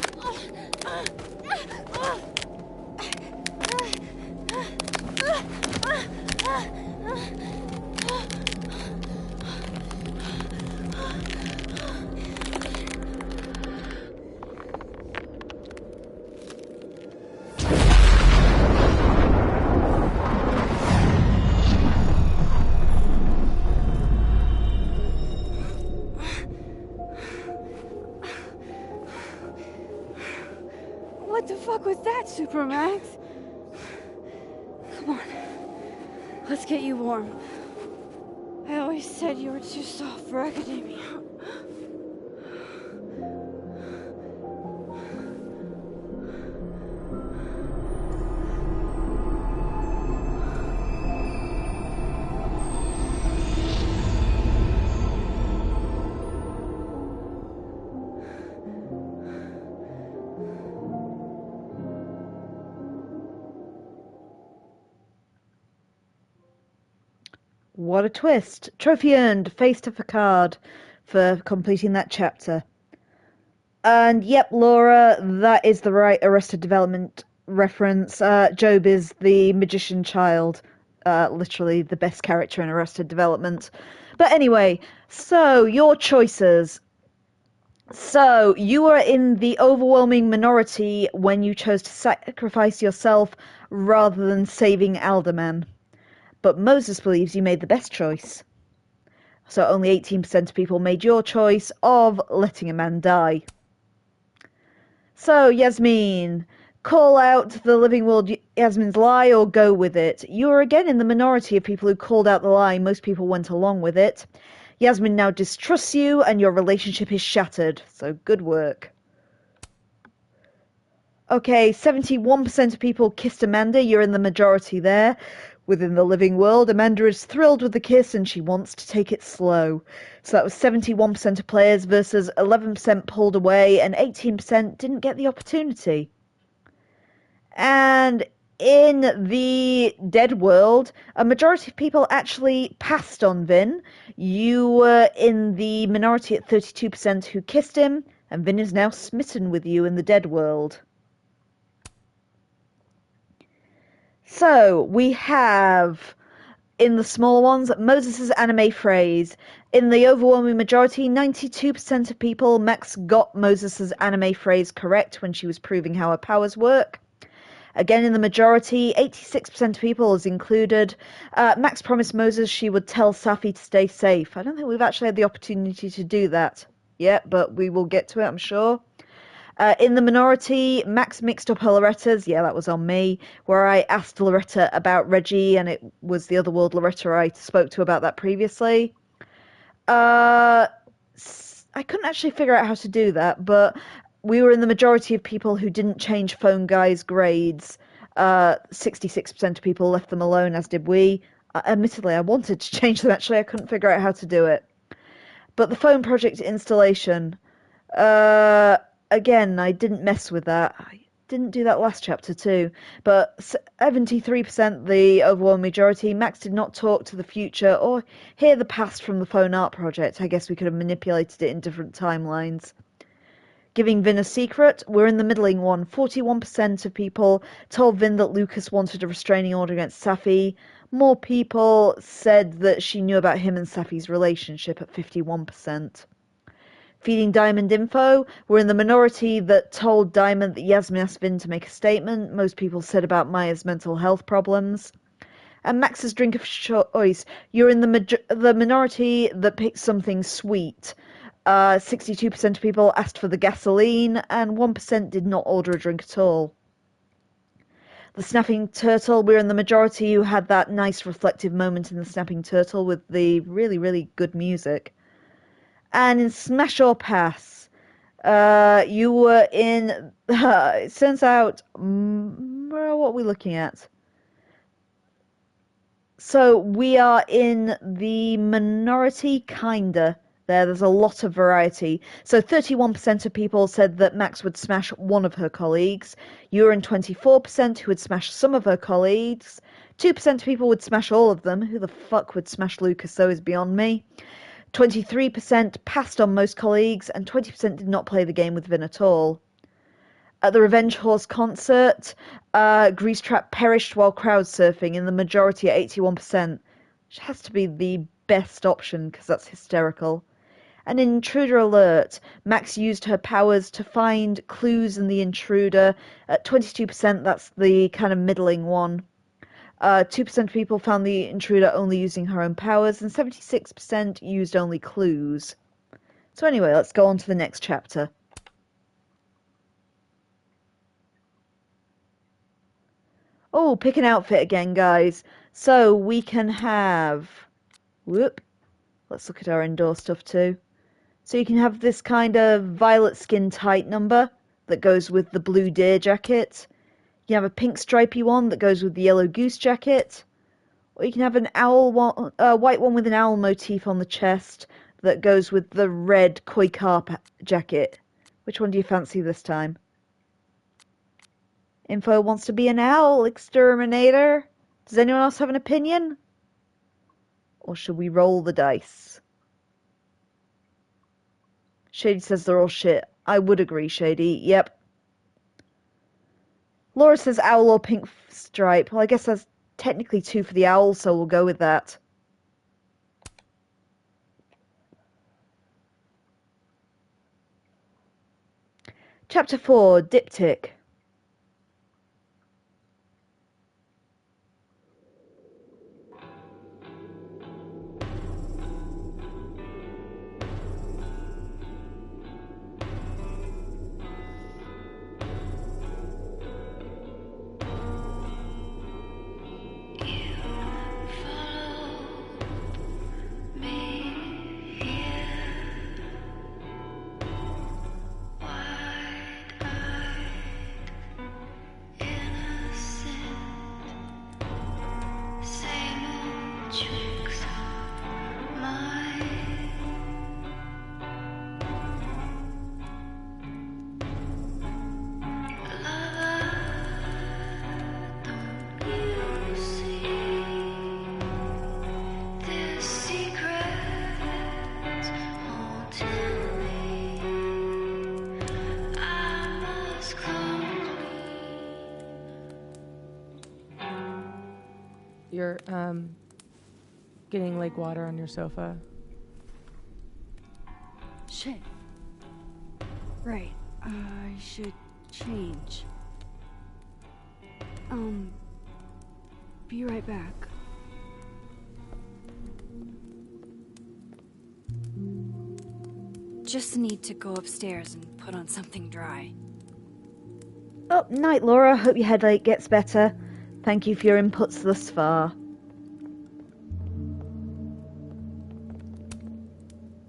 What the fuck was that, Supermax? Come on. Let's get you warm. I always said you were too soft for academia.
What a twist. Trophy earned. Face to Facade for completing that chapter. And yep, Laura, that is the right Arrested Development reference. Job is the magician child. Literally the best character in Arrested Development. But anyway, so your choices. So you were in the overwhelming minority when you chose to sacrifice yourself rather than saving Alderman. But Moses believes you made the best choice. So only 18% of people made your choice of letting a man die. So, Yasmin, call out the living world Yasmin's lie or go with it. You are again in the minority of people who called out the lie. Most people went along with it. Yasmin now distrusts you and your relationship is shattered. So, good work. Okay, 71% of people kissed Amanda. You're in the majority there. Within the living world, Amanda is thrilled with the kiss and she wants to take it slow. So that was 71% of players versus 11% pulled away and 18% didn't get the opportunity. And in the dead world, a majority of people actually passed on Vinh. You were in the minority at 32% who kissed him, and Vinh is now smitten with you in the dead world. So, we have, in the smaller ones, Moses' anime phrase. In the overwhelming majority, 92% of people, Max got Moses' anime phrase correct when she was proving how her powers work. Again, in the majority, 86% of people is included. Max promised Moses she would tell Safi to stay safe. I don't think we've actually had the opportunity to do that yet, but we will get to it, I'm sure. In the minority, Max mixed up her Loretta's. Yeah, that was on me. Where I asked Loretta about Reggie, and it was the Otherworld Loretta I spoke to about that previously. I couldn't actually figure out how to do that, but we were in the majority of people who didn't change Phone Guy's grades. 66% of people left them alone, as did we. Admittedly, I wanted to change them, actually. I couldn't figure out how to do it. But the phone project installation... Again, I didn't mess with that. I didn't do that last chapter too. But 73%, the overwhelming majority, Max did not talk to the future or hear the past from the phone art project. I guess we could have manipulated it in different timelines. Giving Vinh a secret, we're in the middling one. 41% of people told Vinh that Lucas wanted a restraining order against Safi. More people said that she knew about him and Safi's relationship at 51%. Feeding Diamond info, we're in the minority that told Diamond that Yasmin asked Vinh to make a statement. Most people said about Maya's mental health problems. And Max's drink of choice, you're in the minority that picked something sweet. 62% of people asked for the gasoline, and 1% did not order a drink at all. The Snapping Turtle, we're in the majority who had that nice reflective moment in the Snapping Turtle with the really, really good music. And in Smash or Pass, you were in, it turns out, what are we looking at? So we are in the minority, kinda. There's a lot of variety. So 31% of people said that Max would smash one of her colleagues. You were in 24% who would smash some of her colleagues. 2% of people would smash all of them. Who the fuck would smash Lucas, though, is beyond me. 23% passed on most colleagues, and 20% did not play the game with Vinh at all. At the Revenge Horse concert, Grease Trap perished while crowd surfing in the majority at 81%. Which has to be the best option because that's hysterical. An intruder alert. Max used her powers to find clues in the intruder. At 22%, that's the kind of middling one. 2% of people found the intruder only using her own powers, and 76% used only clues. So anyway, let's go on to the next chapter. Oh, pick an outfit again, guys. So we can have... Whoop. Let's look at our indoor stuff too. So you can have this kind of violet skin tight number that goes with the blue deer jacket. You can have a pink stripy one that goes with the yellow goose jacket. Or you can have an owl one, white one with an owl motif on the chest that goes with the red koi carp jacket. Which one do you fancy this time? Info wants to be an owl exterminator. Does anyone else have an opinion? Or should we roll the dice? Shady says they're all shit. I would agree, Shady. Yep. Laura says owl or pink stripe. Well, I guess that's technically 2 for the owl, so we'll go with that. Chapter 4, Diptych.
You're, getting lake water on your sofa.
Shit. Right. I should change. Be right back. Just need to go upstairs and put on something dry.
Oh, night, Laura. Hope your headache gets better. Thank you for your inputs thus far.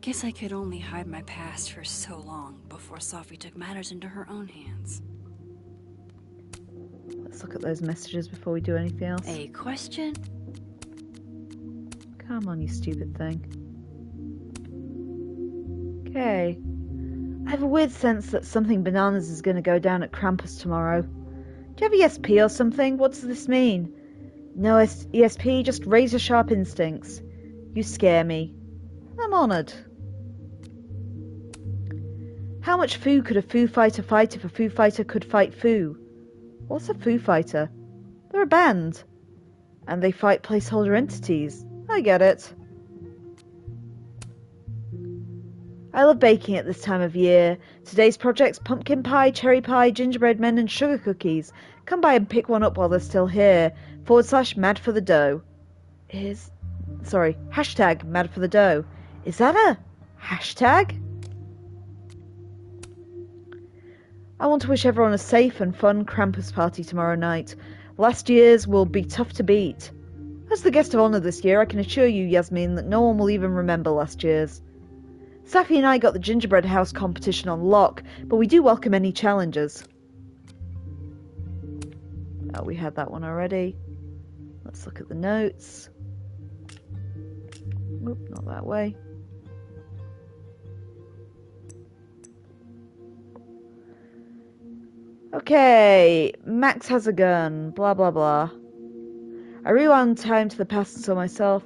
Guess I could only hide my past for so long before Safi took matters into her own hands.
Let's look at those messages before we do anything else.
A question?
Come on, you stupid thing. Okay. I have a weird sense that something bananas is going to go down at Krampus tomorrow. Do you have ESP or something? What does this mean? No ESP, just razor-sharp instincts. You scare me. I'm honoured. How much Foo could a Foo Fighter fight if a Foo Fighter could fight Foo? What's a Foo Fighter? They're a band. And they fight placeholder entities. I get it. I love baking at this time of year. Today's project's pumpkin pie, cherry pie, gingerbread men, and sugar cookies. Come by and pick one up while they're still here. /mad for the dough. Hashtag mad for the dough. Is that a hashtag? I want to wish everyone a safe and fun Krampus party tomorrow night. Last year's will be tough to beat. As the guest of honour this year, I can assure you, Yasmin, that no one will even remember last year's. Safi and I got the gingerbread house competition on lock, but we do welcome any challenges. Oh, we had that one already. Let's look at the notes. Oop, not that way. Okay, Max has a gun, blah blah blah. I rewound time to the past and saw myself.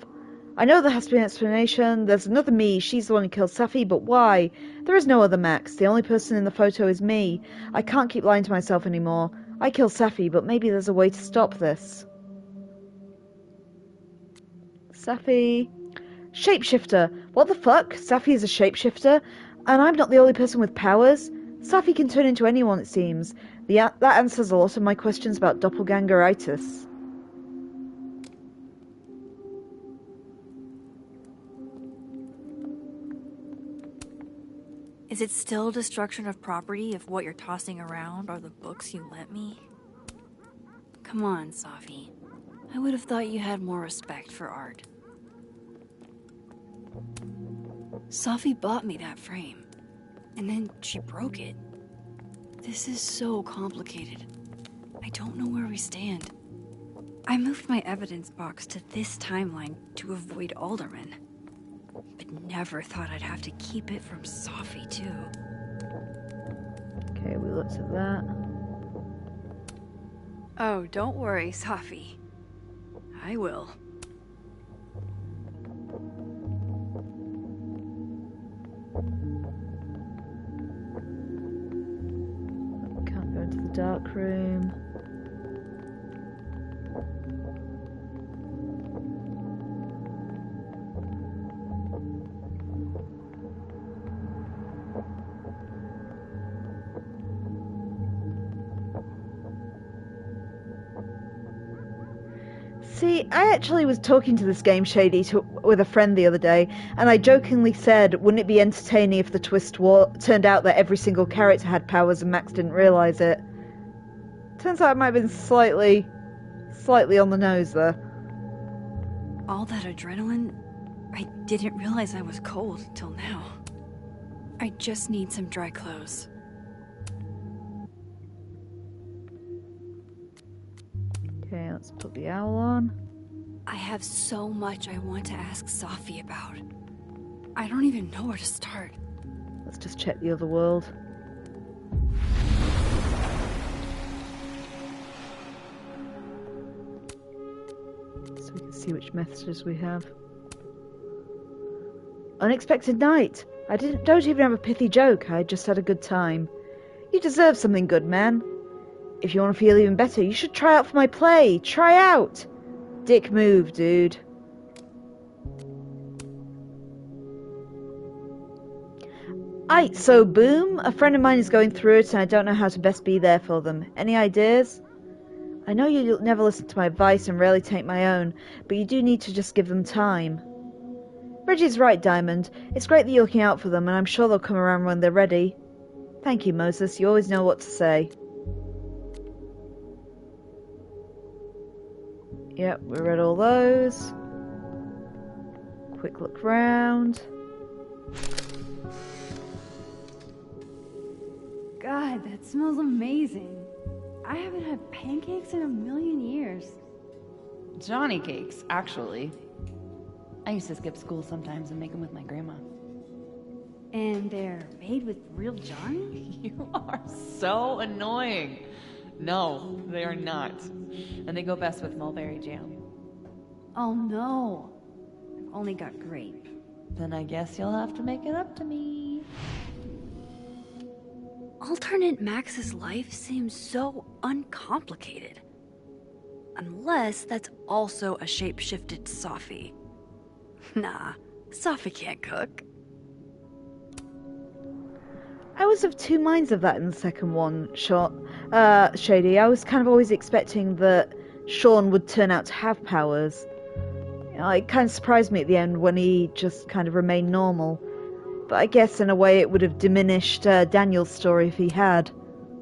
I know there has to be an explanation. There's another me. She's the one who killed Safi, but why? There is no other Max. The only person in the photo is me. I can't keep lying to myself anymore. I killed Safi, but maybe there's a way to stop this. Safi. Shapeshifter. What the fuck? Safi is a shapeshifter? And I'm not the only person with powers? Safi can turn into anyone, it seems. That answers a lot of my questions about doppelgangeritis.
Is it still destruction of property if what you're tossing around are the books you lent me? Come on, Safi. I would have thought you had more respect for art. Safi bought me that frame, and then she broke it. This is so complicated. I don't know where we stand. I moved my evidence box to this timeline to avoid Alderman. But never thought I'd have to keep it from Safi, too.
Okay, we looked at that.
Oh, don't worry, Safi. I will.
Can't go into the dark room. See, I actually was talking to this game Shady with a friend the other day, and I jokingly said, wouldn't it be entertaining if the twist turned out that every single character had powers and Max didn't realise it? Turns out it might have been slightly on the nose there.
All that adrenaline, I didn't realize I was cold till now. I just need some dry clothes.
Okay, let's put the owl on.
I have so much I want to ask Safi about. I don't even know where to start.
Let's just check the other world. So we can see which messages we have. Unexpected night. I don't even have a pithy joke. I just had a good time. You deserve something good, man. If you want to feel even better, you should try out for my play. Try out! Dick move, dude. Aight, so boom. A friend of mine is going through it and I don't know how to best be there for them. Any ideas? I know you never listen to my advice and rarely take my own, but you do need to just give them time. Reggie's right, Diamond. It's great that you're looking out for them, and I'm sure they'll come around when they're ready. Thank you, Moses. You always know what to say. Yep, we read all those. Quick look round.
God, that smells amazing. I haven't had pancakes in a million years.
Johnny cakes, actually. I used to skip school sometimes and make them with my grandma.
And they're made with real Johnny?
You are so annoying. No, they are not. And they go best with mulberry jam.
Oh no. I've only got grape.
Then I guess you'll have to make it up to me.
Alternate Max's life seems so uncomplicated. Unless that's also a shape-shifted Safi. Nah, Safi can't cook.
I was of two minds of that in the second one, Shady. I was kind of always expecting that Sean would turn out to have powers. You know, it kind of surprised me at the end when he just kind of remained normal. But I guess in a way it would have diminished Daniel's story if he had.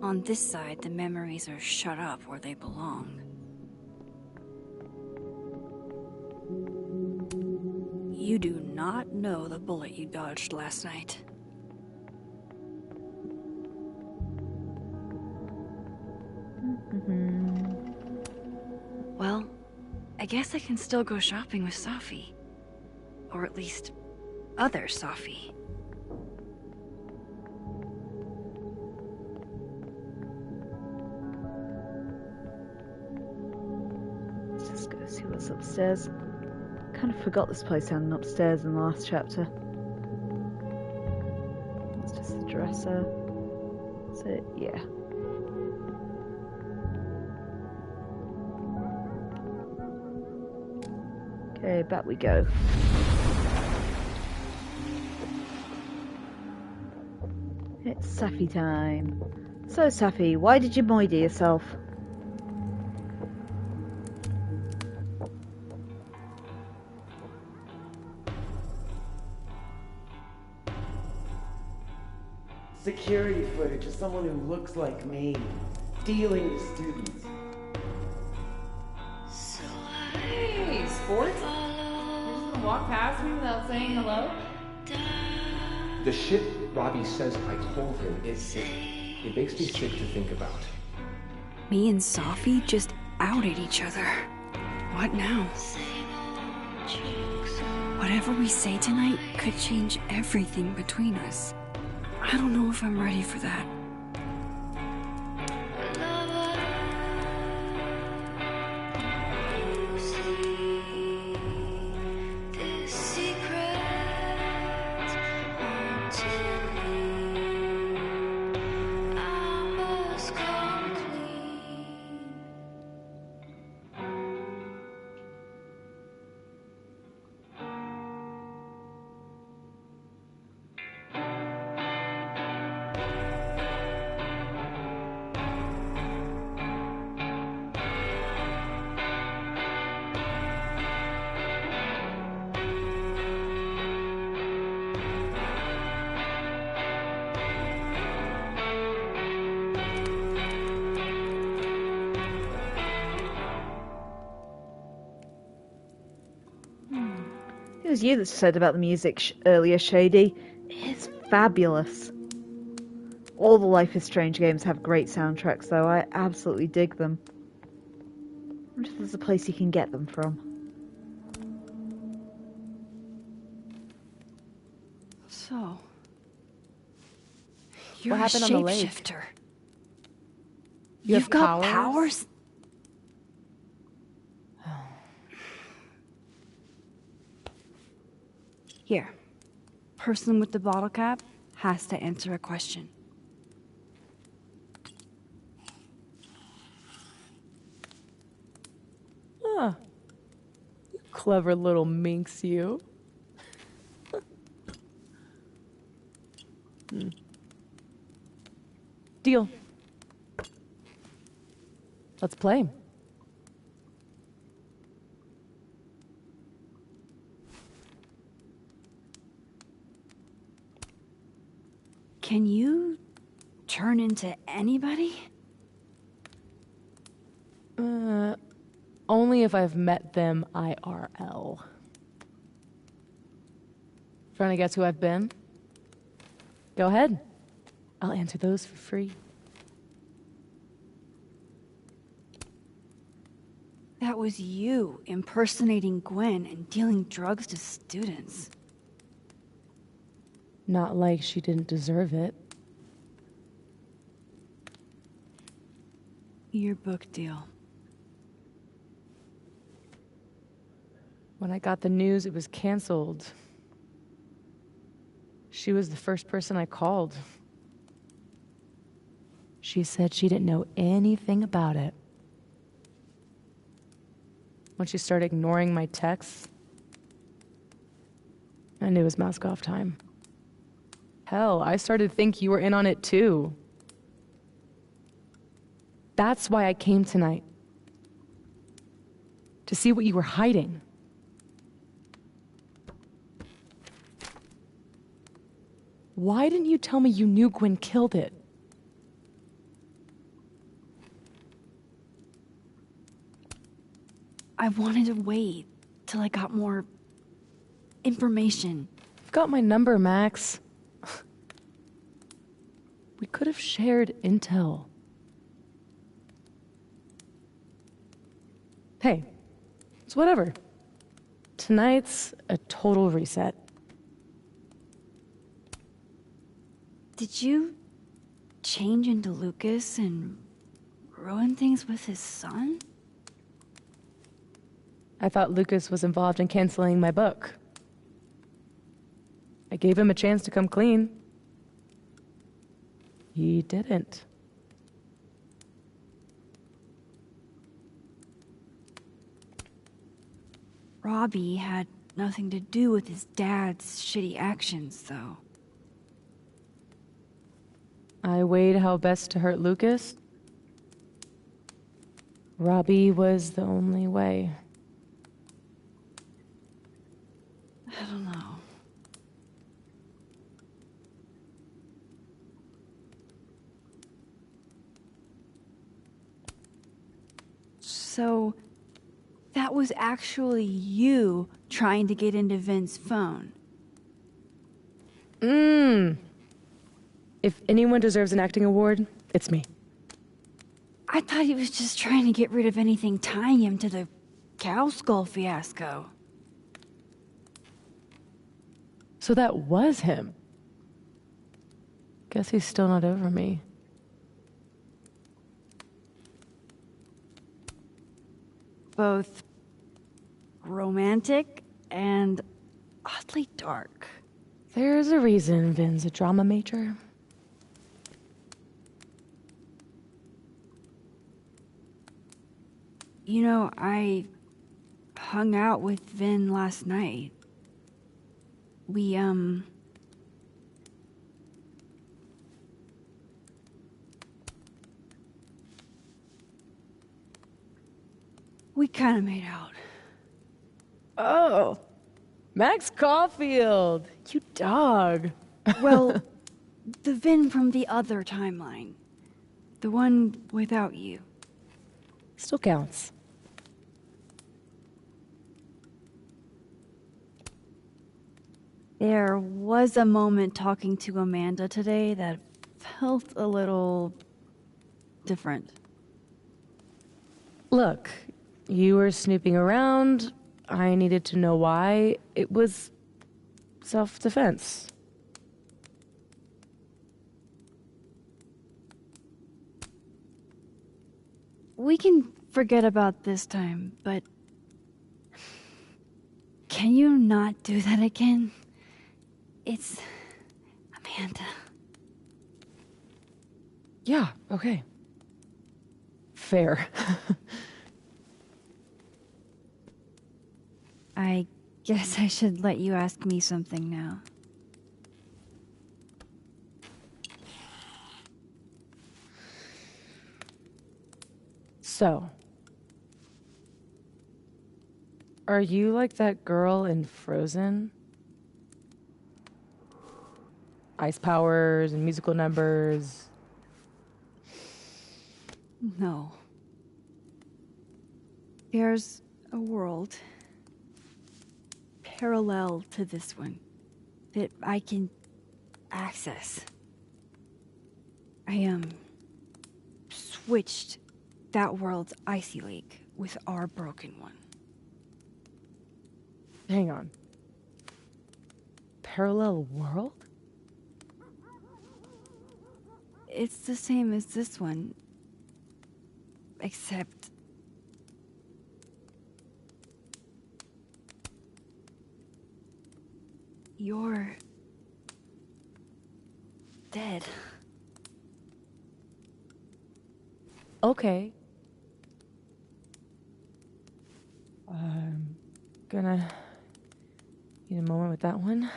On this side, the memories are shut up where they belong. You do not know the bullet you dodged last night. Well, I guess I can still go shopping with Safi. Or at least, other Safi.
Let's just go see what's upstairs. kind of forgot this place down upstairs in the last chapter. It's just the dresser. That's it, yeah. Okay, back we go. It's Safi time. So Safi, why did you moider yourself?
Security footage of someone who looks like me, dealing with students.
Hey, sports? You're just gonna walk past me without saying hello?
The shit Robbie says I told him it makes me sick to think about.
Me and Safi just outed each other. What now? Whatever we say tonight could change everything between us. I don't know if I'm ready for that.
It was you that said about the music earlier, Shady. It's fabulous. All the Life is Strange games have great soundtracks, though. I absolutely dig them. I wonder if there's a place you can get them from.
So, you're
What happened
a
on the lake?
shapeshifter.
You've
You've got powers? Here. Person with the bottle cap has to answer a question.
Huh. You clever little minx, you. Deal. Let's play.
Can you turn into anybody?
Only if I've met them IRL. Trying to guess who I've been? Go ahead. I'll answer those for free.
That was you impersonating Gwen and dealing drugs to students.
Not like she didn't deserve it.
Your book deal.
When I got the news it was canceled, she was the first person I called. She said she didn't know anything about it. When she started ignoring my texts, I knew it was mask off time. Hell, I started to think you were in on it too. That's why I came tonight. To see what you were hiding. Why didn't you tell me you knew Gwen killed it?
I wanted to wait till I got more information.
You've got my number, Max. We could have shared intel. Hey, it's whatever. Tonight's a total reset.
Did you change into Lucas and ruin things with his son?
I thought Lucas was involved in canceling my book. I gave him a chance to come clean. He didn't.
Robbie had nothing to do with his dad's shitty actions, though.
I weighed how best to hurt Lucas. Robbie was the only way.
I don't know. So, that was actually you trying to get into Vin's phone.
If anyone deserves an acting award, it's me.
I thought he was just trying to get rid of anything tying him to the cow skull fiasco.
So that was him. Guess he's still not over me.
Both romantic and oddly dark.
There's a reason Vin's a drama major.
You know, I hung out with Vin last night. We kind of made out.
Oh, Max Caulfield, you dog.
Well, the Vin from the other timeline. The one without you.
Still counts.
There was a moment talking to Amanda today that felt a little different.
Look, you were snooping around. I needed to know why. It was self-defense.
We can forget about this time, but can you not do that again? It's Amanda.
Yeah, okay. Fair.
I guess I should let you ask me something now.
So, are you like that girl in Frozen? Ice powers and musical numbers.
No. There's a world parallel to this one that I can access. I switched that world's icy lake with our broken one.
Hang on. Parallel world?
It's the same as this one, except you're dead.
Okay. I'm gonna need a moment with that one.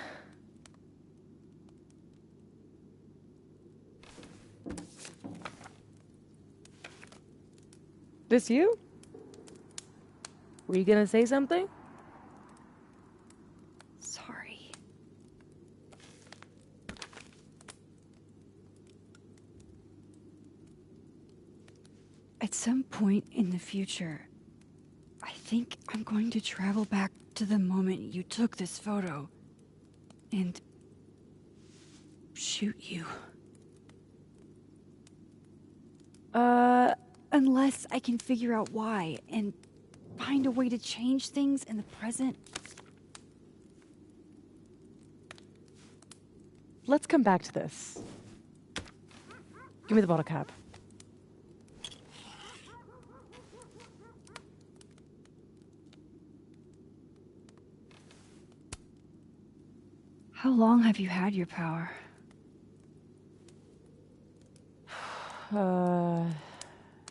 This you? Were you gonna say something?
Sorry. At some point in the future, I think I'm going to travel back to the moment you took this photo and shoot you. Unless I can figure out why and find a way to change things in the present.
Let's come back to this. Give me the bottle cap.
How long have you had your power?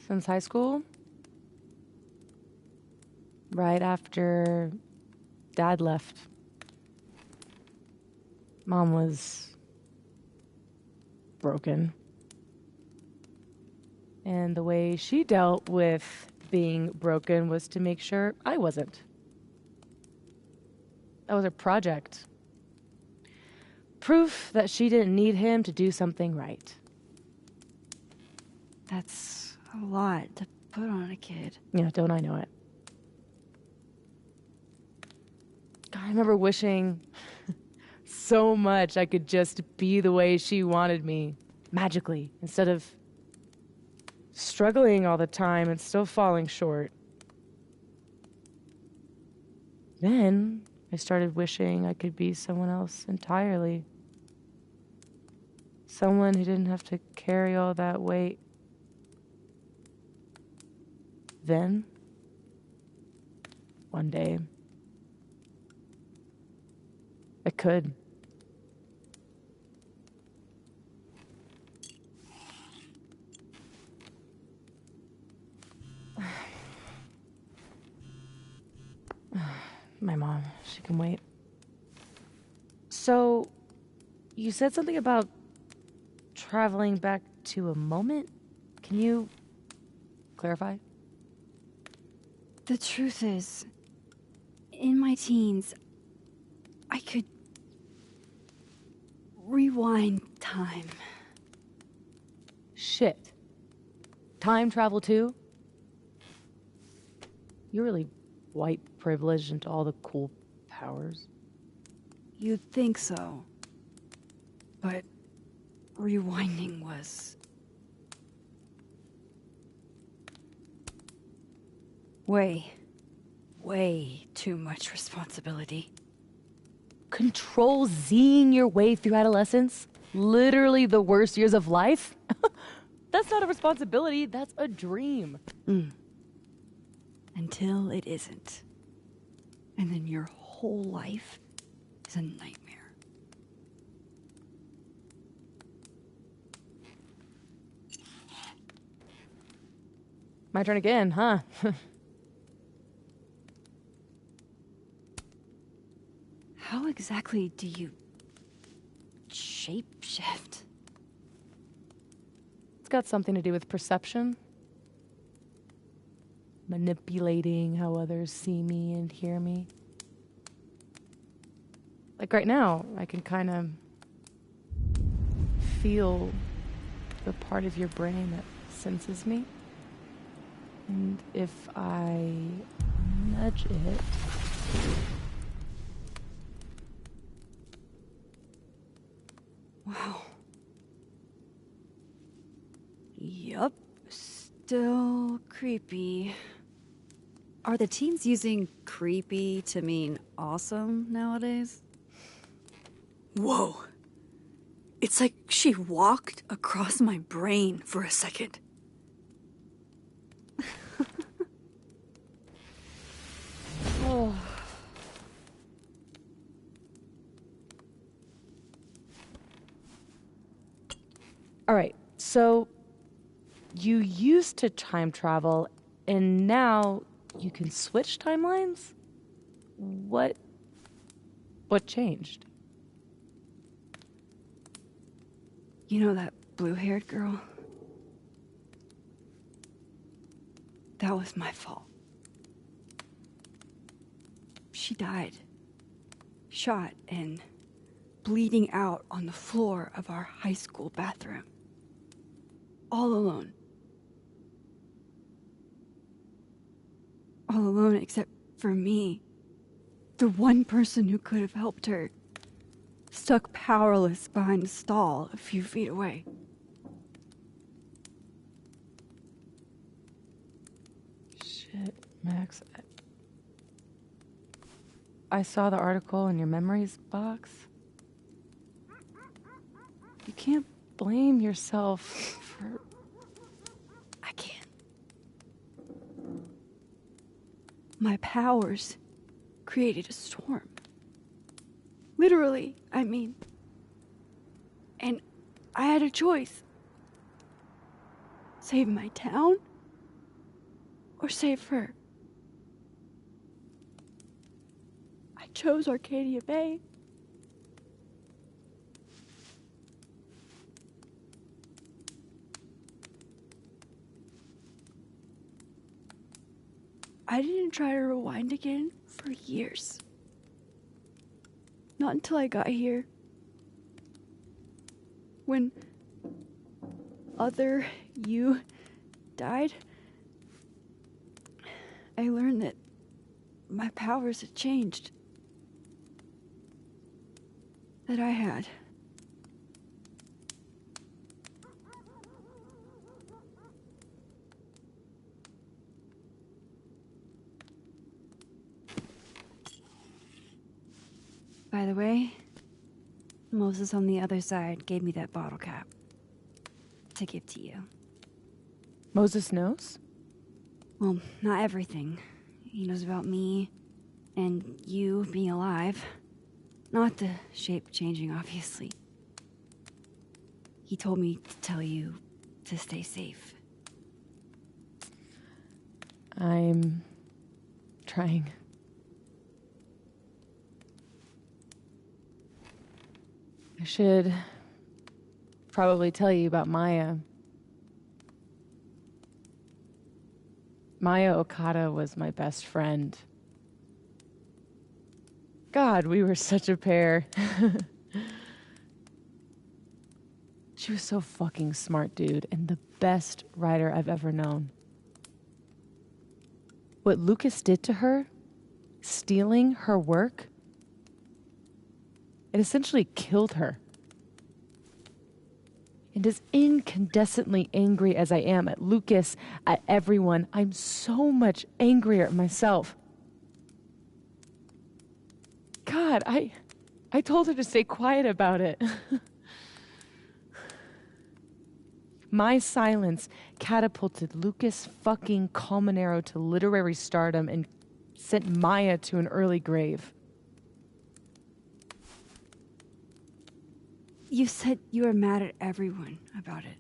Since high school. Right after Dad left. Mom was broken. And the way she dealt with being broken was to make sure I wasn't. That was her project. Proof that she didn't need him to do something right.
That's a lot to put on a kid.
Yeah, don't I know it? God, I remember wishing so much I could just be the way she wanted me, magically, instead of struggling all the time and still falling short. Then I started wishing I could be someone else entirely. Someone who didn't have to carry all that weight. Then, one day, I could. My mom, she can wait. So, you said something about traveling back to a moment? Can you clarify?
The truth is, in my teens, I could rewind time.
Shit. Time travel too? You're really white privileged into all the cool powers.
You'd think so. But rewinding was way too much responsibility.
Control Zing your way through adolescence? Literally the worst years of life? That's not a responsibility, that's a dream.
Until it isn't. And then your whole life is a nightmare.
My turn again, huh?
How exactly do you shapeshift?
It's got something to do with perception. Manipulating how others see me and hear me. Like right now, I can kind of feel the part of your brain that senses me. And if I nudge it...
Wow. Yup. Still creepy. Are the teens using creepy to mean awesome nowadays? Whoa. It's like she walked across my brain for a second.
Oh. All right, so you used to time travel, and now you can switch timelines? What changed?
You know that blue-haired girl? That was my fault. She died. Shot and bleeding out on the floor of our high school bathroom. All alone. All alone except for me. The one person who could have helped her. Stuck powerless behind a stall a few feet away.
Shit, Max. I saw the article in your memories box. You can't blame yourself for...
I can't. My powers created a storm.
Literally, I mean. And I had a choice. Save my town or save her. I chose Arcadia Bay. I didn't try to rewind again for years. Not until I got here. When other you died, I learned that my powers had changed. That I had. By the way, Moses on the other side gave me that bottle cap to give to you.
Moses knows?
Well, not everything. He knows about me and you being alive. Not the shape changing, obviously. He told me to tell you to stay safe.
I'm trying. I should probably tell you about Maya. Maya Okada was my best friend. God, we were such a pair. She was so fucking smart, dude, and the best writer I've ever known. What Lucas did to her, stealing her work, it essentially killed her. And as incandescently angry as I am at Lucas, at everyone, I'm so much angrier at myself. God, I told her to stay quiet about it. My silence catapulted Lucas fucking Colmenero to literary stardom and sent Maya to an early grave.
You said you were mad at everyone about it.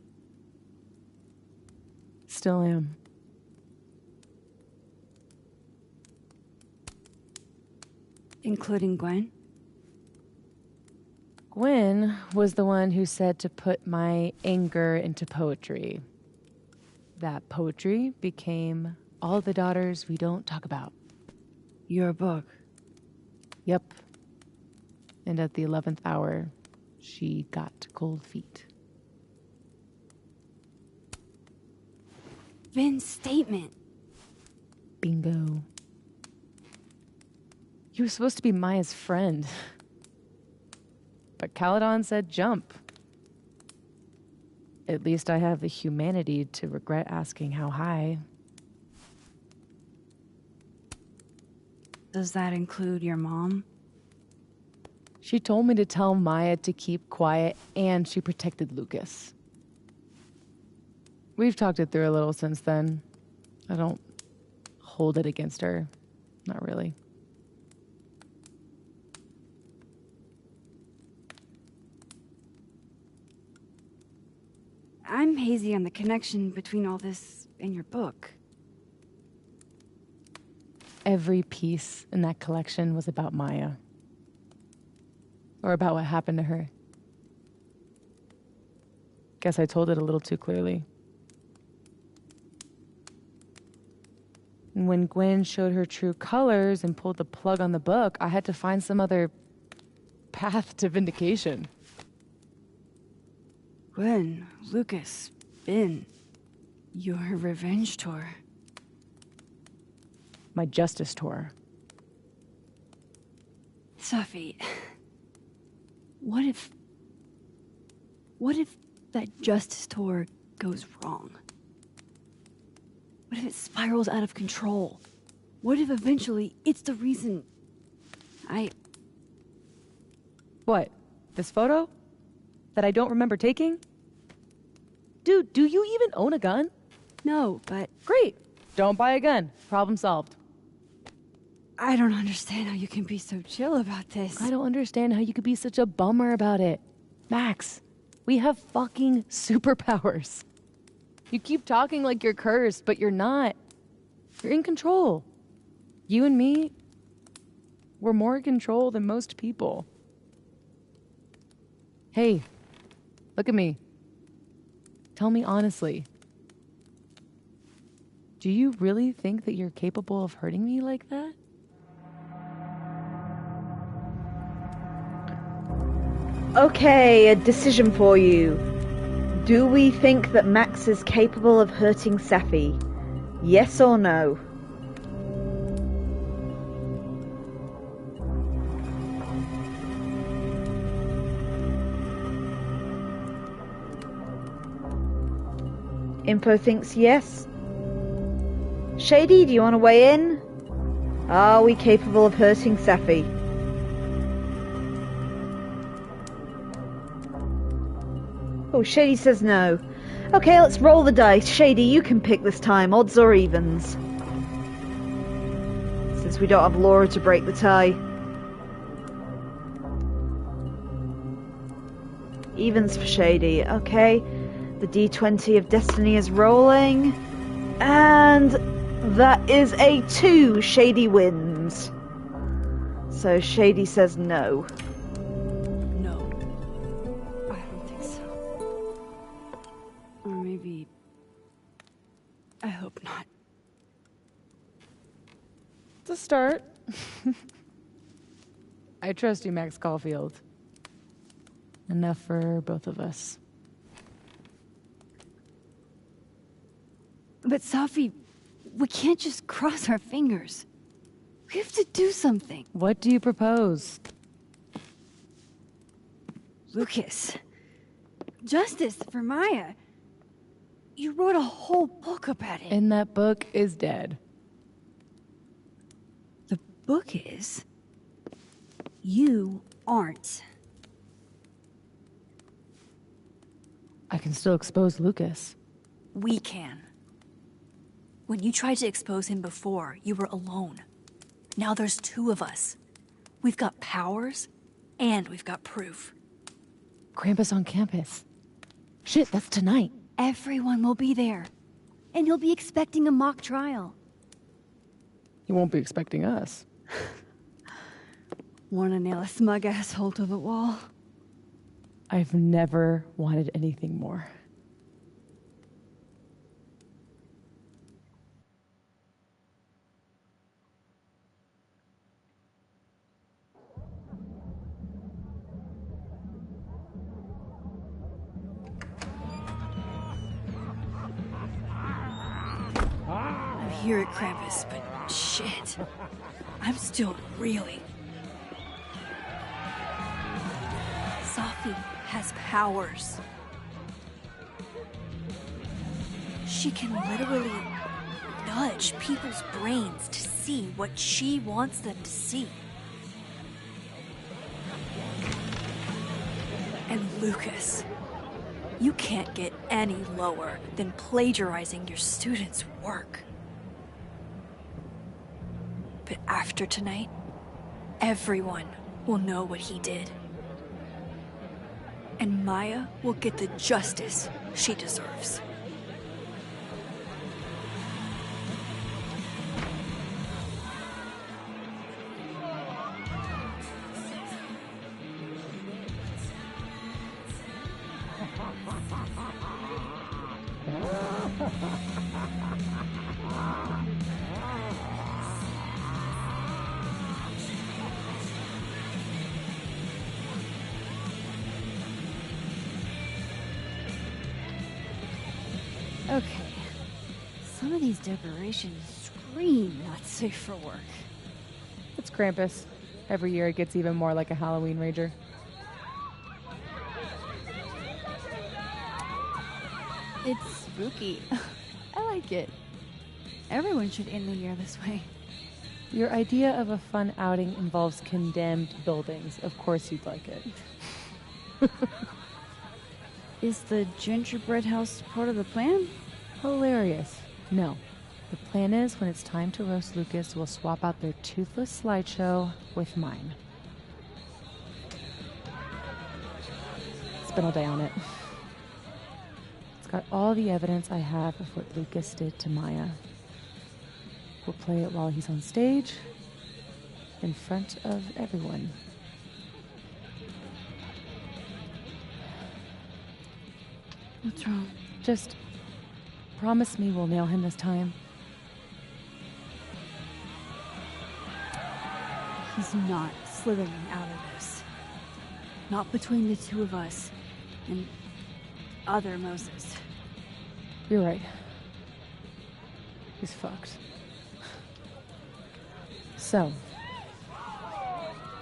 Still am.
Including Gwen?
Gwen was the one who said to put my anger into poetry. That poetry became All the Daughters We Don't Talk About.
Your book?
Yep. And at the 11th hour, she got cold feet.
Vin's statement.
Bingo. He was supposed to be Maya's friend. But Caledon said jump. At least I have the humanity to regret asking how high.
Does that include your mom?
She told me to tell Maya to keep quiet, and she protected Lucas. We've talked it through a little since then. I don't hold it against her. Not really.
I'm hazy on the connection between all this and your book.
Every piece in that collection was about Maya. Or about what happened to her. Guess I told it a little too clearly. And when Gwen showed her true colors and pulled the plug on the book, I had to find some other path to vindication.
Gwen, Lucas, Vinh, your revenge tour.
My justice tour.
Safi, what if that justice tour goes wrong? What if it spirals out of control? What if eventually it's the reason
What? This photo? That I don't remember taking? Dude, do you even own a gun?
No, but...
Great. Don't buy a gun. Problem solved.
I don't understand how you can be so chill about this.
I don't understand how you could be such a bummer about it. Max, we have fucking superpowers. You keep talking like you're cursed, but you're not. You're in control. You and me, we're more in control than most people. Hey, look at me. Tell me honestly. Do you really think that you're capable of hurting me like that?
Okay, a decision for you. Do we think that Max is capable of hurting Safi? Yes or no? Info thinks yes. Shady, do you want to weigh in? Are we capable of hurting Safi? Oh, Shady says no. Okay, let's roll the dice. Shady, you can pick this time, odds or evens. Since we don't have Laura to break the tie. Evens for Shady, okay. The D20 of Destiny is rolling. And that is a 2. Shady wins. So Shady says no.
I hope not.
It's a start. I trust you, Max Caulfield. Enough for both of us.
But Safi, we can't just cross our fingers. We have to do something.
What do you propose?
Lucas. Justice for Maya. You wrote a whole book about it.
And that book is dead.
The book is... You aren't.
I can still expose Lucas.
We can. When you tried to expose him before, you were alone. Now there's 2 of us. We've got powers, and we've got proof.
Krampus on campus. Shit, that's tonight.
Everyone will be there. And he'll be expecting a mock trial.
He won't be expecting us.
Wanna nail a smug asshole to the wall?
I've never wanted anything more.
I hear it, Krampus, but shit. I'm still reeling. Safi has powers. She can literally nudge people's brains to see what she wants them to see. And Lucas, you can't get any lower than plagiarizing your students' work. But after tonight, everyone will know what he did. And Maya will get the justice she deserves.
Okay. Some of these decorations scream not safe for work.
It's Krampus. Every year it gets even more like a Halloween rager.
It's spooky. I like it. Everyone should end the year this way.
Your idea of a fun outing involves condemned buildings. Of course you'd like it.
Is the gingerbread house part of the plan?
Hilarious. No. The plan is, when it's time to roast Lucas, we'll swap out their toothless slideshow with mine. Spent all day on it. It's got all the evidence I have of what Lucas did to Maya. We'll play it while he's on stage, in front of everyone.
What's wrong?
Just promise me we'll nail him this time.
He's not slithering out of this. Not between the two of us and other Moses.
You're right. He's fucked. So,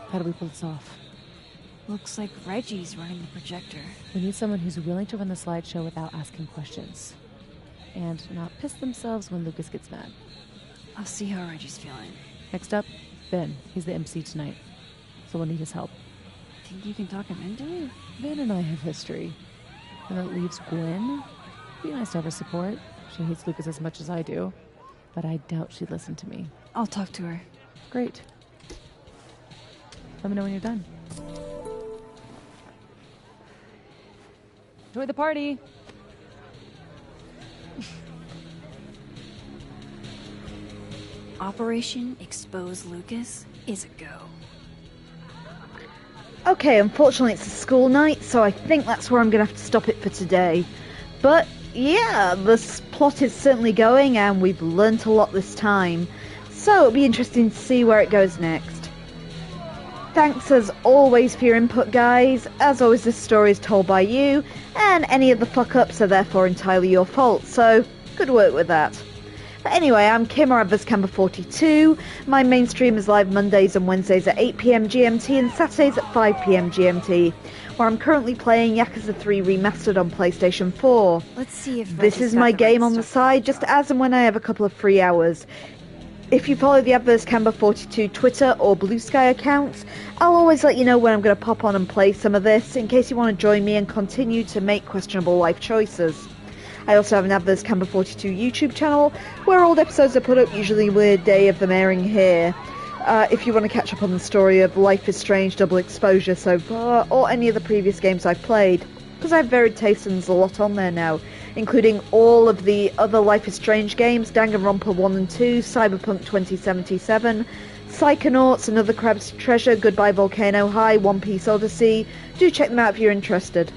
how do we pull this off?
Looks like Reggie's running the projector.
We need someone who's willing to run the slideshow without asking questions. And not piss themselves when Lucas gets mad.
I'll see how Reggie's feeling.
Next up, Ben. He's the MC tonight. So we'll need his help.
Think you can talk him into it?
Ben and I have history. And that leaves Gwen. Be nice to have her support. She hates Lucas as much as I do. But I doubt she'd listen to me.
I'll talk to her.
Great. Let me know when you're done. Enjoy the party!
Operation Expose Lucas is a go.
Okay, unfortunately it's a school night, so I think that's where I'm going to have to stop it for today. But yeah, this plot is certainly going, and we've learnt a lot this time. So it'll be interesting to see where it goes next. Thanks as always for your input, guys. As always, this story is told by you, and any of the fuck-ups are therefore entirely your fault, so good work with that. But anyway, I'm Kim, or Camber42. My main stream is live Mondays and Wednesdays at 8 PM GMT and Saturdays at 5 PM GMT, where I'm currently playing Yakuza 3 Remastered on PlayStation 4.
Let's see if
this is my game on the side, just as and when I have a couple of free hours. If you follow the Camber42 Twitter or Blue Sky accounts, I'll always let you know when I'm going to pop on and play some of this, in case you want to join me and continue to make questionable life choices. I also have an Camber42 YouTube channel, where old episodes are put up, usually with day of them airing here. If you want to catch up on the story of Life is Strange Double Exposure so far, or any of the previous games I've played, because I have varied tastes and there's a lot on there now, including all of the other Life is Strange games, Danganronpa 1 and 2, Cyberpunk 2077, Psychonauts, Another Crab's Treasure, Goodbye Volcano High, One Piece Odyssey. Do check them out if you're interested.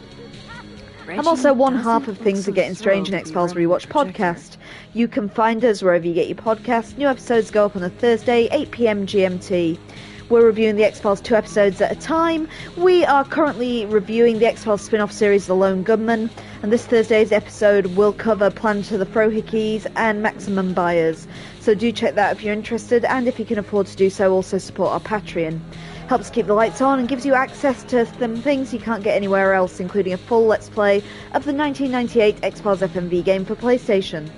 I'm also one half of Things Are Getting Strange in X-Files Rewatch Podcast. You can find us wherever you get your podcasts. New episodes go up on a Thursday, 8 PM GMT. We're reviewing the X-Files 2 episodes at a time. We are currently reviewing the X-Files spin-off series The Lone Gunman, and this Thursday's episode will cover Planet of the Frohickeys and Maximum Buyers. So do check that if you're interested, and if you can afford to do so, also support our Patreon. Helps keep the lights on and gives you access to some things you can't get anywhere else, including a full Let's Play of the 1998 X-Files FMV game for PlayStation.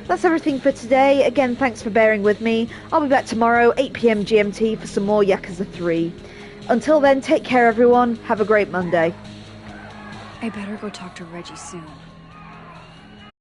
That's everything for today. Again, thanks for bearing with me. I'll be back tomorrow, 8 PM GMT, for some more Yakuza 3. Until then, take care everyone. Have a great Monday.
I better go talk to Reggie soon.